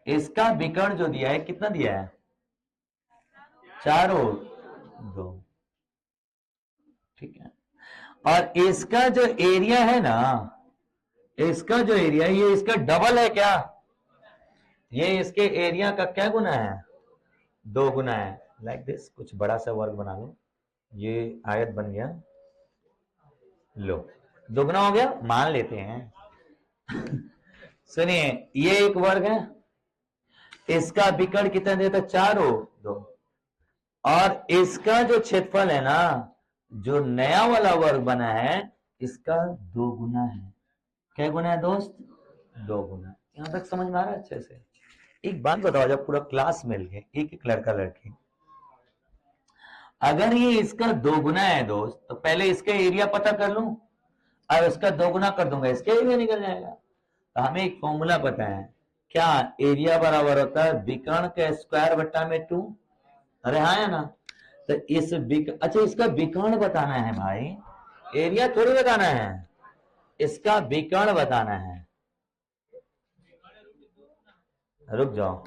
इसका विकर्ण जो दिया है, कितना दिया है? 4/2। ठीक है। और इसका जो एरिया है ना, इसका जो एरिया, ये इसका डबल है क्या? ये इसके एरिया का क्या गुना है? 2 गुना है। Like this. कुछ बड़ा सा वर्ग बना लो। ये आयत बन गया। लो, 2 गुना हो गया। मान लेते हैं। सुनिए, ये एक वर्ग है। इसका विकर्ण कितना देता? 4/2। और इसका जो क्षेत्रफल है ना, जो नया वाला वर्ग बना है, इसका 2 गुना है। क्या गुना है दोस्त? 2 गुना। यहां तक समझ में आ रहा है अच्छे से? एक बात बताओ, जब पूरा क्लास मिल गए, एक लड़का लड़की, अगर ये इसका 2 गुना है दोस्त, तो पहले इसका एरिया पता कर लूं और इसका 2 गुना कर दूंगा, इसका एरिया निकल जाएगा। तो हमें एक फॉर्मूला पता है। क्या? एरिया बराबर होता है विकर्ण का स्क्वायर बट्टा में 2। अरे हाँ है ना? तो अच्छा, इसका विकर्ण बताना है भाई, एरिया थोड़ी बताना है। इसका विकर्ण बताना है। रुक जाओ,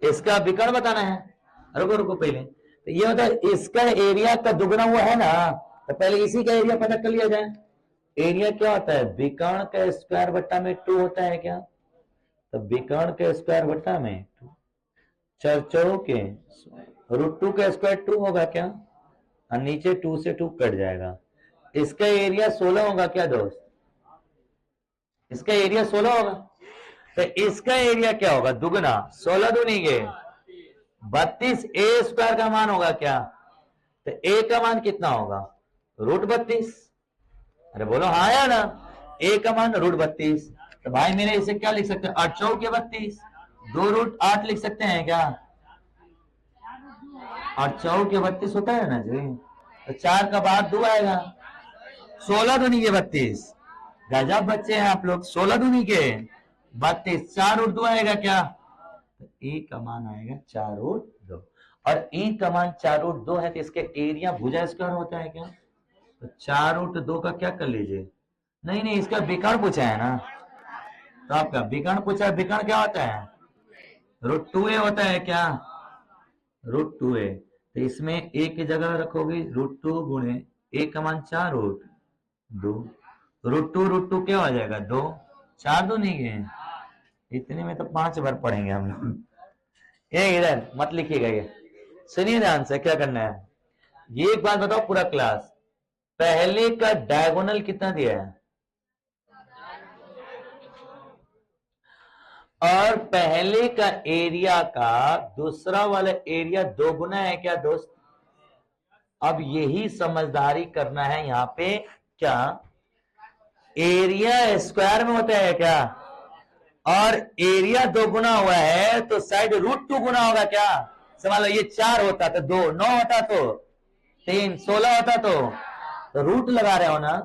इसका विकर्ण बताना है। रुको रुको, पहले तो ये होता है इसका एरिया का दुगना हुआ है ना, तो पहले इसी का एरिया पता कर लिया जाए। एरिया क्या होता है? विकर्ण का स्क्वायर बट्टा में 2 होता है क्या? तो विकर्ण के स्क्वायर बट्टा में 2, 4 के √2 का स्क्वायर 2 होगा क्या? और नीचे 2 से 2 कट जाएगा। इसका एरिया 16 होगा क्या दोस्त? इसका एरिया 16 होगा। तो इसका एरिया क्या होगा? दुगना। 16 दूनी के 32। ए स्क्वायर का मान होगा क्या? तो ए का मान कितना होगा? √32। अरे बोलो हाँ या ना? ए का मान √32। तो भाई मेरे इसे क्या लिख सकते हैं, 8 चौक के 32, 2√8 लिख सकते हैं क्या? 8 चौक के 32 होता है ना जी, तो 4 का बाद 2 आएगा, 16 दूनी के 32। गजब बच्चे हैं आप लोग, 16 दूनी के 32, 4√2 आएगा क्या? तो ए का मान आएगा 4√2, और ए का मान 4√2 है तो इसके एरिया भुजा स्क्वायर होता है क्या? तो 4√2 का क्या कर लीजिए, नहीं नहीं इसका विकर्ण पूछा है ना, तो आपका विकर्ण पूछा है, विकर्ण क्या होता है? √2a होता है क्या? √2a, तो इसमें a की जगह रखोगे √2 गुणे a का मान 4√2, √2 क्या हो जाएगा 2, 4 2 नहीं गए, इतने में तो 5 बार पढ़ेंगे हम लोग। ये इधर मत लिखिएगा, ये सुनिए ध्यान से क्या करना है। ये एक बात बताओ पूरा क्लास, पहले का डायगोनल कितना दिया है, और पहले का एरिया का दूसरा वाला एरिया 2 गुना है क्या दोस्त? अब यही समझदारी करना है यहाँ पे, क्या एरिया स्क्वायर में होता है क्या, और एरिया 2 गुना हुआ है तो साइड √2 गुना होगा क्या? समझ लो ये 4 होता तो 2, 9 होता तो 3, 16 होता तो रूट लगा रहे हो ना,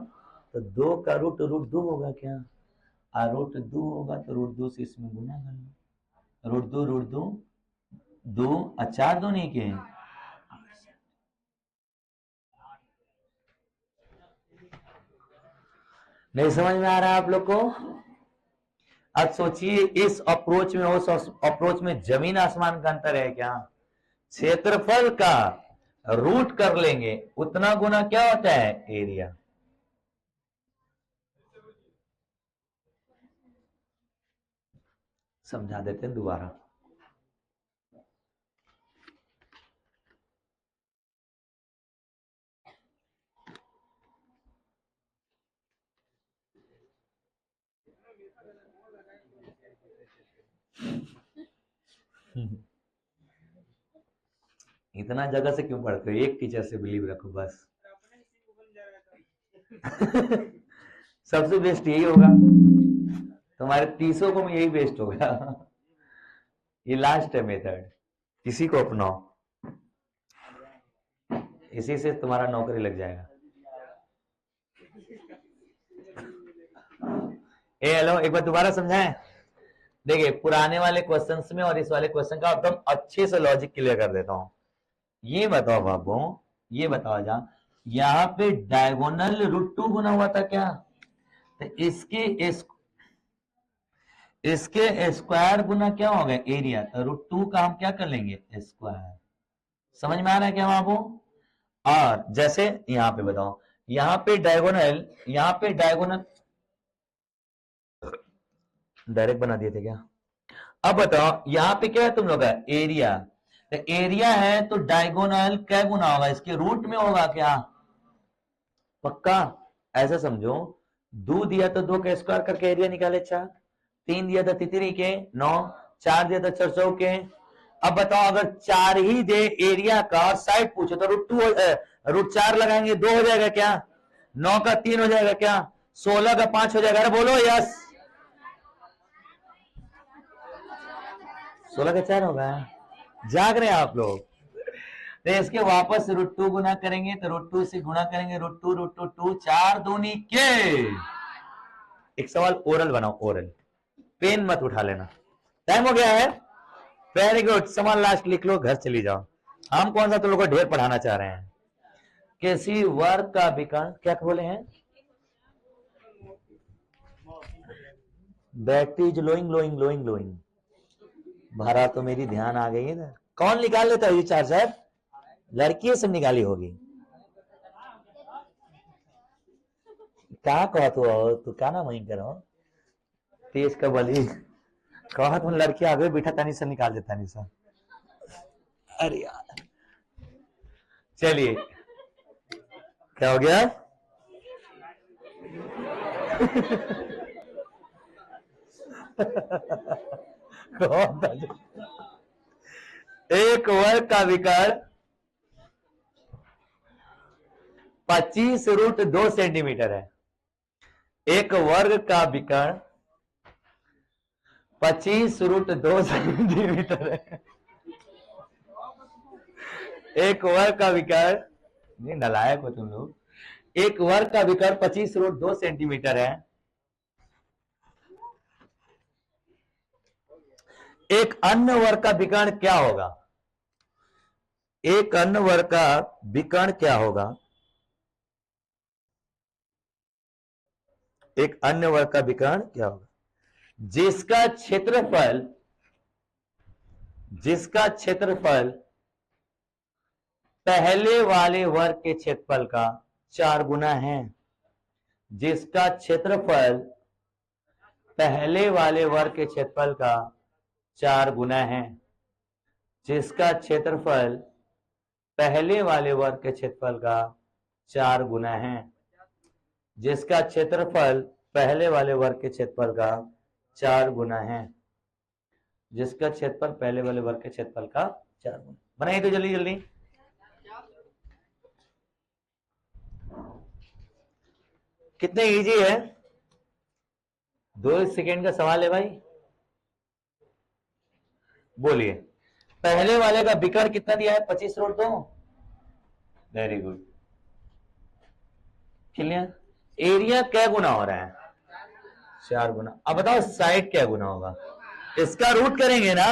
तो 2 का √2 होगा क्या, और √2 होगा तो √2 से इसमें गुना कर लो, √2 2 और 4 2 नहीं के, नहीं समझ में आ रहा है आप लोग को? अब सोचिए इस अप्रोच में उस अप्रोच में जमीन आसमान का अंतर है क्या? क्षेत्रफल का रूट कर लेंगे उतना गुना क्या होता है एरिया। समझा देते हैं दोबारा। इतना जगह से क्यों पढ़ते हो, एक टीचर से बिलीव रखो बस। सबसे बेस्ट यही होगा, तुम्हारे 30 को में यही बेस्ट होगा। ये लास्ट है मेथड, इसी को अपनाओ, इसी से तुम्हारा नौकरी लग जाएगा। हेलो एक बार दोबारा समझाएं। देखिए पुराने वाले क्वेश्चंस में और इस वाले क्वेश्चन का एकदम अच्छे से लॉजिक क्लियर कर देता हूं। ये बताओ बाबू, ये बताओ जा, यहाँ पे डायगोनल √2 गुना हुआ था क्या, तो इसके स्क्वायर गुना क्या होगा एरिया, तो √2 का हम क्या कर लेंगे स्क्वायर। समझ में आ रहा है क्या बाबू? और जैसे यहाँ पे बताओ, यहाँ पे डायगोनल डायरेक्ट बना दिए थे क्या? अब बताओ यहाँ पे क्या है तुम लोग का एरिया, तो एरिया है तो डायगोनल क्या गुना होगा इसके रूट में होगा क्या? पक्का ऐसा समझो, 2 दिया तो 2 का स्क्वायर करके एरिया निकाले 4, 3 दिया तो तितरी के 9, 4 दिया तो 4 चौक के। अब बताओ अगर 4 ही दे एरिया का और साइड पूछो तो √4 लगाएंगे 2 हो जाएगा क्या, 9 का 3 हो जाएगा क्या, 16 का 5 हो जाएगा। अरे बोलो यस, 16 का 4 होगा, जाग रहे हैं आप लोग? तो इसके वापस √2 गुना करेंगे तो √2 से गुना करेंगे √2 4 दूनी के। एक सवाल ओरल बनाओ, ओरल, पेन मत उठा लेना, टाइम हो गया है। वेरी गुड, सवाल लास्ट लिख लो, घर चली जाओ। हम कौन सा तुम लोग को ढेर पढ़ाना चाह रहे हैं। किसी वर्ग का विकर्ण क्या बोले हैं, बैटरी इज लोइंग लोइंग लोइंग लोइंग। भरा तो मेरी ध्यान आ गई है ना, कौन निकाल लेता है ये चार्जर, लड़की सब निकाली होगी। क्या कहा तू क्या ना वहीं करो तेज का बली, कहा तुम लड़की आगे बैठा था नहीं सब निकाल देता नहीं सब। अरे यार चलिए क्या हो गया। एक वर्ग का विकर्ण 25 √2 सेंटीमीटर है। एक वर्ग का विकर्ण 25√2 सेंटीमीटर है। एक वर्ग का विकर्ण, नहीं नलायक हो तुम लोग, एक वर्ग का विकर्ण 25√2 सेंटीमीटर है। एक अन्य वर्ग का विकर्ण क्या होगा? एक अन्य वर्ग का विकर्ण क्या होगा? एक अन्य वर्ग का विकर्ण क्या होगा? जिसका क्षेत्रफल पहले वाले वर्ग के क्षेत्रफल का 4 गुना है। जिसका क्षेत्रफल पहले वाले वर्ग के क्षेत्रफल का 4 गुना है। जिसका क्षेत्रफल पहले वाले वर्ग के क्षेत्रफल का 4 गुना है। जिसका क्षेत्रफल पहले वाले वर्ग के क्षेत्रफल का 4 गुना है। जिसका क्षेत्रफल पहले वाले वर्ग के क्षेत्रफल का 4 गुना। बनाइए तो जल्दी जल्दी। कितने इजी है, 2 सेकेंड का सवाल है भाई। बोलिए, पहले वाले का विकर्ण कितना दिया है? 25√2। Very good, clear. एरिया क्या गुना हो रहा है? 4 गुना। अब बताओ साइड क्या गुना होगा? इसका रूट करेंगे ना।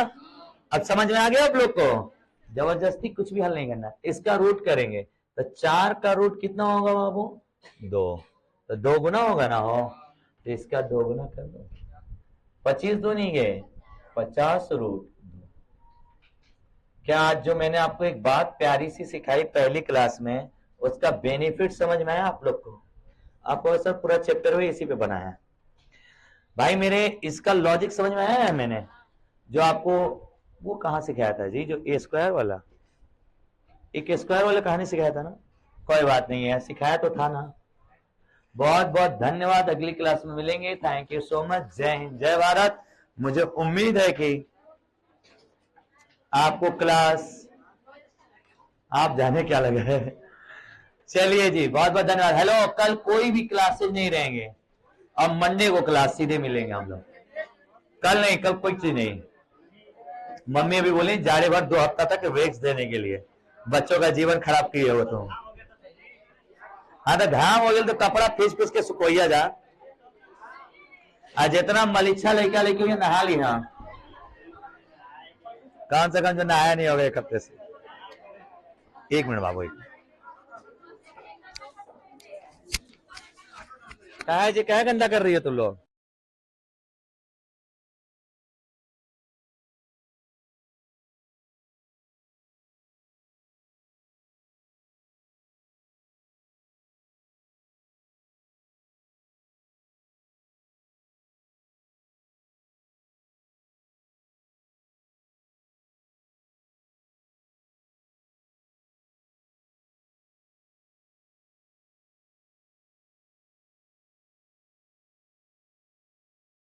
अब समझ में आ गया आप लोग को? जबरदस्ती कुछ भी हल नहीं करना, इसका रूट करेंगे तो 4 का रूट कितना होगा बाबू? 2। तो 2 गुना होगा ना हो, तो इसका 2 गुना कर दो। 25 दो नहीं गए, 50√2। क्या आज जो मैंने आपको एक बात प्यारी सी सिखाई पहली क्लास में, उसका बेनिफिट समझ में आया आप लोग को? आपको सर पूरा चैप्टर भी इसी पे बना है भाई मेरे। इसका लॉजिक समझ में आया है? मैंने जो आपको वो कहां सिखाया था जी, जो ए स्क्वायर वाला, एक स्क्वायर वाला कहानी सिखाया था ना? कोई बात नहीं है, सिखाया तो था ना। बहुत बहुत धन्यवाद, अगली क्लास में मिलेंगे। Thank you so much. जय हिंद, जय भारत। मुझे उम्मीद है कि आपको क्लास, आप जाने क्या लगा है। चलिए जी, बहुत बहुत धन्यवाद। हेलो, कल कोई भी क्लासेज नहीं रहेंगे, अब मंडे को क्लास सीधे मिलेंगे हम लोग। कल नहीं, कल कोई चीज नहीं। मम्मी अभी बोली जाड़े भर 2 हफ्ता तक वेक्स देने के लिए, बच्चों का जीवन खराब किए हो तुम। हाँ तो घाम हो गया तो कपड़ा फीस फीस के सुखोइया जा। आज जितना मलिच्छा लड़का लड़की हुई नहा ली। हाँ, कम से कम जो नहाया नहीं होगा 1 हफ्ते से। 1 मिनट बाबू, क्या है जी, क्या गंदा कर रही है तुम लोग?